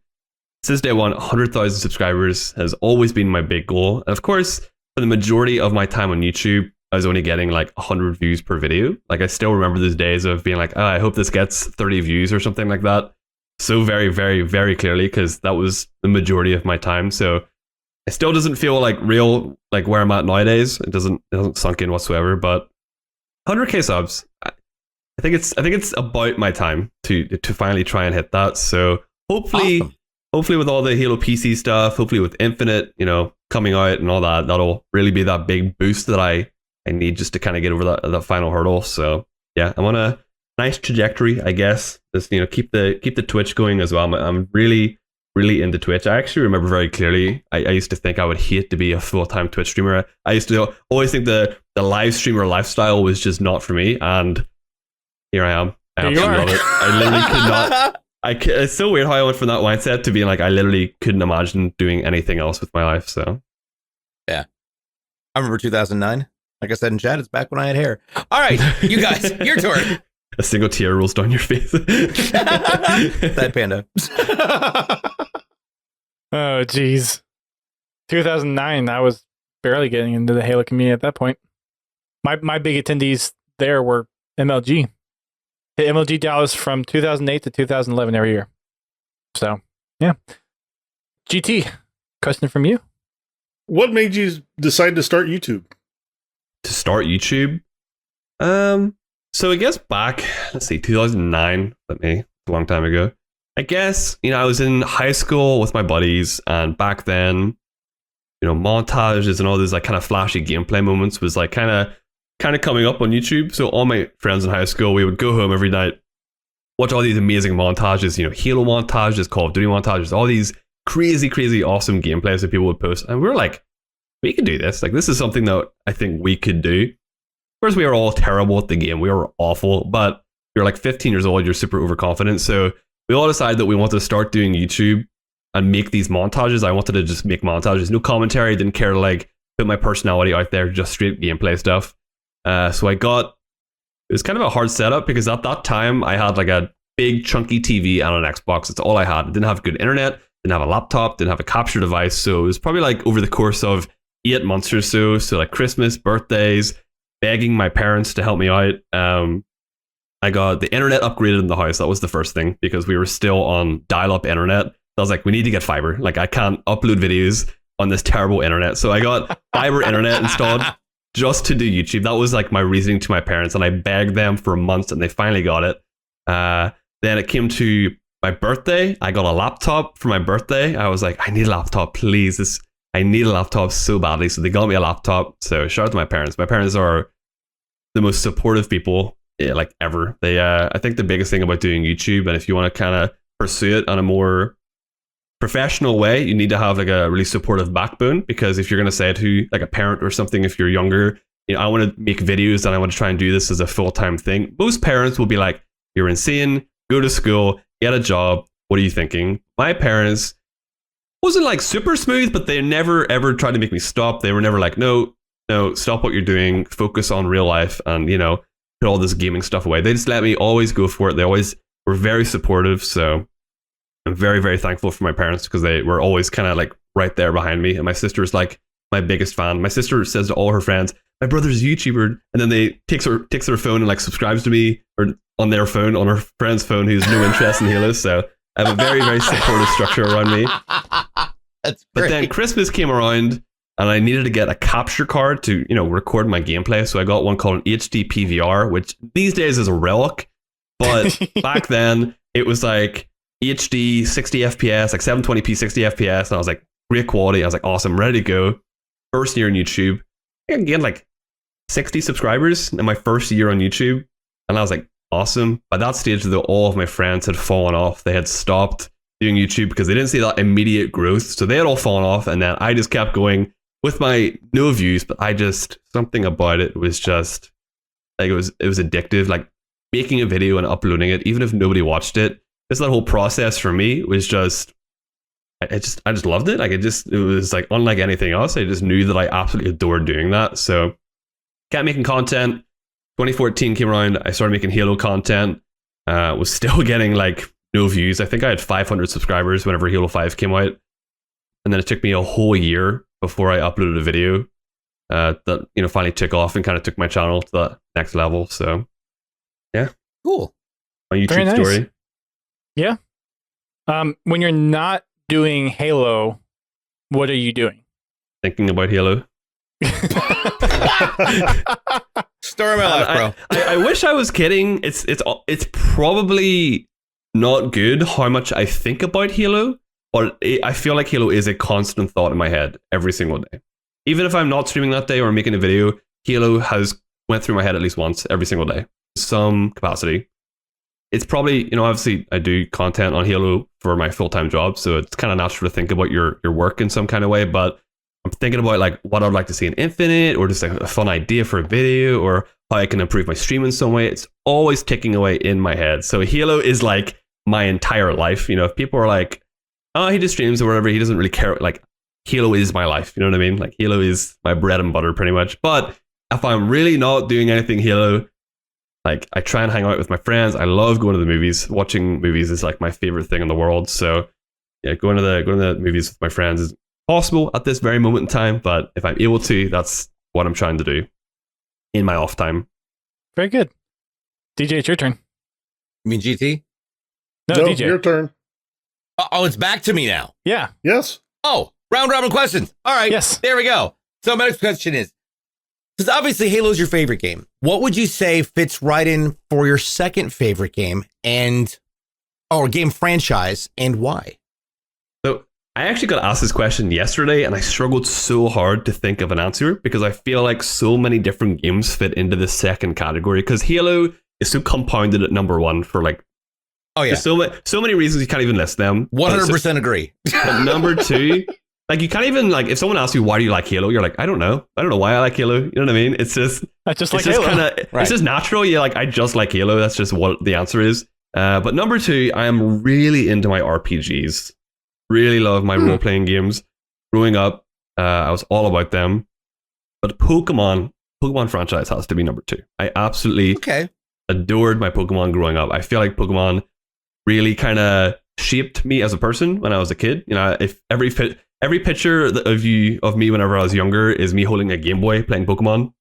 S4: Since day one, 100,000 subscribers has always been my big goal. And of course, for the majority of my time on YouTube, I was only getting like 100 views per video. Like I still remember those days of being like, oh, I hope this gets 30 views or something like that. So very, very, very clearly, because that was the majority of my time. So it still doesn't feel like real, like where I'm at nowadays. It hasn't sunk in whatsoever. But 100k subs, I think it's about my time to finally try and hit that. So hopefully,
S3: Awesome.
S4: hopefully with all the Halo PC stuff, hopefully with Infinite, coming out and all that, that'll really be that big boost that I need just to kind of get over that final hurdle. So yeah, I'm on a nice trajectory, I guess. Just keep the Twitch going as well. I'm really, really into Twitch. I actually remember very clearly, I used to think I would hate to be a full-time Twitch streamer. I used to always think the live streamer lifestyle was just not for me, and here I am. I
S1: Here you
S4: absolutely
S1: are.
S4: love it. I literally could not. It's so weird how I went from that mindset to being like, I literally couldn't imagine doing anything else with my life. So
S3: I remember 2009. Like I said in chat, it's back when I had hair. All right, you guys, your turn.
S4: a single tear rolls down your face.
S3: That panda.
S1: Oh, geez. 2009, I was barely getting into the Halo community at that point. My big attendees there were MLG. Hit MLG Dallas from 2008 to 2011 every year. So, yeah. GT, question from you.
S2: What made you decide to start YouTube?
S4: To start YouTube, so I guess back, let's see, 2009, a long time ago. I guess, I was in high school with my buddies, and back then, montages and all those like kind of flashy gameplay moments was like kind of coming up on YouTube. So all my friends in high school, we would go home every night, watch all these amazing montages, Halo montages, Call of Duty montages, all these crazy, crazy awesome gameplays that people would post. And we were like, we could do this. Like, this is something that I think we could do. Of course, we were all terrible at the game. We were awful, but you're like 15 years old, you're super overconfident. So we all decided that we wanted to start doing YouTube and make these montages. I wanted to just make montages, no commentary, didn't care to like put my personality out there, just straight gameplay stuff. So it was kind of a hard setup because at that time I had like a big chunky TV and an Xbox. That's all I had. I didn't have good internet, didn't have a laptop, didn't have a capture device. So it was probably like over the course of 8 months or so. So like Christmas, birthdays, begging my parents to help me out. I got the internet upgraded in the house. That was the first thing because we were still on dial-up internet. I was like, we need to get fiber. Like I can't upload videos on this terrible internet. So I got fiber internet installed just to do YouTube. That was like my reasoning to my parents, and I begged them for months, and they finally got it. Then it came to my birthday. I got a laptop for my birthday. I was like, I need a laptop, please. I need a laptop so badly. So they got me a laptop. So shout out to my parents. My parents are the most supportive people like ever. They, I think the biggest thing about doing YouTube, and if you want to kind of pursue it on a more professional way, you need to have like a really supportive backbone, because if you're going to say to like a parent or something, if you're younger, I want to make videos and I want to try and do this as a full-time thing, most parents will be like, you're insane, go to school, get a job, what are you thinking? My parents wasn't like super smooth, but they never ever tried to make me stop. They were never like, no, stop what you're doing, focus on real life, and put all this gaming stuff away. They just let me always go for it. They always were very supportive. So I'm very, very thankful for my parents, because they were always kind of like right there behind me. And my sister's like my biggest fan. My sister says to all her friends, my brother's a YouTuber, and then they takes her phone and like subscribes to me, or on their phone, on her friend's phone who's no interest in Halo. So I have a very, very supportive structure around me.
S3: That's
S4: But
S3: great.
S4: then Christmas came around, and I needed to get a capture card to record my gameplay. So I got one called an HD PVR, which these days is a relic, but back then it was like HD 60 FPS, like 720p 60 FPS, and I was like, great quality. I was like, awesome, ready to go. First year on YouTube, I gained like 60 subscribers in my first year on YouTube, and I was like, awesome. By that stage, though, all of my friends had fallen off. They had stopped doing YouTube because they didn't see that immediate growth, so they had all fallen off, and then I just kept going with my no views. But something about it was just like, it was addictive. Like making a video and uploading it, even if nobody watched it, just that whole process for me was just, I just loved it. Like it was like unlike anything else. I just knew that I absolutely adored doing that. So kept making content. 2014 came around, I started making Halo content. Was still getting like no views. I think I had 500 subscribers whenever Halo 5 came out, and then it took me a whole year before I uploaded a video. that finally took off and kind of took my channel to that next level. So yeah,
S3: Cool.
S4: my YouTube
S1: Very nice.
S4: story.
S1: Yeah. When you're not doing Halo, what are you doing?
S4: Thinking about Halo.
S3: Story of my life, bro.
S4: I wish I was kidding. It's probably not good how much I think about Halo, but I feel like Halo is a constant thought in my head every single day. Even if I'm not streaming that day or making a video, Halo has went through my head at least once every single day, some capacity. It's probably, obviously I do content on Halo for my full-time job, so it's kind of natural to think about your work in some kind of way, but I'm thinking about like what I'd like to see in Infinite, or just like a fun idea for a video, or how I can improve my stream in some way. It's always ticking away in my head. So Halo is like my entire life. If people are like, oh, he just streams or whatever, he doesn't really care. Like, Halo is my life. You know what I mean? Like, Halo is my bread and butter pretty much. But if I'm really not doing anything Halo, like, I try and hang out with my friends. I love going to the movies. Watching movies is like my favorite thing in the world. So yeah, going to the movies with my friends is possible at this very moment in time, but if I'm able to, that's what I'm trying to do in my off time.
S1: Very good. DJ, it's your turn.
S3: You mean GT?
S1: No, DJ.
S2: Your turn.
S3: Oh, it's back to me now.
S1: Yeah.
S2: Yes.
S3: Oh, round robin questions. All right.
S1: Yes.
S3: There we go. So my next question is, because obviously Halo's your favorite game, what would you say fits right in for your second favorite game or game franchise, and why?
S4: So I actually got asked this question yesterday, and I struggled so hard to think of an answer because I feel like so many different games fit into the second category, because Halo is so compounded at number one for like,
S3: Oh yeah,
S4: there's so many reasons you can't even list them.
S3: 100% agree.
S4: But number two, like, you can't even, like, if someone asks you why do you like Halo, you're like, I don't know why I like Halo. You know what I mean? It's just
S1: Halo.
S4: Kinda,
S3: Right.
S4: It's just natural. Yeah, like, I just like Halo. That's just what the answer is. But number two, I am really into my RPGs. Really love my role-playing games. Growing up, I was all about them. But Pokemon franchise has to be number two. I absolutely adored my Pokemon growing up. I feel like Pokemon really kind of shaped me as a person when I was a kid. If every picture of me whenever I was younger is me holding a Game Boy playing Pokemon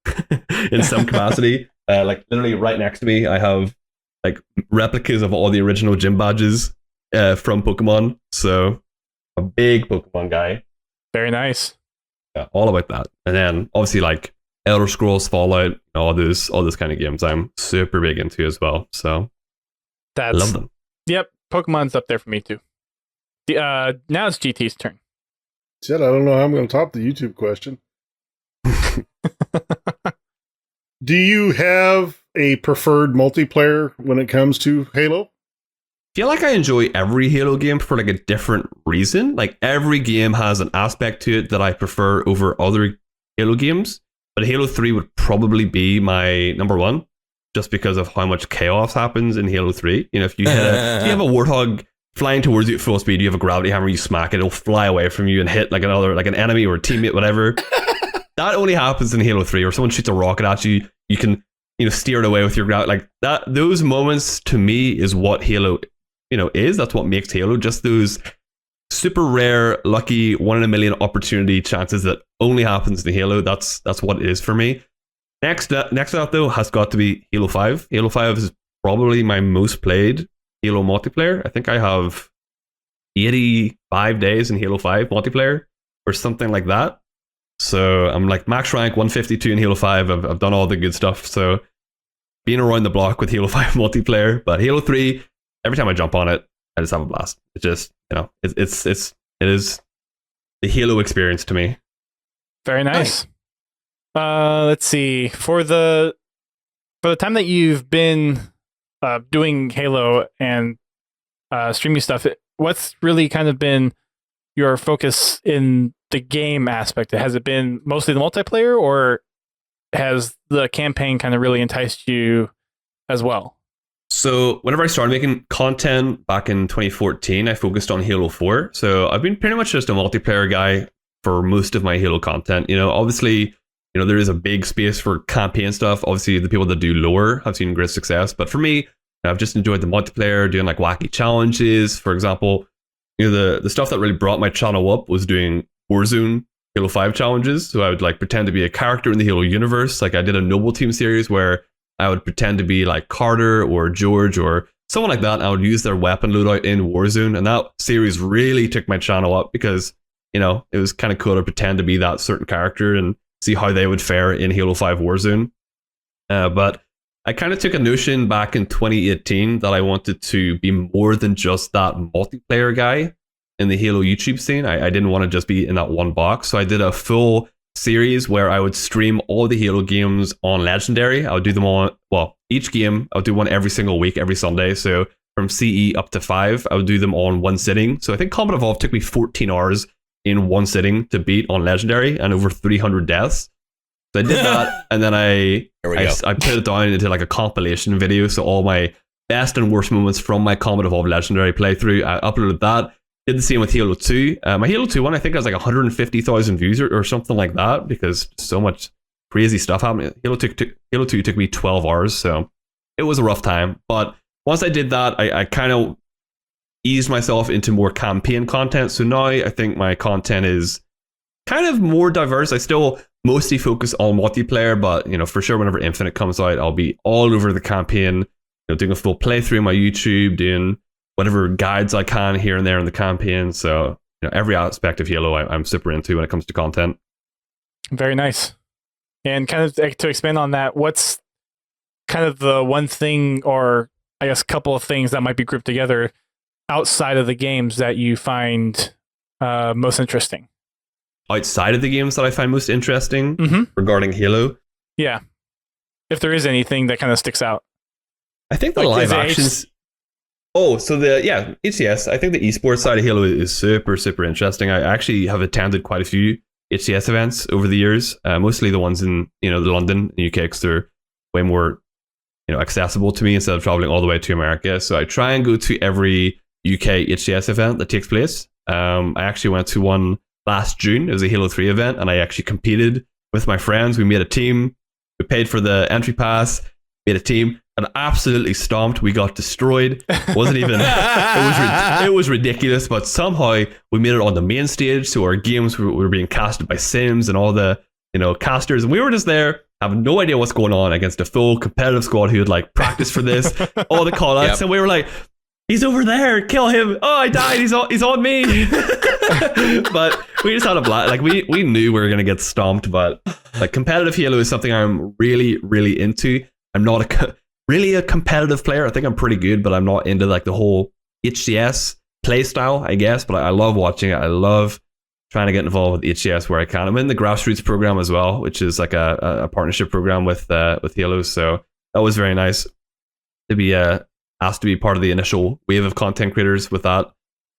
S4: in some capacity. Like, literally right next to me, I have like replicas of all the original gym badges from Pokemon. So a big Pokemon guy.
S1: Very nice.
S4: Yeah, all about that. And then obviously like Elder Scrolls, Fallout, all those kind of games I'm super big into as well. So I love them.
S1: Yep, Pokemon's up there for me too. Now it's GT's turn.
S2: Shit, I don't know how I'm going to top the YouTube question. Do you have a preferred multiplayer when it comes to Halo?
S4: I feel like I enjoy every Halo game for like a different reason. Like, every game has an aspect to it that I prefer over other Halo games. But Halo 3 would probably be my number one, just because of how much chaos happens in Halo 3. If you if you have a Warthog flying towards you at full speed, you have a gravity hammer, you smack it, it'll fly away from you and hit like an enemy or a teammate, whatever. That only happens in Halo 3, or someone shoots a rocket at you, you can steer it away with your gravity. Like that, those moments to me is what Halo is. That's what makes Halo. Just those super rare, lucky 1 in a million opportunity chances that only happens in Halo. That's what it is for me. Next up though has got to be Halo 5. Halo 5 is probably my most played Halo multiplayer. I think I have 85 days in Halo 5 multiplayer or something like that. So I'm like max rank 152 in Halo 5. I've done all the good stuff. So being around the block with Halo 5 multiplayer. But Halo 3, every time I jump on it, I just have a blast. It just, it is the Halo experience to me.
S1: Very nice. Let's see. For the time that you've been doing Halo and streaming stuff, what's really kind of been your focus in the game aspect? Has it been mostly the multiplayer, or has the campaign kind of really enticed you as well?
S4: So whenever I started making content back in 2014, I focused on Halo 4. So I've been pretty much just a multiplayer guy for most of my Halo content. Obviously, there is a big space for campaign stuff. Obviously, the people that do lore have seen great success. But for me, I've just enjoyed the multiplayer, doing like wacky challenges. For example, the stuff that really brought my channel up was doing Warzone Halo 5 challenges. So I would like pretend to be a character in the Halo universe. Like I did a Noble Team series where I would pretend to be like Carter or George or someone like that. And I would use their weapon loadout in Warzone. And that series really took my channel up because, you know, it was kind of cool to pretend to be that certain character and see how they would fare in Halo 5 Warzone. But I kind of took a notion back in 2018 that I wanted to be more than just that multiplayer guy in the Halo YouTube scene. I didn't want to just be in that one box. So I did a full series where I would stream all the Halo games on Legendary. I would do them all, well, each game, I would do one every single week, every Sunday. So from CE up to 5, I would do them all in one sitting. So I think Combat Evolved took me 14 hours in one sitting to beat on Legendary and over 300 deaths. So I did that, and then I put it down into like a compilation video. So all my best and worst moments from my Combat Evolved Legendary playthrough, I uploaded that. Did the same with Halo 2. My Halo 2 one, I think, has like 150,000 views or something like that because so much crazy stuff happened. Halo 2 took me 12 hours, so it was a rough time. But once I did that, I kind of eased myself into more campaign content. So now I think my content is kind of more diverse. I still mostly focus on multiplayer, but you know, for sure, whenever Infinite comes out, I'll be all over the campaign. You know, doing a full playthrough on my YouTube, doing whatever guides I can here and there in the campaign. So you know, every aspect of Halo, I'm super into when it comes to content.
S1: Very nice. And kind of to expand on that, what's kind of the one thing, or I guess a couple of things that might be grouped together outside of the games that you find most interesting?
S4: Outside of the games that I find most interesting regarding Halo?
S1: Yeah. If there is anything that kind of sticks out.
S4: I think the live actions... Oh, so HCS. I think the esports side of Halo is super, super interesting. I actually have attended quite a few HCS events over the years, mostly the ones in, you know, the London, the UK, because they're way more, you know, accessible to me instead of traveling all the way to America. So I try and go to every UK HCS event that takes place. I actually went to one last June. It was a Halo 3 event, and I actually competed with my friends. We made a team. We paid for the entry pass, made a team, and absolutely stomped. We got destroyed. Wasn't even. It was ridiculous, but somehow we made it on the main stage. So our games were being casted by Sims and all the, you know, casters, and we were just there, having no idea what's going on against a full competitive squad who had like practiced for this, all the call outs, and we were like, he's over there, kill him. Oh, I died. He's on me. But we just had a blast. Like we knew we were gonna get stomped, but like competitive Halo is something I'm really, really into. I'm not really a competitive player. I think I'm pretty good, but I'm not into like the whole HCS play style, I guess. But I love watching it. I love trying to get involved with HCS where I can. I'm in the grassroots program as well, which is like a partnership program with Halo. So that was very nice to be asked to be part of the initial wave of content creators with that.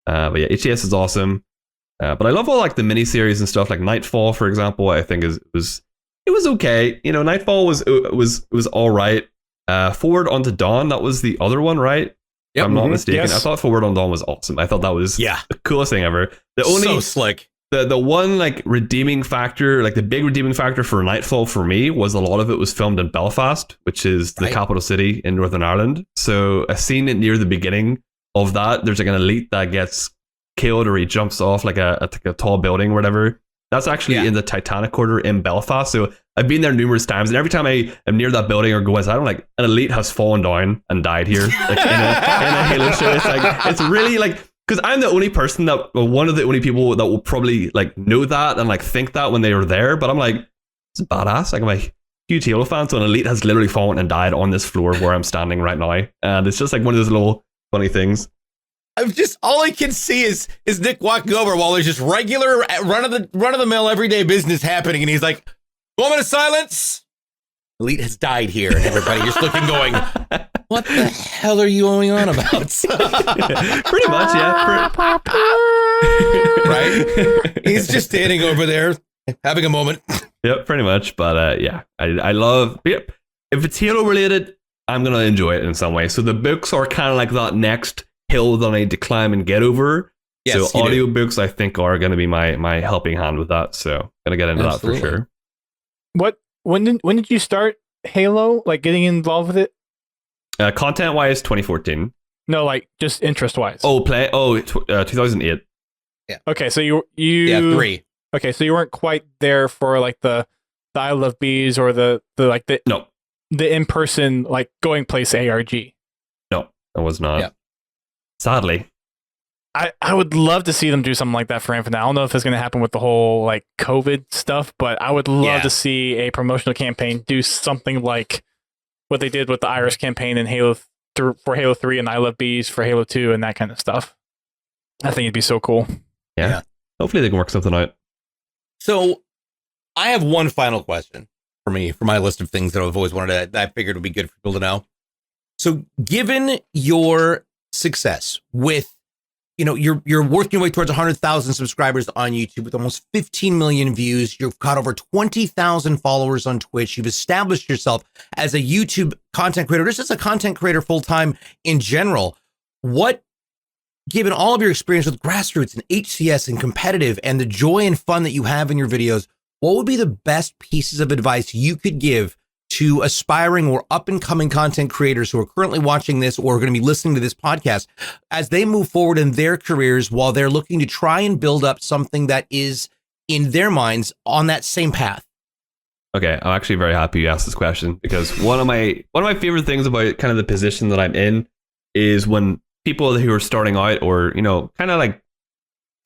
S4: But yeah, HCS is awesome. But I love all like the mini series and stuff, like Nightfall, for example. I think it was okay. You know, Nightfall was all right. Forward Unto Dawn, that was the other one, right? Yep. If I'm not mistaken. Yes. I thought Forward Unto Dawn was awesome. I thought that was the coolest thing ever.
S3: So slick.
S4: The one like redeeming factor, like the big redeeming factor for Nightfall for me was a lot of it was filmed in Belfast, which is the capital city in Northern Ireland. So a scene near the beginning of that, there's like an elite that gets killed or he jumps off like a tall building or whatever. That's actually in the Titanic Quarter in Belfast. So I've been there numerous times, and every time I am near that building or go inside, I'm like, an elite has fallen down and died here, like in a Halo show. It's like, it's really like, because I'm the only person one of the only people that will probably like know that and like think that when they were there. But I'm like, it's badass. Like I'm a huge Halo fan, so an elite has literally fallen and died on this floor where I'm standing right now, and it's just like one of those little funny things.
S3: I'm just, all I can see is Nick walking over while there's just regular run of the mill everyday business happening, and he's like, moment of silence. Elite has died here, and everybody just looking, going, what the hell are you going on about?
S4: Pretty much, yeah.
S3: Right? He's just standing over there, having a moment.
S4: Yep, pretty much. But yeah, I love. Yep. If it's Halo related, I'm gonna enjoy it in some way. So the books are kind of like that next hill that I need to climb and get over. Yes, so audiobooks I think are going to be my helping hand with that. So gonna get into that for sure.
S1: When did you start Halo? Like getting involved with it?
S4: Content wise, 2014.
S1: No, like just interest wise.
S4: 2008.
S3: Yeah.
S1: Okay, so you
S3: 3.
S1: Okay, so you weren't quite there for like the I Love Bees or the
S4: No,
S1: in person like going place ARG.
S4: no, I was not.
S3: Yeah.
S4: Sadly.
S1: I would love to see them do something like that for Infinite. I don't know if it's going to happen with the whole like COVID stuff, but I would love to see a promotional campaign do something like what they did with the Iris campaign in for Halo 3 and I Love Bees for Halo 2 and that kind of stuff. I think it'd be so cool.
S4: Yeah. Hopefully they can work something out.
S3: So I have one final question for my list of things that I've always wanted that I figured would be good for people to know. So given your success with, you're working your way towards 100,000 subscribers on YouTube with almost 15 million views. You've got over 20,000 followers on Twitch. You've established yourself as a YouTube content creator, just as a content creator full-time in general. Given all of your experience with grassroots and HCS and competitive and the joy and fun that you have in your videos, what would be the best pieces of advice you could give to aspiring or up-and-coming content creators who are currently watching this or are going to be listening to this podcast as they move forward in their careers while they're looking to try and build up something that is, in their minds, on that same path?
S4: Okay, I'm actually very happy you asked this question because one of my favorite things about kind of the position that I'm in is when people who are starting out or, kind of like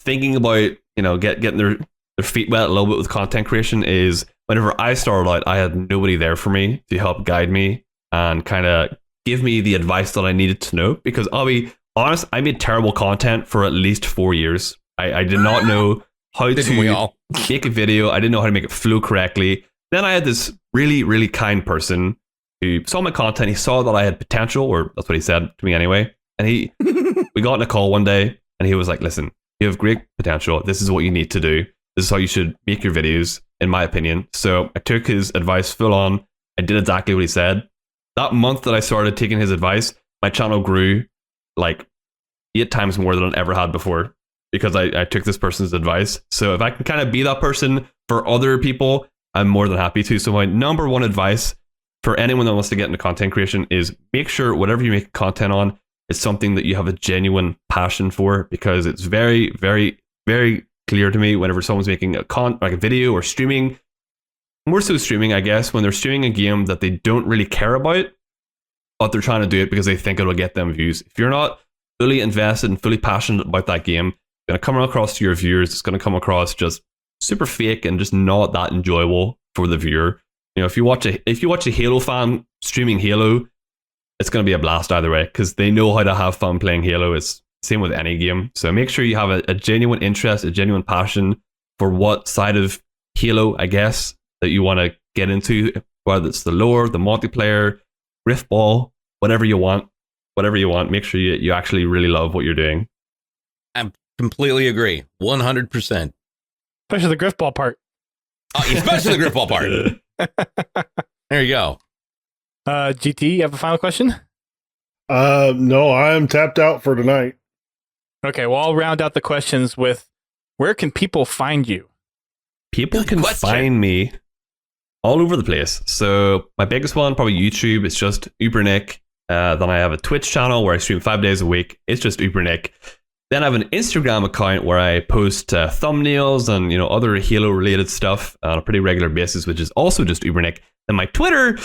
S4: thinking about, getting their feet wet a little bit with content creation is whenever I started out, I had nobody there for me to help guide me and kind of give me the advice that I needed to know. Because I'll be honest, I made terrible content for at least 4 years. I did not know how to make a video. I didn't know how to make it flow correctly. Then I had this really, really kind person who saw my content. He saw that I had potential, or that's what he said to me anyway. And we got in a call one day and he was like, listen, you have great potential. This is what you need to do. This is how you should make your videos, in my opinion. So I took his advice full on. I did exactly what he said. That month that I started taking his advice, my channel grew like 8 times more than I ever had before because I took this person's advice. So if I can kind of be that person for other people, I'm more than happy to. So my number one advice for anyone that wants to get into content creation is make sure whatever you make content on is something that you have a genuine passion for, because it's very, very, very clear to me whenever someone's making like a video or streaming, more so streaming, I guess, when they're streaming a game that they don't really care about, but they're trying to do it because they think it'll get them views. If you're not fully invested and fully passionate about that game, it's going to come across to your viewers. It's going to come across just super fake and just not that enjoyable for the viewer. If you watch a Halo fan streaming Halo, it's going to be a blast either way because they know how to have fun playing Halo. It's same with any game. So make sure you have a genuine interest, a genuine passion for what side of Halo, I guess, that you want to get into, whether it's the lore, the multiplayer, Riftball, whatever you want. Make sure you actually really love what you're doing.
S3: I completely agree. 100%.
S1: Especially the Griffball part.
S3: Especially the Griffball part. There you go.
S1: GT, you have a final question?
S2: No, I'm tapped out for tonight.
S1: Okay, well, I'll round out the questions with where can people find you?
S4: People can find me all over the place. So my biggest one, probably YouTube. It's just UberNick. Then I have a Twitch channel where I stream 5 days a week. It's just UberNick. Then I have an Instagram account where I post thumbnails and other Halo related stuff on a pretty regular basis, which is also just UberNick. Then my Twitter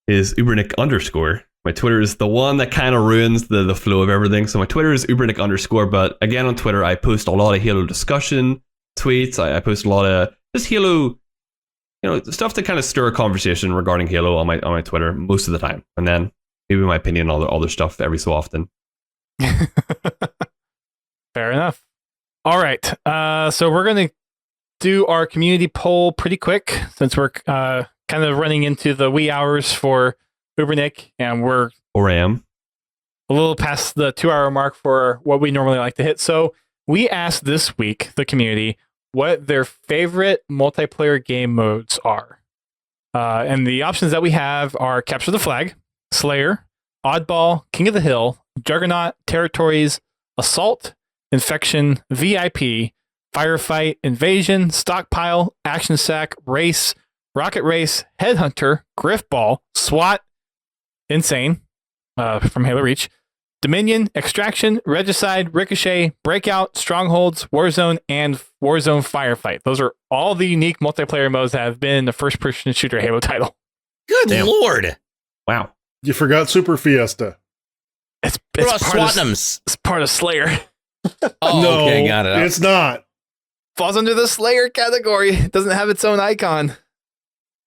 S4: is UberNick_. My Twitter is the one that kind of ruins the flow of everything. So my Twitter is UberNick_. But again, on Twitter, I post a lot of Halo discussion tweets. I post a lot of just Halo, stuff to kind of stir a conversation regarding Halo on my Twitter most of the time. And then maybe my opinion on other stuff every so often.
S1: Fair enough. All right. So we're going to do our community poll pretty quick since we're kind of running into the wee hours for UberNick, and we're
S4: 4 a.m.
S1: a little past the 2-hour mark for what we normally like to hit. So we asked this week, the community, what their favorite multiplayer game modes are. And the options that we have are Capture the Flag, Slayer, Oddball, King of the Hill, Juggernaut, Territories, Assault, Infection, VIP, Firefight, Invasion, Stockpile, Action Sack, Race, Rocket Race, Headhunter, Griffball, SWAT, Insane from Halo Reach, Dominion, Extraction, Regicide, Ricochet, Breakout, Strongholds, Warzone, and Warzone Firefight. Those are all the unique multiplayer modes that have been in the first-person shooter Halo title.
S3: Good
S4: Damn.
S3: Lord.
S4: Wow.
S2: You forgot Super Fiesta.
S1: It's
S3: What about
S1: part of,
S3: Swatnums?
S1: it's part of Slayer.
S3: Oh,
S2: no,
S3: okay, got it.
S2: it's not.
S1: Falls under the Slayer category. It doesn't have its own icon.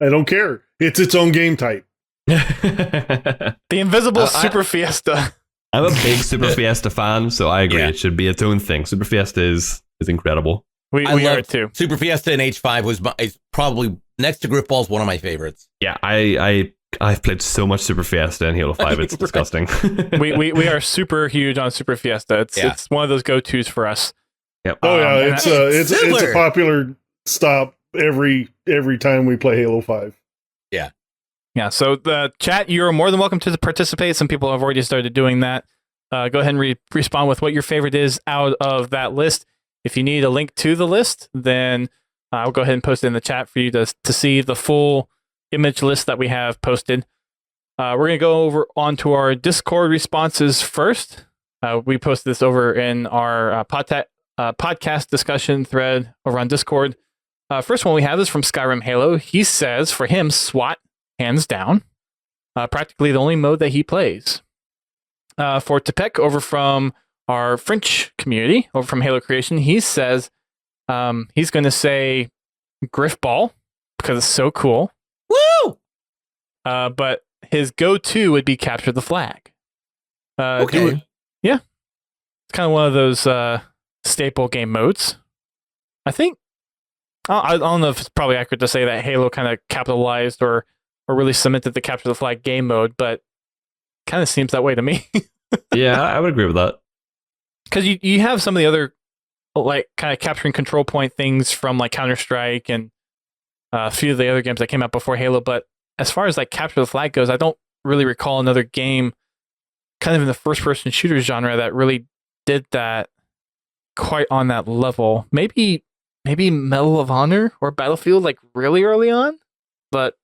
S2: I don't care. It's its own game type.
S1: The Invisible Super Fiesta.
S4: I'm a big Super Fiesta fan, so I agree.
S3: Yeah.
S4: It should be its own thing. Super Fiesta is incredible.
S1: We
S3: I
S1: are
S3: love
S1: too.
S3: Super Fiesta in H5 is probably next to Griffball is one of my favorites.
S4: Yeah, I've played so much Super Fiesta in Halo 5. It's disgusting.
S1: We are super huge on Super Fiesta.
S3: Yeah.
S1: It's one of those go-tos for us.
S4: Yep.
S2: Oh yeah,
S1: and
S2: it's
S3: similar.
S2: a popular stop every time we play Halo 5.
S1: Yeah, so the chat, you're more than welcome to participate. Some people have already started doing that. Go ahead and respond with what your favorite is out of that list. If you need a link to the list, then I'll go ahead and post it in the chat for you to see the full image list that we have posted. We're going to go over onto our Discord responses first. We posted this over in our podcast discussion thread over on Discord. First one we have is from Skyrim Halo. He says, for him, SWAT, hands down. Practically the only mode that he plays. For Tepek, over from our French community, over from Halo Creation, he says he's going to say Griffball because it's so cool.
S3: Woo!
S1: But his go-to would be Capture the Flag.
S3: Okay.
S1: It's kind of one of those staple game modes. I think, I don't know if it's probably accurate to say that Halo kind of capitalized or really cemented the Capture the Flag game mode, but kind of seems that way to me.
S4: Yeah, I would agree with that.
S1: Because you have some of the other like kind of capturing control point things from like Counter-Strike and a few of the other games that came out before Halo, but as far as like Capture the Flag goes, I don't really recall another game kind of in the first-person shooter genre that really did that quite on that level. Maybe Medal of Honor or Battlefield like really early on, but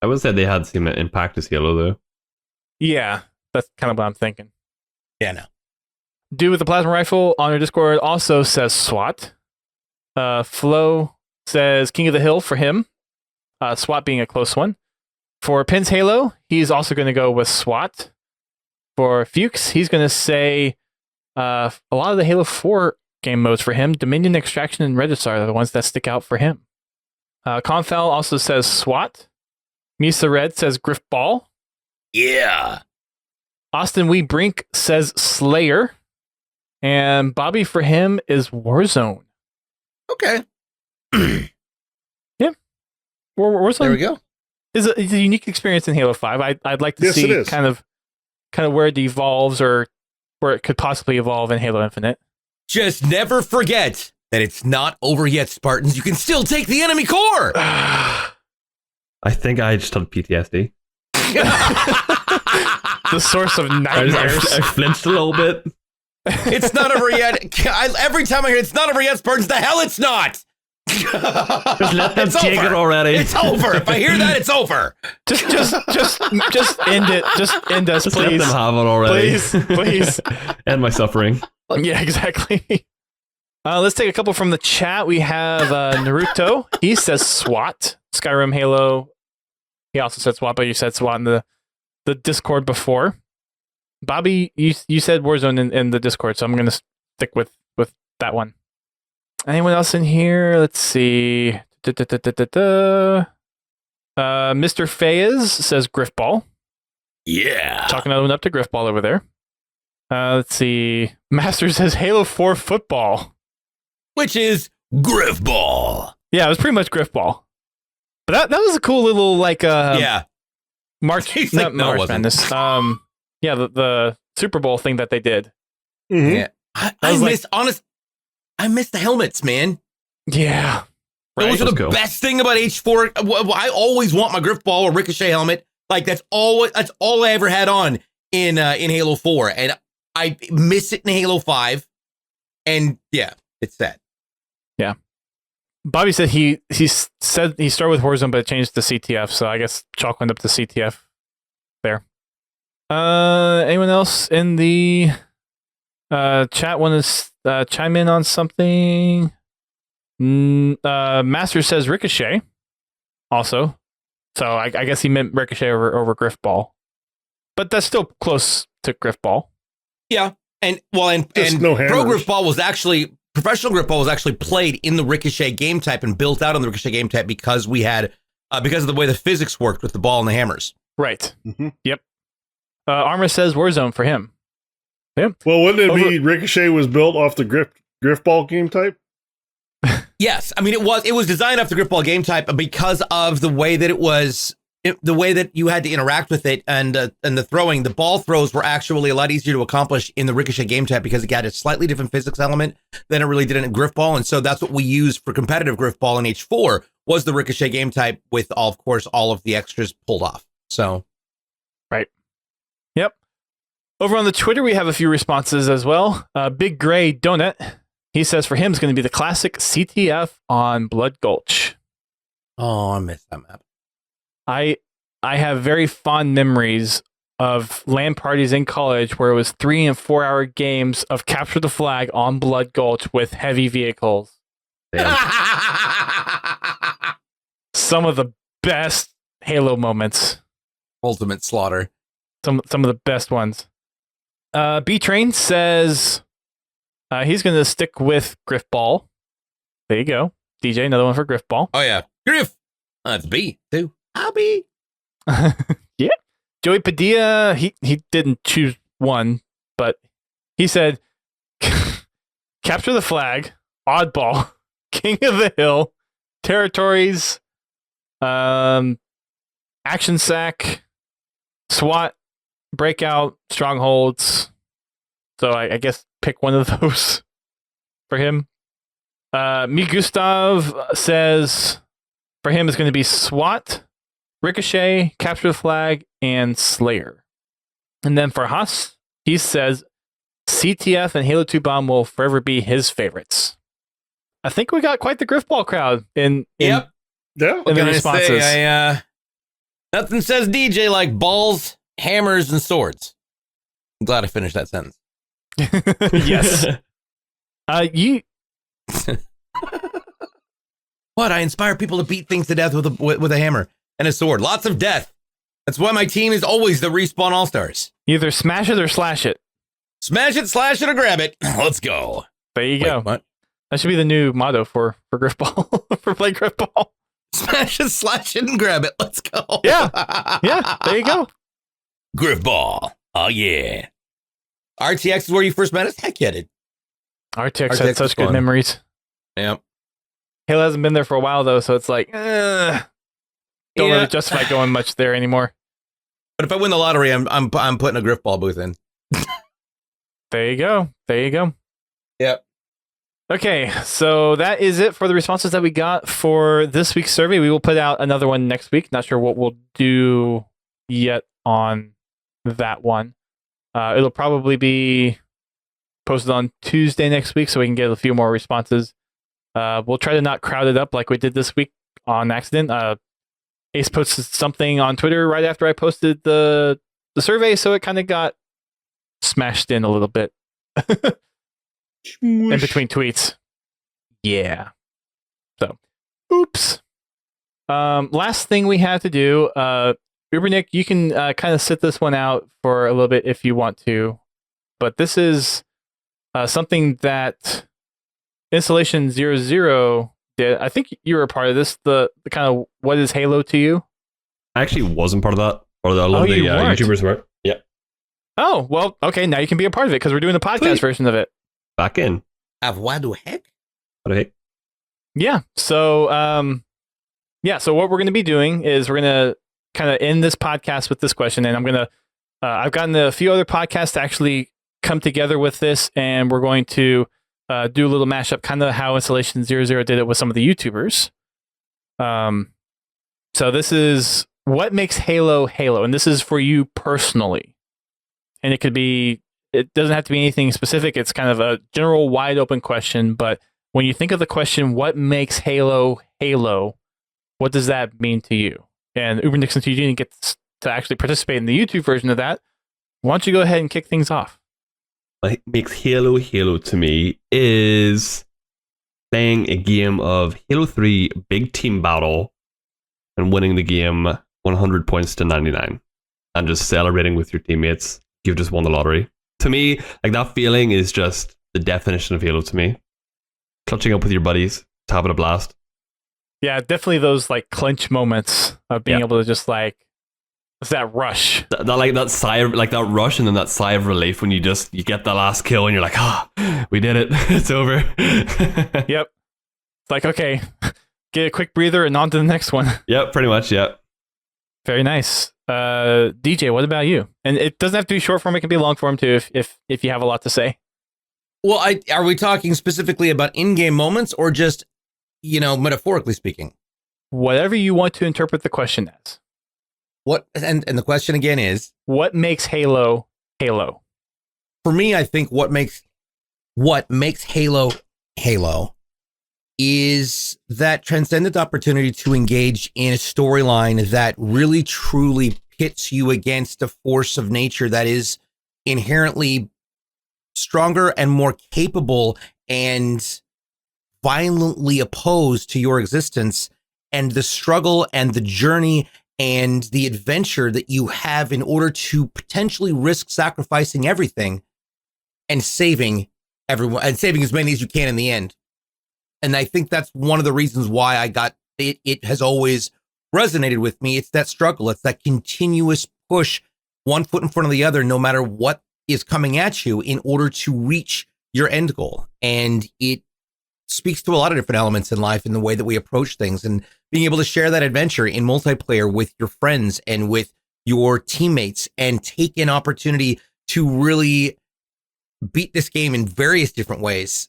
S4: I would say they had the same impact as Halo, though.
S1: yeah, that's kind of what I'm thinking.
S3: Yeah, no.
S1: Dude with the plasma rifle on our Discord also says SWAT. Flo says King of the Hill for him. SWAT being a close one. For Pins Halo, he's also going to go with SWAT. For Fuchs, he's going to say a lot of the Halo 4 game modes for him. Dominion, Extraction, and Regicide are the ones that stick out for him. Confel also says SWAT. Misa Red says Griffball.
S6: Yeah.
S1: Austin Wee Brink says Slayer. And Bobby for him is Warzone.
S3: Okay.
S1: Warzone
S3: There we go.
S1: is a unique experience in Halo 5. I'd like to
S2: Yes, it
S1: see
S2: is.
S1: kind of where it evolves or where it could possibly evolve in Halo Infinite.
S3: Just never forget that it's not over yet, Spartans. You can still take the enemy core.
S4: I think I just had PTSD.
S1: The source of
S4: I
S1: nightmares.
S4: flinched a little bit.
S3: It's not over yet. Every time I hear it's not over yet, Spartans, the hell it's not.
S4: Just let them
S3: It's
S4: take
S3: over.
S4: it already.
S3: It's over. If I hear that, it's over.
S1: just end it. Just end us,
S4: Just let
S1: please.
S4: them have it already.
S1: Please.
S4: End my suffering.
S1: Yeah, exactly. Let's take a couple from the chat. We have Naruto. He says SWAT. Skyrim Halo. He also said SWAT, but you said SWAT in the Discord before. Bobby, you said Warzone in the Discord, so I'm going to stick with that one. Anyone else in here? Let's see. Mr. Fayez says Griffball.
S6: Yeah.
S1: Chalking another one up to Griffball over there. Let's see. Master says Halo 4 football.
S3: Which is
S6: Griffball.
S1: Yeah, it was pretty much Griffball. But that was a cool little like
S3: yeah.
S1: March
S3: He's
S1: not
S3: like, no, it
S1: March
S3: wasn't.
S1: Madness. Yeah, the Super Bowl thing that they did.
S2: Mhm.
S3: Yeah. I
S1: was like-
S3: miss the helmets, man.
S1: Yeah.
S3: Those are the
S4: Let's go.
S3: best thing about H4. I always want my Griffball or Ricochet helmet. Like that's all I ever had on in Halo 4, and I miss it in Halo 5. And yeah, it's sad.
S1: Bobby said he said he started with Warzone but changed to CTF, so I guess chalk went up to CTF there. Anyone else in the chat want to chime in on something? Master says Ricochet. Also, so I guess he meant Ricochet over Griffball, but that's still close to Griffball.
S3: Yeah, and
S2: no
S3: Pro
S2: hammers.
S3: Griffball was actually professional Griffball was actually played in the Ricochet game type and built out on the Ricochet game type because we had because of the way the physics worked with the ball and the hammers.
S1: Right.
S2: Mhm.
S1: Yep. Armor says Warzone for him. Yep.
S2: Well, wouldn't it be Ricochet was built off the Griffball game type?
S3: Yes, I mean it was designed off the Griffball game type because of the way that the way that you had to interact with it and the throwing. The ball throws were actually a lot easier to accomplish in the Ricochet game type because it had a slightly different physics element than it really did in Griffball, and so that's what we used for competitive Griffball in H4 was the Ricochet game type with all of the extras pulled off. So,
S1: right. Yep. Over on the Twitter, we have a few responses as well. Big Gray Donut. He says for him it's going to be the classic CTF on Blood Gulch.
S3: oh, I missed that map.
S1: I have very fond memories of LAN parties in college where it was 3 and 4 hour games of Capture the Flag on Blood Gulch with heavy vehicles.
S4: Damn.
S1: Some of the best Halo moments.
S3: Ultimate slaughter.
S1: Some of the best ones. B Train says he's going to stick with Griffball. There you go. DJ, another one for Griffball.
S3: Oh yeah, Griff. That's B too. I'll be.
S1: Yeah. Joey Padilla, he didn't choose one, but he said Capture the Flag, Oddball, King of the Hill, Territories, Action Sack, SWAT, Breakout, Strongholds. So I guess pick one of those for him. Me Gustav says for him it's going to be SWAT, Ricochet, Capture the Flag, and Slayer. And then for Haas, he says CTF and Halo 2 Bomb will forever be his favorites. I think we got quite the Griffball crowd in
S3: Yep.
S2: Yeah.
S1: in the
S3: Can I
S1: responses.
S3: say, nothing says DJ like balls, hammers, and swords. I'm glad I finished that sentence.
S1: Yes. You
S3: What? I inspire people to beat things to death with a hammer and a sword. Lots of death. That's why my team is always the Respawn All-Stars.
S1: either smash it or slash it.
S3: Smash it, slash it, or grab it. Let's go.
S1: There you go.
S3: Wait, what?
S1: That should be the new motto for Griffball. For play Griffball.
S3: Smash it, slash it, and grab it. Let's go.
S1: Yeah. Yeah, there you go.
S3: Griff ball. Oh, yeah. RTX is where you first met us? Heck yeah, dude.
S1: RTX
S3: RTX
S1: had
S3: was
S1: such good
S3: fun.
S1: memories.
S3: Yep.
S1: Halo hasn't been there for a while though, so it's like don't really justify going much there anymore.
S3: But if I win the lottery, I'm putting a Griff ball booth in.
S1: There you go. There you go.
S3: Yep.
S1: Okay, so that is it for the responses that we got for this week's survey. We will put out another one next week. Not sure what we'll do yet on that one. It'll probably be posted on Tuesday next week so we can get a few more responses. We'll try to not crowd it up like we did this week on accident. Ace posted something on Twitter right after I posted the survey, so it kind of got smashed in a little bit in between tweets. Yeah. So, oops. Last thing we have to do, UberNick, you can kind of sit this one out for a little bit if you want to, but this is something that Installation 00 did. I think you were a part of this. The kind of what is Halo to you?
S4: I actually wasn't part of that, or a lot of the
S1: you weren't.
S4: YouTubers were. Yeah,
S1: Oh, well, okay, now you can be a part of it because we're doing the podcast
S4: Sweet.
S1: version of it.
S4: back in.
S3: What the heck?
S4: What the heck?
S1: Yeah. So, so what we're going to be doing is we're going to kind of end this podcast with this question, and I'm going to, I've gotten a few other podcasts to actually come together with this, and we're going to do a little mashup, kind of how Installation 00 did it with some of the YouTubers. So this is what makes Halo Halo, and this is for you personally. And it doesn't have to be anything specific. It's kind of a general, wide open question. But when you think of the question, what makes Halo Halo? What does that mean to you? And UberNick, since you didn't get to actually participate in the YouTube version of that, Why don't you go ahead and kick things off?
S4: What makes Halo Halo to me is playing a game of Halo 3 Big Team Battle and winning the game 100 points to 99 and just celebrating with your teammates. You've just won the lottery. To me, like, that feeling is just the definition of Halo to me. Clutching up with your buddies, having a blast.
S1: Yeah, definitely those like clinch moments of being able to just like, it's that rush.
S4: That sigh of, like, that rush, and then that sigh of relief when you get the last kill and you're like, we did it. It's over.
S1: Yep. It's like, okay, get a quick breather and on to the next one.
S4: Yep, pretty much, yeah.
S1: Very nice. DJ, what about you? And it doesn't have to be short form, it can be long form too if you have a lot to say.
S3: Well, are we talking specifically about in-game moments or just, metaphorically speaking?
S1: Whatever you want to interpret the question as.
S3: What and the question again is,
S1: what makes Halo Halo?
S3: For me, I think what makes Halo Halo is that transcendent opportunity to engage in a storyline that really truly pits you against a force of nature that is inherently stronger and more capable and violently opposed to your existence, and the struggle and the journey and the adventure that you have in order to potentially risk sacrificing everything and saving everyone and saving as many as you can in the end. And I think that's one of the reasons why I got it. It has always resonated with me. It's that struggle. It's that continuous push, one foot in front of the other, no matter what is coming at you, in order to reach your end goal. And it speaks to a lot of different elements in life in the way that we approach things, and being able to share that adventure in multiplayer with your friends and with your teammates, and take an opportunity to really beat this game in various different ways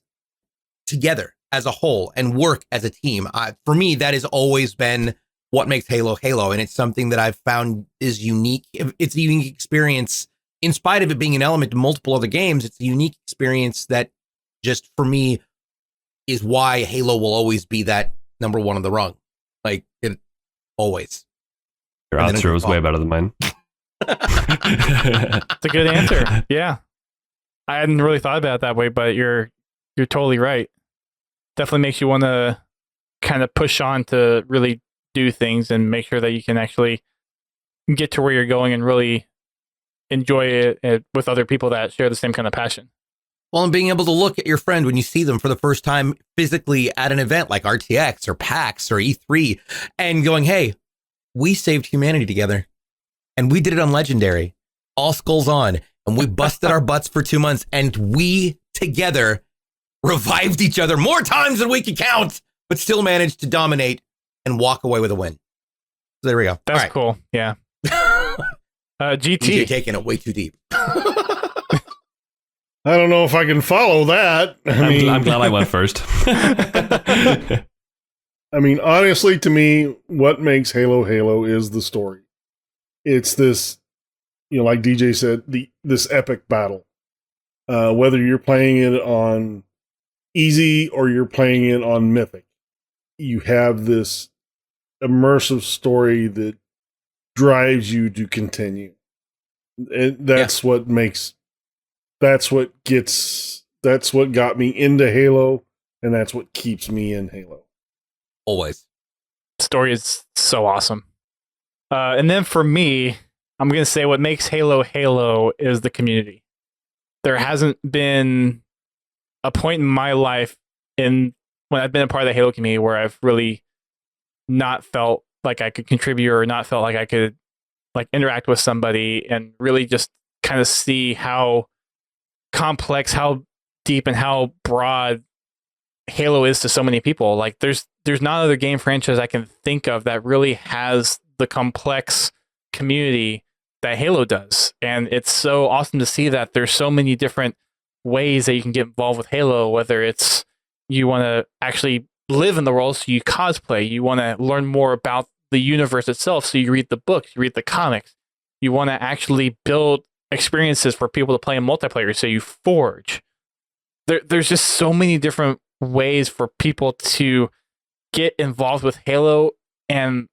S3: together as a whole and work as a team. For me, that has always been what makes Halo Halo. And it's something that I've found is unique. It's a unique experience in spite of it being an element in multiple other games. It's a unique experience that just, for me, is why Halo will always be that number one on the rung. Like, it always.
S4: Your answer was way better than mine.
S1: It's a good answer. Yeah. I hadn't really thought about it that way, but you're totally right. Definitely makes you want to kind of push on to really do things and make sure that you can actually get to where you're going and really enjoy it with other people that share the same kind of passion.
S3: Well, and being able to look at your friend when you see them for the first time physically at an event like RTX or PAX or E3, and going, hey, we saved humanity together, and we did it on Legendary, all skulls on, and we busted our butts for 2 months, and we together revived each other more times than we could count, but still managed to dominate and walk away with a win. So there we go.
S1: That's cool. Yeah. GT.
S3: DJ taking it way too deep.
S2: I don't know if I can follow that.
S4: I'm glad I went first.
S2: I mean, honestly, to me, what makes Halo Halo is the story. It's this, like DJ said, this epic battle. Whether you're playing it on easy or you're playing it on mythic, you have this immersive story that drives you to continue. That's what got me into Halo, and that's what keeps me in Halo.
S3: Always.
S1: Story is so awesome. And then for me, I'm going to say what makes Halo Halo is the community. There hasn't been a point in my life when I've been a part of the Halo community where I've really not felt like I could contribute, or not felt like I could like interact with somebody and really just kind of see how complex, how deep, and how broad Halo is to so many people. Like there's not another game franchise I can think of that really has the complex community that Halo does. And it's so awesome to see that there's so many different ways that you can get involved with Halo, whether it's you want to actually live in the world, so you cosplay, you want to learn more about the universe itself, so you read the books, you read the comics, you want to actually build experiences for people to play in multiplayer, so you forge. There's just so many different ways for people to get involved with Halo, and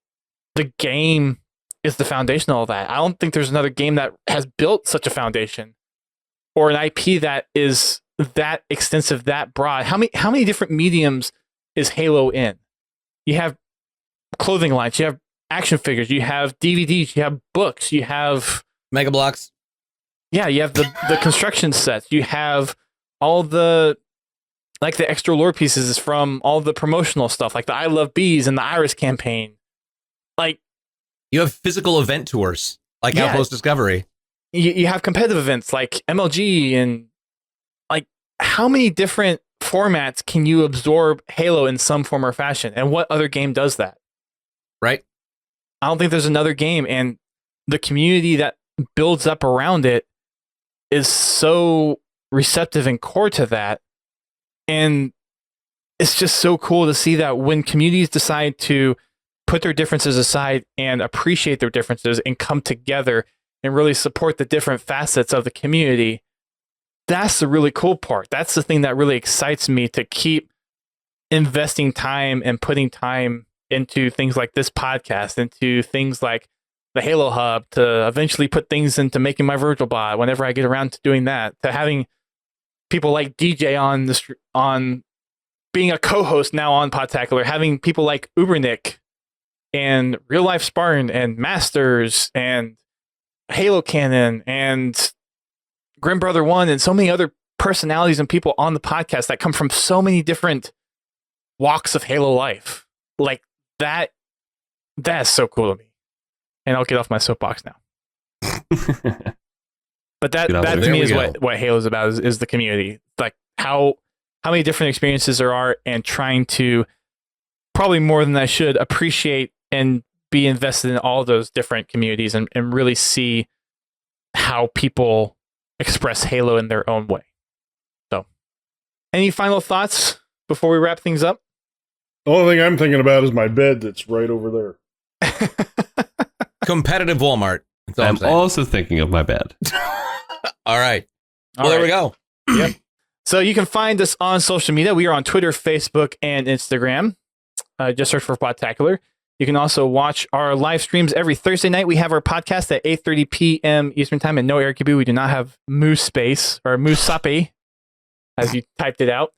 S1: the game is the foundation of all that. I don't think there's another game that has built such a foundation or an IP that is that extensive, that broad. How many different mediums is Halo in? You have clothing lines, you have action figures, you have DVDs, you have books, you have
S3: Mega Blocks.
S1: Yeah, you have the construction sets, you have all the like the extra lore pieces from all the promotional stuff, like the I Love Bees and the Iris campaign. Like
S3: You have physical event tours, like
S1: Yeah.
S3: Outpost Discovery.
S1: you have competitive events like MLG, and like how many different formats can you absorb Halo in some form or fashion? And what other game does that?
S3: Right?
S1: I don't think there's another game, and the community that builds up around it is so receptive and core to that. And it's just so cool to see that when communities decide to put their differences aside and appreciate their differences and come together and really support the different facets of the community, that's the really cool part. That's the thing that really excites me to keep investing time and putting time into things like this podcast, into things like the Halo Hub, to eventually put things into making my Virtual Bot whenever I get around to doing that, to having people like DJ on being a co-host now on Podtacular, having people like UberNick and Real Life Spartan and Masters and Halo Cannon and Grim Brother One and so many other personalities and people on the podcast that come from so many different walks of Halo life. Like that is so cool to me. And I'll get off my soapbox now. But that to
S3: There
S1: me
S3: we
S1: is
S3: go.
S1: what Halo is about, is the community. Like how many different experiences there are, and trying to, probably more than I should, appreciate and be invested in all those different communities and really see how people express Halo in their own way. So, any final thoughts before we wrap things up?
S2: The only thing I'm thinking about is my bed that's right over there.
S3: Competitive Walmart. That's all I'm
S4: I'm
S3: saying.
S4: also thinking of my bed.
S3: All right. Well,
S1: All
S3: there
S1: right.
S3: we go.
S1: Yep. So you can find us on social media. We are on Twitter, Facebook, and Instagram. Just search for Podtacular. You can also watch our live streams every Thursday night. We have our podcast at 8:30 p.m. Eastern Time. And no, Airbnb, we do not have Moose Space or Moose Sape, as you typed it out.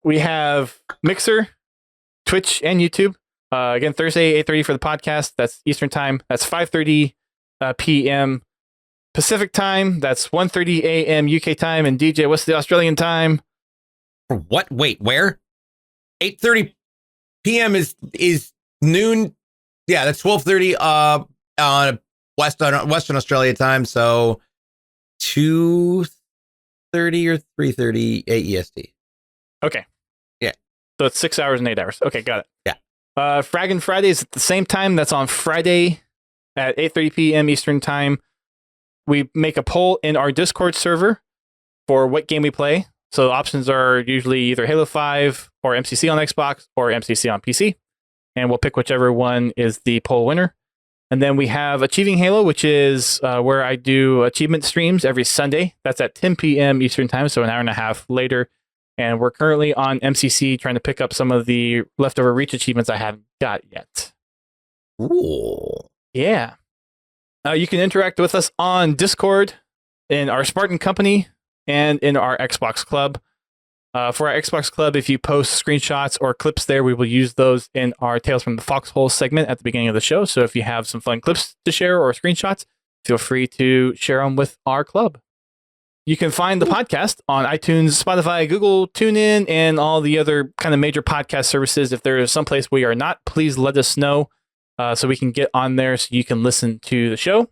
S1: We have Mixer, Twitch, and YouTube. Again, Thursday, 8:30 for the podcast. That's Eastern Time. That's 5:30 p.m. Pacific Time. That's 1:30 a.m. UK time. And DJ, what's the Australian time?
S3: What? Wait, where? 8:30 p.m. is noon. Yeah, that's 12:30 on Western Australia time. So 2:30 or 3:30 AEST.
S1: Okay.
S3: Yeah.
S1: So it's 6 hours and 8 hours. Okay, got it.
S3: Yeah.
S1: Fraggin' Fridays at the same time. That's on Friday at 8:30 p.m. Eastern time. We make a poll in our Discord server for what game we play. So the options are usually either Halo 5 or MCC on Xbox or MCC on PC. And we'll pick whichever one is the poll winner. And then we have Achieving Halo, which is where I do achievement streams every Sunday. That's at 10 p.m. Eastern time, so an hour and a half later. And we're currently on MCC trying to pick up some of the leftover Reach achievements I haven't got yet.
S3: Ooh.
S1: Yeah. You can interact with us on Discord, in our Spartan Company, and in our Xbox Club. For our Xbox Club, if you post screenshots or clips there, we will use those in our Tales from the Foxhole segment at the beginning of the show. So if you have some fun clips to share or screenshots, feel free to share them with our club. You can find the podcast on iTunes, Spotify, Google, TuneIn, and all the other kind of major podcast services. If there is someplace we are not, please let us know so we can get on there so you can listen to the show.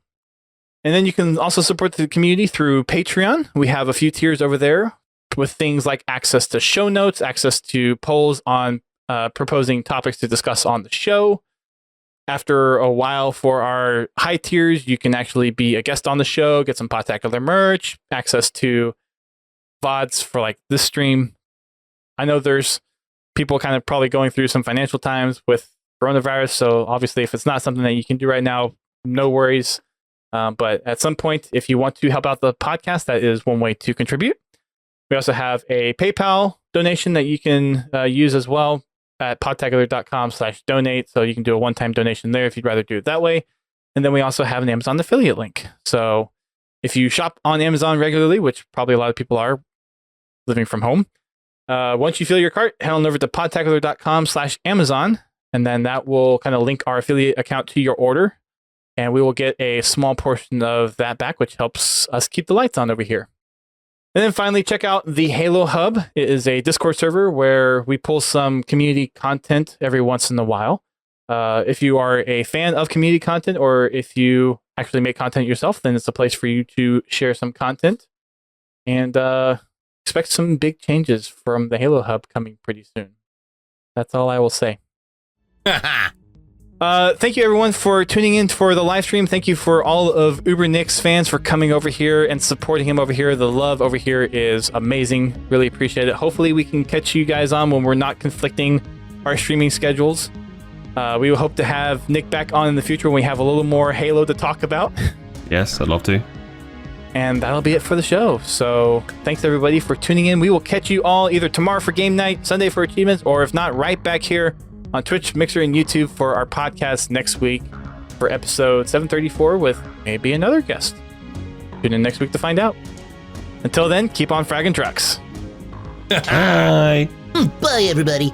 S1: And then you can also support the community through Patreon. We have a few tiers over there with things like access to show notes, access to polls on proposing topics to discuss on the show. After a while, for our high tiers, you can actually be a guest on the show, get some Podtacular merch, access to VODs for like this stream. I know there's people kind of probably going through some financial times with coronavirus, so obviously if it's not something that you can do right now, no worries. But at some point, if you want to help out the podcast, that is one way to contribute. We also have a PayPal donation that you can use as well. at podtacular.com/donate. So you can do a one-time donation there if you'd rather do it that way. And then we also have an Amazon affiliate link. So if you shop on Amazon regularly, which probably a lot of people are living from home, once you fill your cart, head on over to podtacular.com/Amazon, and then that will kind of link our affiliate account to your order. And we will get a small portion of that back, which helps us keep the lights on over here. And then finally, check out the Halo Hub. It is a Discord server where we pull some community content every once in a while. If you are a fan of community content, or if you actually make content yourself, then it's a place for you to share some content. And expect some big changes from the Halo Hub coming pretty soon. That's all I will say. Thank you everyone for tuning in for the live stream. Thank you for all of UberNick's fans for coming over here and supporting him over here. The love over here is amazing. Really appreciate it. Hopefully we can catch you guys on when we're not conflicting our streaming schedules. We hope to have Nick back on in the future when we have a little more Halo to talk about.
S4: Yes, I'd love to.
S1: And that'll be it for the show. So thanks everybody for tuning in. We will catch you all either tomorrow for game night, Sunday for achievements, or if not, right back here on Twitch, Mixer, and YouTube for our podcast next week for episode 734 with maybe another guest. Tune in next week to find out. Until then, keep on fragging trucks.
S4: Bye.
S5: Bye, everybody.